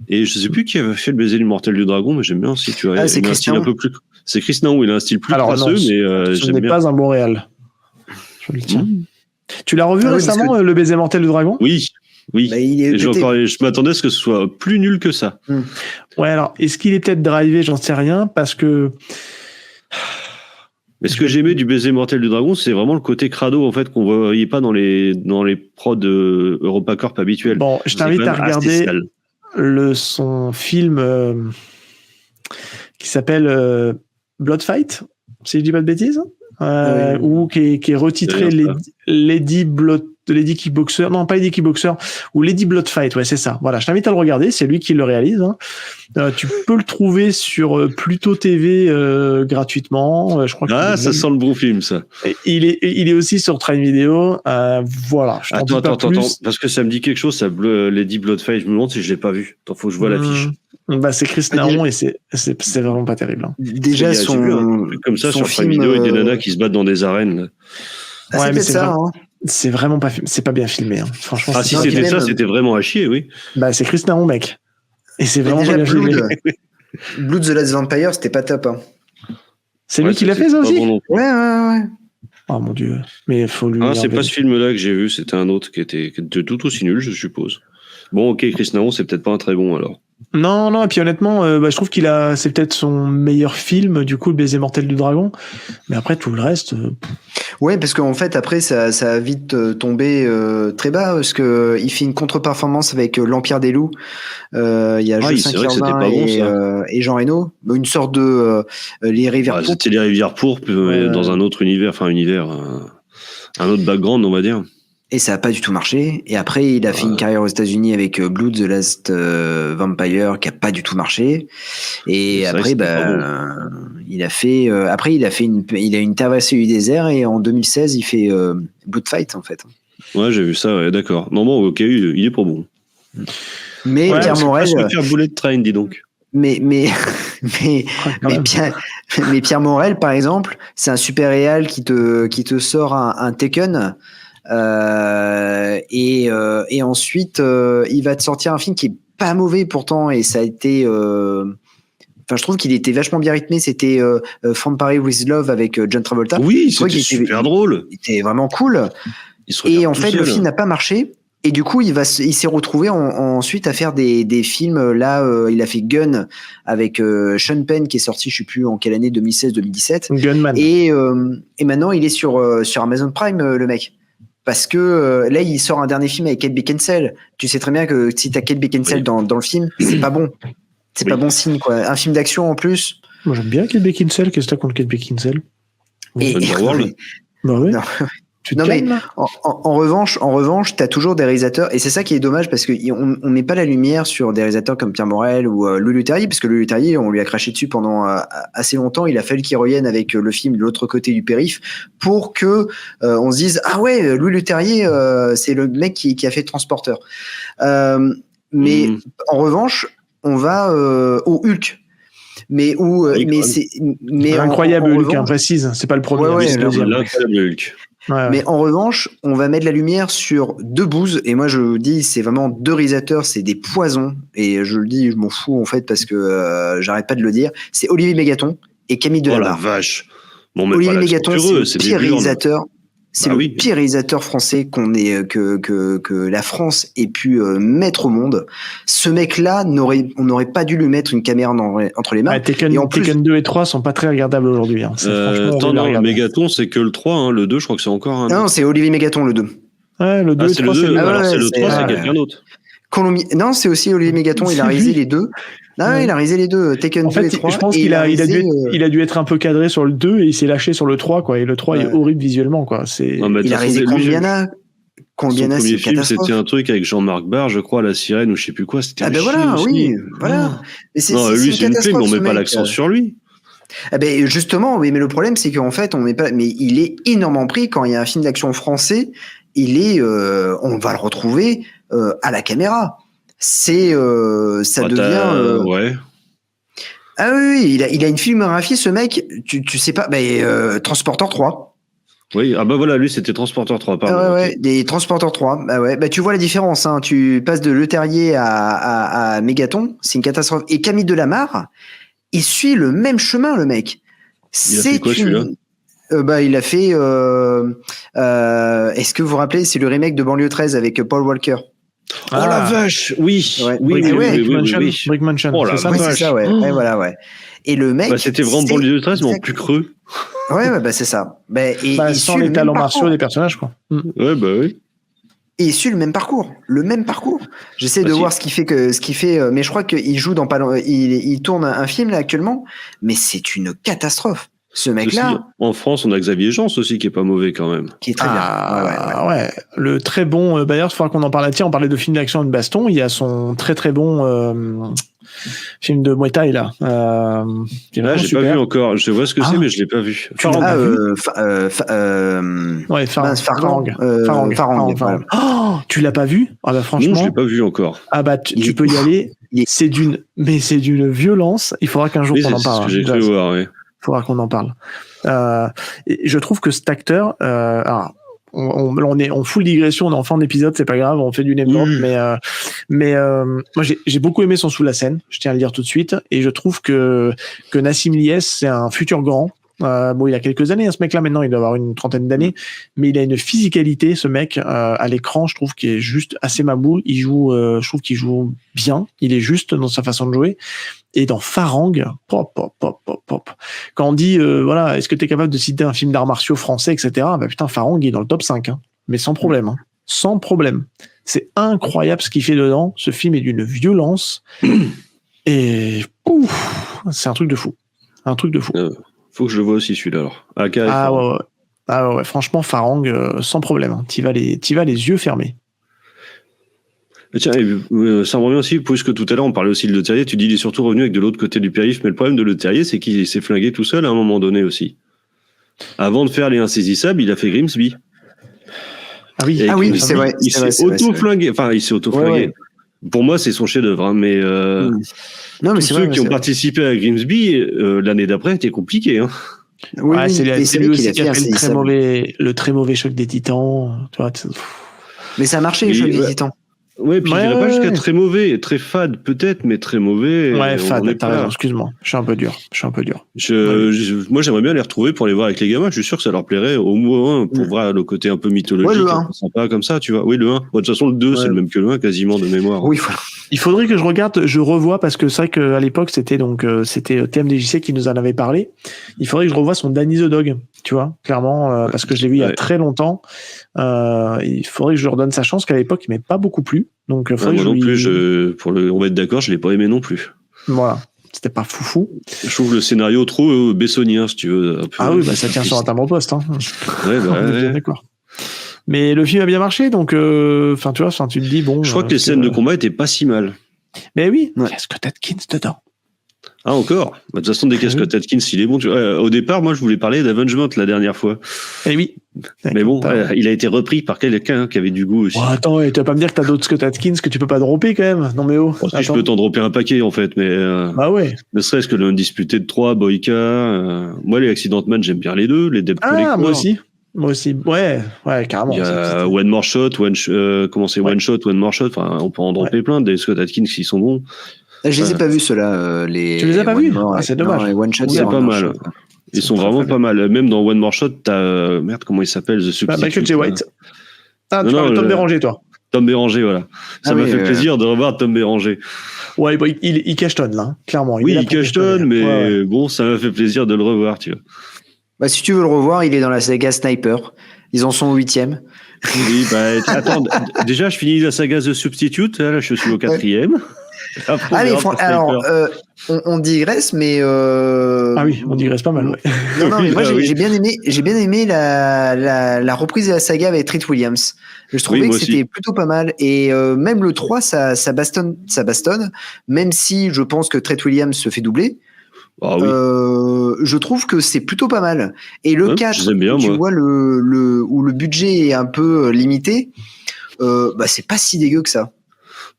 Et je sais plus qui avait fait le baiser du mortel du dragon, mais j'aime bien aussi. Tu vois, c'est Christian. Un peu plus. C'est Christian, il a un style plus crasseux, mais ce n'est pas un bon réal. Je le tiens. Tu l'as revu récemment, le baiser mortel du dragon ? Oui. Bah, je m'attendais à ce que ce soit plus nul que ça. Ouais, alors, est-ce qu'il est peut-être drivé ? J'en sais rien, parce que... Mais ce que j'aimais du baiser mortel du dragon, c'est vraiment le côté crado, en fait, qu'on ne voyait pas dans les prods EuropaCorp habituels. Bon, je t'invite à regarder son film qui s'appelle Blood Fight, si je dis pas de bêtises, ou qui est retitré Lady Blood de Lady Kickboxer, non pas Lady Kickboxer, ou Lady Blood Fight, ouais c'est ça. Voilà, je t'invite à le regarder, c'est lui qui le réalise. Hein. Tu peux le trouver sur Pluto TV gratuitement. Je crois ça sent le bon film ça. Il est aussi sur Prime Video. Voilà. Attends, parce que ça me dit quelque chose, ça Lady Blood Fight. Je me demande si je l'ai pas vu. Attends, faut que je vois l'affiche. Bah c'est Chris Naron et c'est vraiment pas terrible. Hein. Déjà comme ça sur Prime Video avec des nanas qui se battent dans des arènes. Ah, ouais, mais c'est ça. C'est vraiment pas, c'est pas bien filmé. Hein. Franchement. Ah si c'était ça, c'était vraiment à chier, oui. Bah c'est Chris Naron, mec. Et c'est vraiment pas bien filmé. Blood the Last Vampire, c'était pas top. Hein. C'est lui qui l'a fait ça aussi. Bon ouais. Oh mon dieu. Mais il faut lui. Ah c'est pas ce film-là que j'ai vu, c'était un autre qui était tout aussi nul, je suppose. Bon, ok, Chris Naron, c'est peut-être pas un très bon alors. Non, et puis honnêtement, je trouve c'est peut-être son meilleur film, du coup, Le Baiser mortel du dragon. Mais après, tout le reste. Ouais, parce qu'en fait, après, ça a vite tombé très bas, parce que il fait une contre-performance avec L'Empire des loups. Il y a Jocelyn Kirvin et Jean Reno. Une sorte de Les Rivières pourpres. C'était Les Rivières pourpres, dans un autre univers, un autre background, on va dire. Et ça a pas du tout marché. Et après, il a fait une carrière aux États-Unis avec Blood the Last Vampire qui a pas du tout marché. Et après, il a une traversée du désert et en 2016, il fait Blood Fight en fait. Ouais, j'ai vu ça. Ouais, d'accord. Non, bon, ok, il est pas bon. Mais Pierre Morel. Je peux faire Bullet Train, dis donc. Mais Pierre Morel, par exemple, c'est un super réal qui te sort un Taken. Et ensuite il va te sortir un film qui est pas mauvais pourtant, et ça a été je trouve qu'il était vachement bien rythmé. C'était From Paris with Love avec John Travolta. Oui, c'était super drôle. Il était vraiment cool. Et en fait, le film n'a pas marché. Et du coup, il s'est retrouvé ensuite à faire des films. Là, il a fait Gun avec Sean Penn qui est sorti, je sais plus en quelle année, 2016-2017. Gunman. Et maintenant, il est sur Amazon Prime, le mec. Parce que là, il sort un dernier film avec Kate Beckinsale. Tu sais très bien que si t'as Kate Beckinsale dans le film, c'est pas bon. C'est pas bon signe, quoi. Un film d'action en plus. Moi, j'aime bien Kate Beckinsale. Qu'est-ce que t'as contre Kate Beckinsale? Bah oui. Non, mais en revanche, t'as toujours des réalisateurs, et c'est ça qui est dommage, parce qu'on met pas la lumière sur des réalisateurs comme Pierre Morel ou Lulu Terrier, parce que Lulu Terrier, on lui a craché dessus pendant assez longtemps. Il a fallu qu'il revienne avec le film de l'autre côté du périph' pour que on se dise ah ouais, Lulu Terrier, c'est le mec qui a fait Transporteur. Mais en revanche, on va au Hulk. Mais incroyable Hulk, précise, c'est pas le premier, c'est le deuxième. L'incroyable Hulk. Ouais. Mais en revanche, on va mettre la lumière sur deux bouses, et moi je dis, c'est vraiment deux réalisateurs, c'est des poisons, et je le dis, je m'en fous en fait, parce que j'arrête pas de le dire, c'est Olivier Mégaton et Camille Delabarre. Oh la vache. Bon, mais Olivier Mégaton, c'est le pire réalisateur. C'est le pire réalisateur français que la France ait pu mettre au monde. Ce mec-là, on n'aurait pas dû lui mettre une caméra entre les mains. Ouais, Tekken 2 et 3 sont pas très regardables aujourd'hui. Hein. Non, Mégaton, c'est que le 3, hein. Le 2, je crois que c'est encore un. Non, c'est Olivier Mégaton, le 2. Ouais, le 2 et 3, c'est le 2. Alors, c'est le 3, c'est quelqu'un d'autre. Non, c'est aussi Olivier Mégaton, il a réalisé les deux. Non, il a réalisé les deux, Taken 2 et 3. Je pense qu'il a dû être un peu cadré sur le 2 et il s'est lâché sur le 3, quoi. Et le 3 est horrible visuellement, quoi. Il a réalisé Colombiana. Son premier film, c'était un truc avec Jean-Marc Barr, je crois, La Sirène ou je sais plus quoi. C'était voilà. Non, lui, c'est une film, on met pas l'accent sur lui. Ah ben justement, mais le problème, c'est qu'en fait, on met pas. Mais il est énormément pris quand il y a un film d'action français. On va le retrouver à la caméra. Ça devient. Ouais. Ah oui, il a une filmographie, ce mec. Tu sais pas. Transporteur 3. Oui, ah bah voilà, lui c'était Transporteur 3, pardon. Des Transporteurs 3. Tu vois la différence, hein. Tu passes de Le Terrier à Mégaton, c'est une catastrophe. Et Camille Delabarre, il suit le même chemin, le mec. Il a fait quoi, celui-là? Il a fait. Est-ce que vous vous rappelez, c'est le remake de Banlieue 13 avec Paul Walker. Oh la vache, oui. Brick Mansion. Oh la vache. C'est ça, ouais. Oh. Voilà. Et le mec. C'était vraiment Banlieue 13, mais en plus creux. C'est ça. Sans les talents martiaux des personnages, quoi. Ouais, oui. Et il suit le même parcours. J'essaie de voir ce qu'il fait, mais je crois qu'il joue il tourne un film là actuellement, mais c'est une catastrophe. Ce mec-là. En France, on a Xavier Jean aussi qui est pas mauvais quand même. Qui est très bien. Ouais. Le très bon. D'ailleurs, il faudra qu'on en parle. Tiens, on parlait de film d'action et de baston. Il y a son très très bon film de Muay Thai là. J'ai pas vu encore. Je vois ce que c'est, mais je l'ai pas vu. Farang. Oh, tu l'as pas vu? Ah bah franchement. Non, je l'ai pas vu encore. Ah bah tu peux y aller. C'est d'une violence. Il faudra qu'un jour qu'on en parle. C'est ce que j'ai cru voir. Oui. Il faudra qu'on en parle. Je trouve que cet acteur, on est en full digression, on est en fin d'épisode, c'est pas grave, on fait du name drop, mais moi j'ai beaucoup aimé son Sous la scène, je tiens à le dire tout de suite, et je trouve que Nassim Liès, c'est un futur grand. Il a quelques années, ce mec-là, maintenant, il doit avoir une trentaine d'années, mais il a une physicalité, ce mec, à l'écran, je trouve qu'il est juste assez maboule. Il joue, je trouve qu'il joue bien. Il est juste dans sa façon de jouer. Et dans Farang, pop. Quand on dit, voilà, est-ce que tu es capable de citer un film d'arts martiaux français, etc., bah putain, Farang, il est dans le top 5, hein. Mais sans problème, hein. Sans problème. C'est incroyable ce qu'il fait dedans. Ce film est d'une violence. Et, c'est un truc de fou. Faut que je le vois aussi celui-là alors. Ouais. Franchement, Farang, sans problème. Hein. T'y vas les yeux fermés. Et tiens, ça me revient aussi, puisque tout à l'heure on parlait aussi de Le Terrier, tu dis il est surtout revenu avec de l'autre côté du périph', mais le problème de Le Terrier, c'est qu'il s'est flingué tout seul à un moment donné aussi. Avant de faire Les Insaisissables, il a fait Grimsby. Ah oui, c'est vrai. Il s'est auto-flingué. Ouais. Pour moi, c'est son chef-d'œuvre, hein, mais non, mais tous ceux qui ont participé à Grimsby, l'année d'après, c'était compliqué. Hein. Oui, c'est lui aussi qui a fait le très mauvais Choc des Titans. Tu vois, mais ça a marché, le Choc des Titans. Ouais, puis je dirais pas jusqu'à très mauvais, très fade peut-être, mais très mauvais. Ouais, fade, t'as raison, excuse-moi. Je suis un peu dur. Moi, j'aimerais bien les retrouver pour les voir avec les gamins. Je suis sûr que ça leur plairait au moins pour voir le côté un peu mythologique, sympa comme ça, tu vois. Oui, le 1. De toute façon, le 2, c'est le même que le 1, quasiment de mémoire. Oui, voilà. Il faudrait que je revoie, parce que c'est vrai qu'à l'époque, c'était TMDJC qui nous en avait parlé. Il faudrait que je revoie son Danny the Dog, tu vois, clairement, parce que je l'ai vu il y a très longtemps. Il faudrait que je lui redonne sa chance, qu'à l'époque, il m'est pas beaucoup plu. Donc, moi non plus, on va être d'accord, je l'ai pas aimé non plus. Voilà. C'était pas foufou. Je trouve le scénario trop bessonien, si tu veux. Ça tient sur un timbre-poste, hein. Ouais. D'accord. Mais le film a bien marché, donc, tu te dis, bon. Je crois que les scènes de combat étaient pas si mal. Mais oui, qu'est-ce que Atkins dedans? Ah, encore? De toute façon, dès qu'est-ce que Atkins, il est bon. Au départ, moi, je voulais parler d'Avengement la dernière fois. Eh oui. Mais bon, il a été repris par quelqu'un qui avait du goût aussi. Attends, tu vas pas me dire que t'as d'autres Scott Atkins que tu peux pas dropper quand même? Non, mais je peux t'en dropper un paquet, en fait, mais. Bah ouais. Ne serait-ce que le Undisputed 3, Boyka. Moi, les Accident Man, j'aime bien les deux. Les Debt Collector. Moi aussi. Ouais, carrément. Il y a One More Shot, One Shot, One More Shot. Enfin, on peut en dropper plein. Des Scott Atkins qui sont bons. Je les ai pas vus, ceux-là. Tu les as pas vus? C'est dommage. Les One Shot, c'est pas mal. Ils sont vraiment pas mal. Même dans One More Shot, t'as... Merde, comment il s'appelle? The Substitute. Michael J. White. Ah, tu parles de Tom Béranger, toi. Tom Béranger, voilà. Ça m'a fait plaisir de revoir Tom Béranger. Ouais, il cachetonne, là, hein, clairement. Oui, il cachetonne, mais bon, ça m'a fait plaisir de le revoir, tu vois. Bah, si tu veux le revoir, il est dans la saga Sniper. Ils en sont au 8e. Oui, attends, déjà, je finis la saga The Substitute. Là, je suis au 4e. Allez, alors, on digresse, mais. Ah oui, on digresse pas mal. Ouais. Non, mais moi j'ai bien aimé la reprise de la saga avec Treat Williams. Je trouvais que c'était plutôt pas mal, et même le 3, ça bastonne, même si je pense que Treat Williams se fait doubler. Ah oui. Je trouve que c'est plutôt pas mal. Et le 4, bien, tu vois où le budget est un peu limité, c'est pas si dégueu que ça.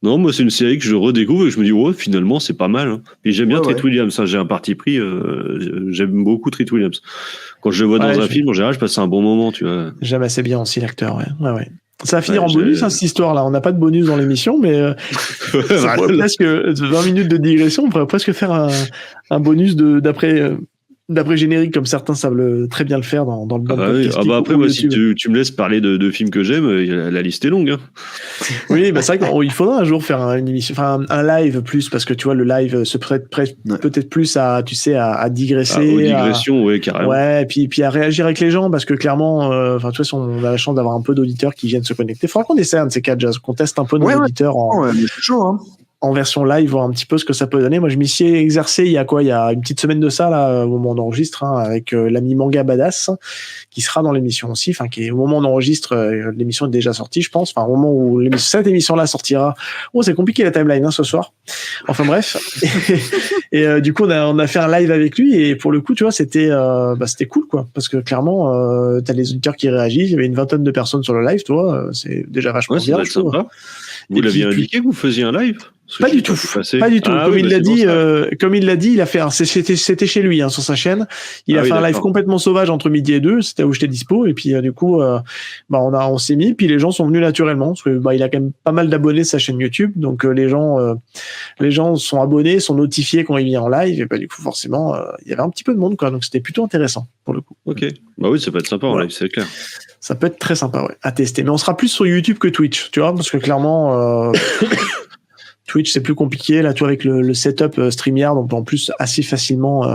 Non, moi, c'est une série que je redécouvre et je me dis, finalement, c'est pas mal. Hein. Et j'aime bien Treat Williams. Hein. J'ai un parti pris. J'aime beaucoup Treat Williams. Quand je le vois dans un film, en général, je passe un bon moment, tu vois. J'aime assez bien aussi l'acteur, ouais. Ça va finir en bonus, cette histoire-là. On n'a pas de bonus dans l'émission, mais presque 20 minutes de digression. On pourrait presque faire un bonus d'après générique, comme certains savent très bien le faire dans le podcast. Après, moi, si tu me laisses parler de films que j'aime, la liste est longue. Hein. Oui, c'est vrai qu'il faudra un jour faire une émission, un live plus, parce que tu vois, le live se prête peut-être plus à digresser. Aux digressions, oui, carrément. Ouais, puis à réagir avec les gens, parce que clairement, tu vois, on a la chance d'avoir un peu d'auditeurs qui viennent se connecter. Il faudra qu'on essaie un de ces 4 jazz, qu'on teste un peu nos auditeurs c'est chaud, hein. en version live, voir un petit peu ce que ça peut donner. Moi, je m'y suis exercé il y a une petite semaine de ça, là, au moment où on enregistre, avec l'ami Manga Badass, qui sera dans l'émission aussi, enfin, qui est, au moment où on enregistre, l'émission est déjà sortie, je pense, enfin, au moment où cette émission-là sortira. Oh, c'est compliqué la timeline, hein, ce soir. Enfin, bref. et du coup, on a fait un live avec lui, et pour le coup, tu vois, c'était cool, quoi, parce que clairement, t'as les auditeurs qui réagissent, il y avait une 20aine de personnes sur le live, tu vois, c'est déjà vachement bien, je trouve. Vous l'aviez indiqué que vous faisiez un live? Pas du tout. Pas du tout. Comme il l'a dit, il a fait c'était chez lui, hein, sur sa chaîne. Il a fait un live complètement sauvage entre midi et 2. C'était où j'étais dispo. Et puis, du coup, on s'est mis. Puis les gens sont venus naturellement. Parce que, il a quand même pas mal d'abonnés sa chaîne YouTube. Donc, les gens sont abonnés, sont notifiés quand il vient en live. Et du coup, forcément, il y avait un petit peu de monde, quoi. Donc, c'était plutôt intéressant, pour le coup. Ok. Bah oui, ça peut être sympa en live, c'est clair. Ça peut être très sympa, ouais, à tester. Mais on sera plus sur YouTube que Twitch, tu vois, parce que clairement, Twitch, c'est plus compliqué. Là, tu vois, avec le setup StreamYard, on peut en plus assez facilement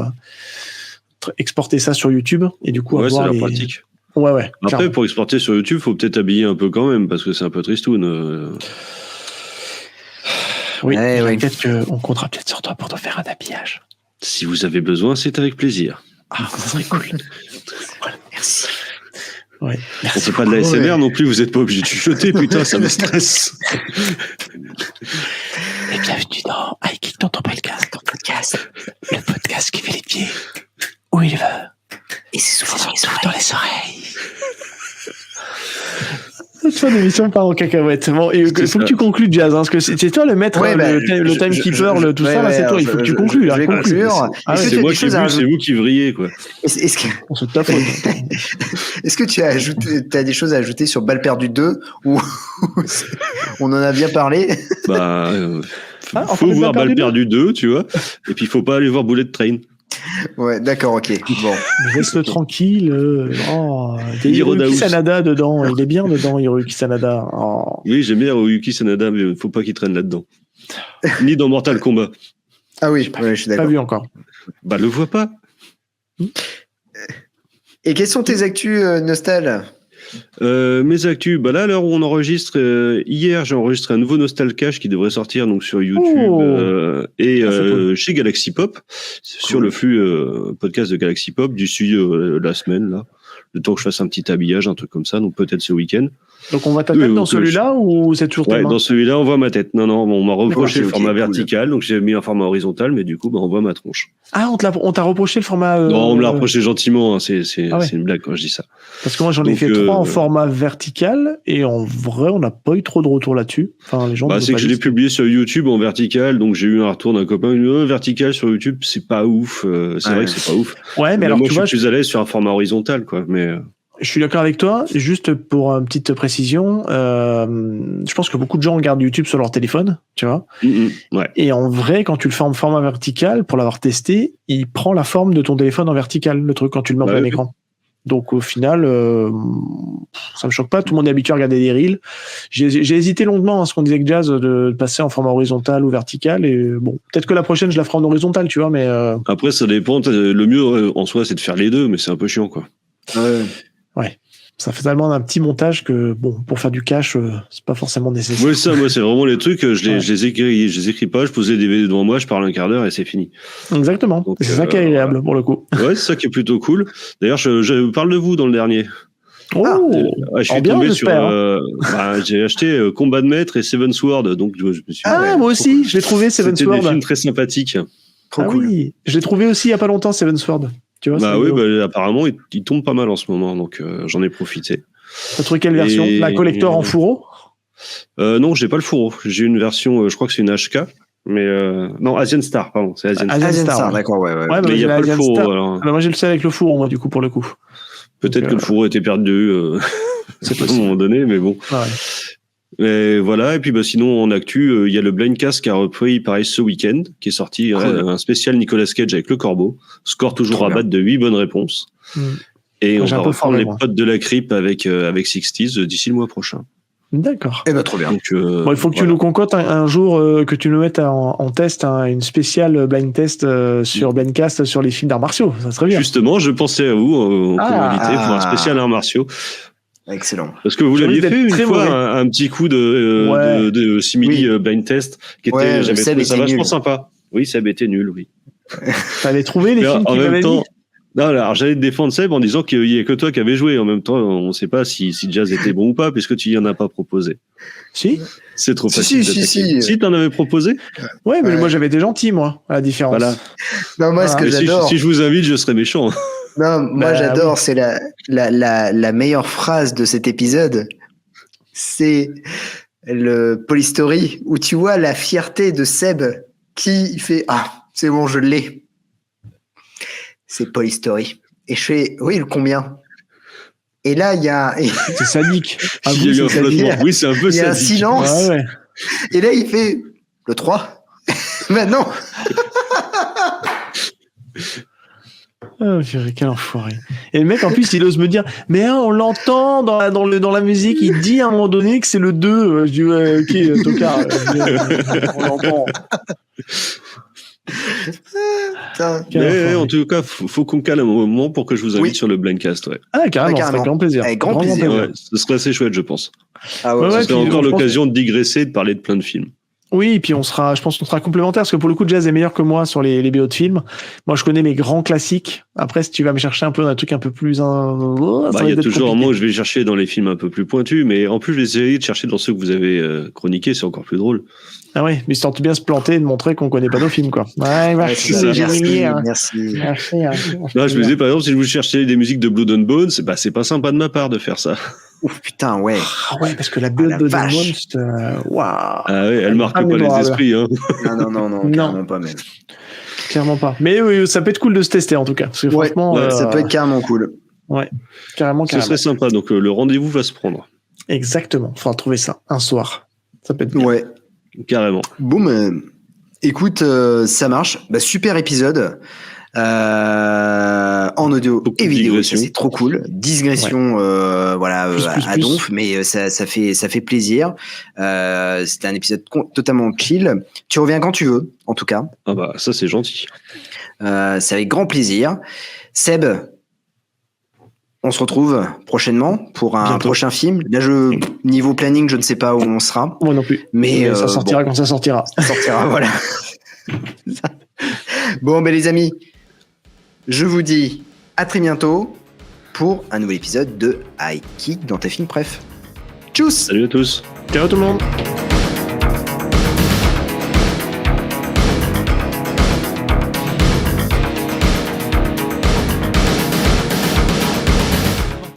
exporter ça sur YouTube. Et du coup, avoir c'est la pratique. Ouais. Après, clairement. Pour exporter sur YouTube, faut peut-être habiller un peu quand même, parce que c'est un peu tristoun. Oui, peut-être qu'on comptera peut-être sur toi pour te faire un habillage. Si vous avez besoin, c'est avec plaisir. Ah, ça serait cool. Voilà, merci. Ouais, on fait pas de la SMR non plus, vous êtes pas obligé de chuchoter, putain, ça me stresse. Et bienvenue dans iKick dans ton podcast. Le podcast qui fait les pieds où il veut. Et c'est souvent dans les oreilles. Cette fin d'émission part en cacahuète. Bon, et il faut que tu conclues, Jazz, hein, parce que c'est toi le maître, le timekeeper, tout ça, là, c'est toi, il faut que tu conclues, là. C'est moi qui bu, c'est vous qui vrillez, quoi. On se tape. Est-ce que tu as des choses à ajouter sur Balle perdue 2 ou on en a bien parlé? Faut voir Balle perdue 2, tu vois, et puis il faut pas aller voir Bullet Train. Ouais, d'accord, ok. Bon. Reste tranquille. Hiroyuki Sanada dedans. Il est bien dedans, Hiroyuki Sanada. Oh. Oui, j'aime bien Hiroyuki Sanada, mais il faut pas qu'il traîne là-dedans. Ni dans Mortal Kombat. Ah oui, je suis d'accord. Pas vu encore. Le vois pas. Et quelles sont tes actus, Nostal? Mes actus, là à l'heure où on enregistre, hier j'ai enregistré un nouveau Nostalcache qui devrait sortir donc sur YouTube et chez Galaxy Pop, sur le flux podcast de Galaxy Pop d'ici la semaine là, le temps que je fasse un petit habillage, un truc comme ça, donc peut-être ce week-end. Donc on voit ta tête dans celui-là ou c'est toujours ta main? Dans celui-là on voit ma tête. Non, on m'a reproché le format vertical, donc j'ai mis un format horizontal, mais du coup on voit ma tronche. Ah, on t'a reproché le format. Non, on me l'a reproché gentiment. Hein, c'est une blague quand je dis ça. Parce que moi j'en ai fait 3 en format vertical et en vrai on n'a pas eu trop de retours là-dessus. Enfin les gens. C'est que je l'ai publié sur YouTube en vertical, donc j'ai eu un retour d'un copain. Vertical sur YouTube, c'est pas ouf. C'est vrai que c'est pas ouf. Ouais, mais alors moi tu je suis plus à l'aise sur un format horizontal, quoi. Mais je suis d'accord avec toi. Juste pour une petite précision, je pense que beaucoup de gens regardent YouTube sur leur téléphone, tu vois. Ouais. Et en vrai, quand tu le fais en format vertical, pour l'avoir testé, il prend la forme de ton téléphone en vertical, le truc, quand tu le mets en plein écran. Donc au final, ça me choque pas. Tout le monde est habitué à regarder des reels. J'ai hésité longuement à ce qu'on disait que Jazz de passer en format horizontal ou vertical. Et bon, peut-être que la prochaine, je la ferai en horizontal, tu vois. Mais après, ça dépend. Le mieux en soi, c'est de faire les deux, mais c'est un peu chiant, quoi. Ouais. Ça fait tellement un petit montage que, bon, pour faire du cash, c'est pas forcément nécessaire. Oui, moi, c'est vraiment les trucs, je les écris pas, je pose les DVD devant moi, je parle un quart d'heure et c'est fini. Exactement. Donc, c'est ça qui est agréable, pour le coup. Ouais, c'est ça qui est plutôt cool. D'ailleurs, je parle de vous dans le dernier. Je suis tombé sur. J'ai acheté Combat de Maître et Seven Sword, donc je me suis. Moi aussi, je l'ai trouvé Seven Sword. C'était des films très sympathiques. Trop cool. Oui, je l'ai trouvé aussi il y a pas longtemps Seven Sword. Tu vois, apparemment il tombe pas mal en ce moment, donc j'en ai profité. T'as trouvé quelle version? La collector en fourreau? Non, j'ai pas le fourreau. J'ai une version, je crois que c'est une HK. Mais non, Asian Star, pardon, c'est Asian Star. D'accord, ouais. Mais il y a pas le fourreau. Alors. Moi j'ai le seul avec le fourreau, moi, du coup, pour le coup. Peut-être que le fourreau était perdu c'est à un moment donné, mais bon. Et voilà, et puis sinon en actu, il y a le Blindcast qui a repris pareil ce week-end, qui est sorti un spécial Nicolas Cage avec le Corbeau, score toujours à battre de 8 bonnes réponses. Et on va reprendre les potes de la Crip avec 60s d'ici le mois prochain. D'accord. Trop bien. Donc, il faut que tu nous concoctes un jour que tu nous mettes en test une spéciale blind test sur Blindcast sur les films d'arts martiaux. Ça serait bien. Justement, je pensais à vous en commodité pour un spécial arts martiaux. Excellent. Parce que vous l'aviez fait une fois un petit coup de simili blind test qui était, j'avais trouvé ça vachement sympa. Oui, Seb était nul, oui. T'avais trouvé les films qu'il m'avait dit. Non, alors j'allais te défendre Seb en disant qu'il y a que toi qui avais joué. En même temps, on ne sait pas si Jazz était bon ou pas puisque tu y en as pas proposé. Si. C'est trop facile. Si t'en avais proposé. Ouais, mais moi j'avais été gentil, moi, à la différence. Voilà. Non, moi ce que j'adore. Si je vous invite, je serai méchant. Non, moi j'adore, c'est la meilleure phrase de cet épisode, c'est le Polystory où tu vois la fierté de Seb qui fait c'est bon, je l'ai. C'est Polystory. Et je fais oui, le combien? Et là il y a c'est sadique. Il y a eu un flottement. Oui, c'est un peu sadique. Il y a un silence. Ouais. Et là il fait le 3. Maintenant. Oh, quel enfoiré. Et le mec, en plus, il ose me dire, mais on l'entend dans la musique, il dit à un moment donné que c'est le 2. Je dis, ok, tocard. On l'entend. Mais en tout cas, faut qu'on cale un moment pour que je vous invite sur le Blindcast. Ouais. Ah, carrément, c'est avec grand plaisir. Avec grand plaisir. Ouais, ce serait assez chouette, je pense. Ah ouais, ce serait encore l'occasion de digresser, de parler de plein de films. Oui, et puis je pense qu'on sera complémentaires, parce que pour le coup, Jazz est meilleur que moi sur les BO de films. Moi, je connais mes grands classiques. Après, si tu vas me chercher un peu dans un truc un peu plus... il y a toujours un moment où je vais chercher dans les films un peu plus pointus, mais en plus, je vais essayer de chercher dans ceux que vous avez chroniqués, c'est encore plus drôle. Ah oui, mais histoire de bien se planter et de montrer qu'on connaît pas nos films, quoi. Ouais, merci. Merci. Là, je me disais, par exemple, si je vous cherchais des musiques de Blood and Bones, c'est pas sympa de ma part de faire ça. Ouf, putain, ouais. Ah ouais, parce que la Blood and Bones, waouh. Ah ouais, elle marque pas les esprits, hein. Non, clairement pas même. Clairement pas. Mais oui, ça peut être cool de se tester, en tout cas. Parce que franchement, ça peut être carrément cool. Ouais, carrément. Ce serait sympa, donc le rendez-vous va se prendre. Exactement, faudra trouver ça un soir. Ça peut être bien. Ouais. Carrément. Boum. Écoute, ça marche. Super épisode. En audio et vidéo, ça, c'est trop cool. Digression, à donf, mais ça fait plaisir. C'était un épisode totalement chill. Tu reviens quand tu veux, en tout cas. Ah bah ça c'est gentil. C'est avec grand plaisir. Seb, on se retrouve prochainement pour un prochain film. Là, niveau planning, je ne sais pas où on sera. Moi non plus. Mais ça sortira quand ça sortira. Ça sortira, voilà. Bon, les amis, je vous dis à très bientôt pour un nouvel épisode de High Kick dans tes films préf. Tchuss. Salut à tous. Ciao tout le monde.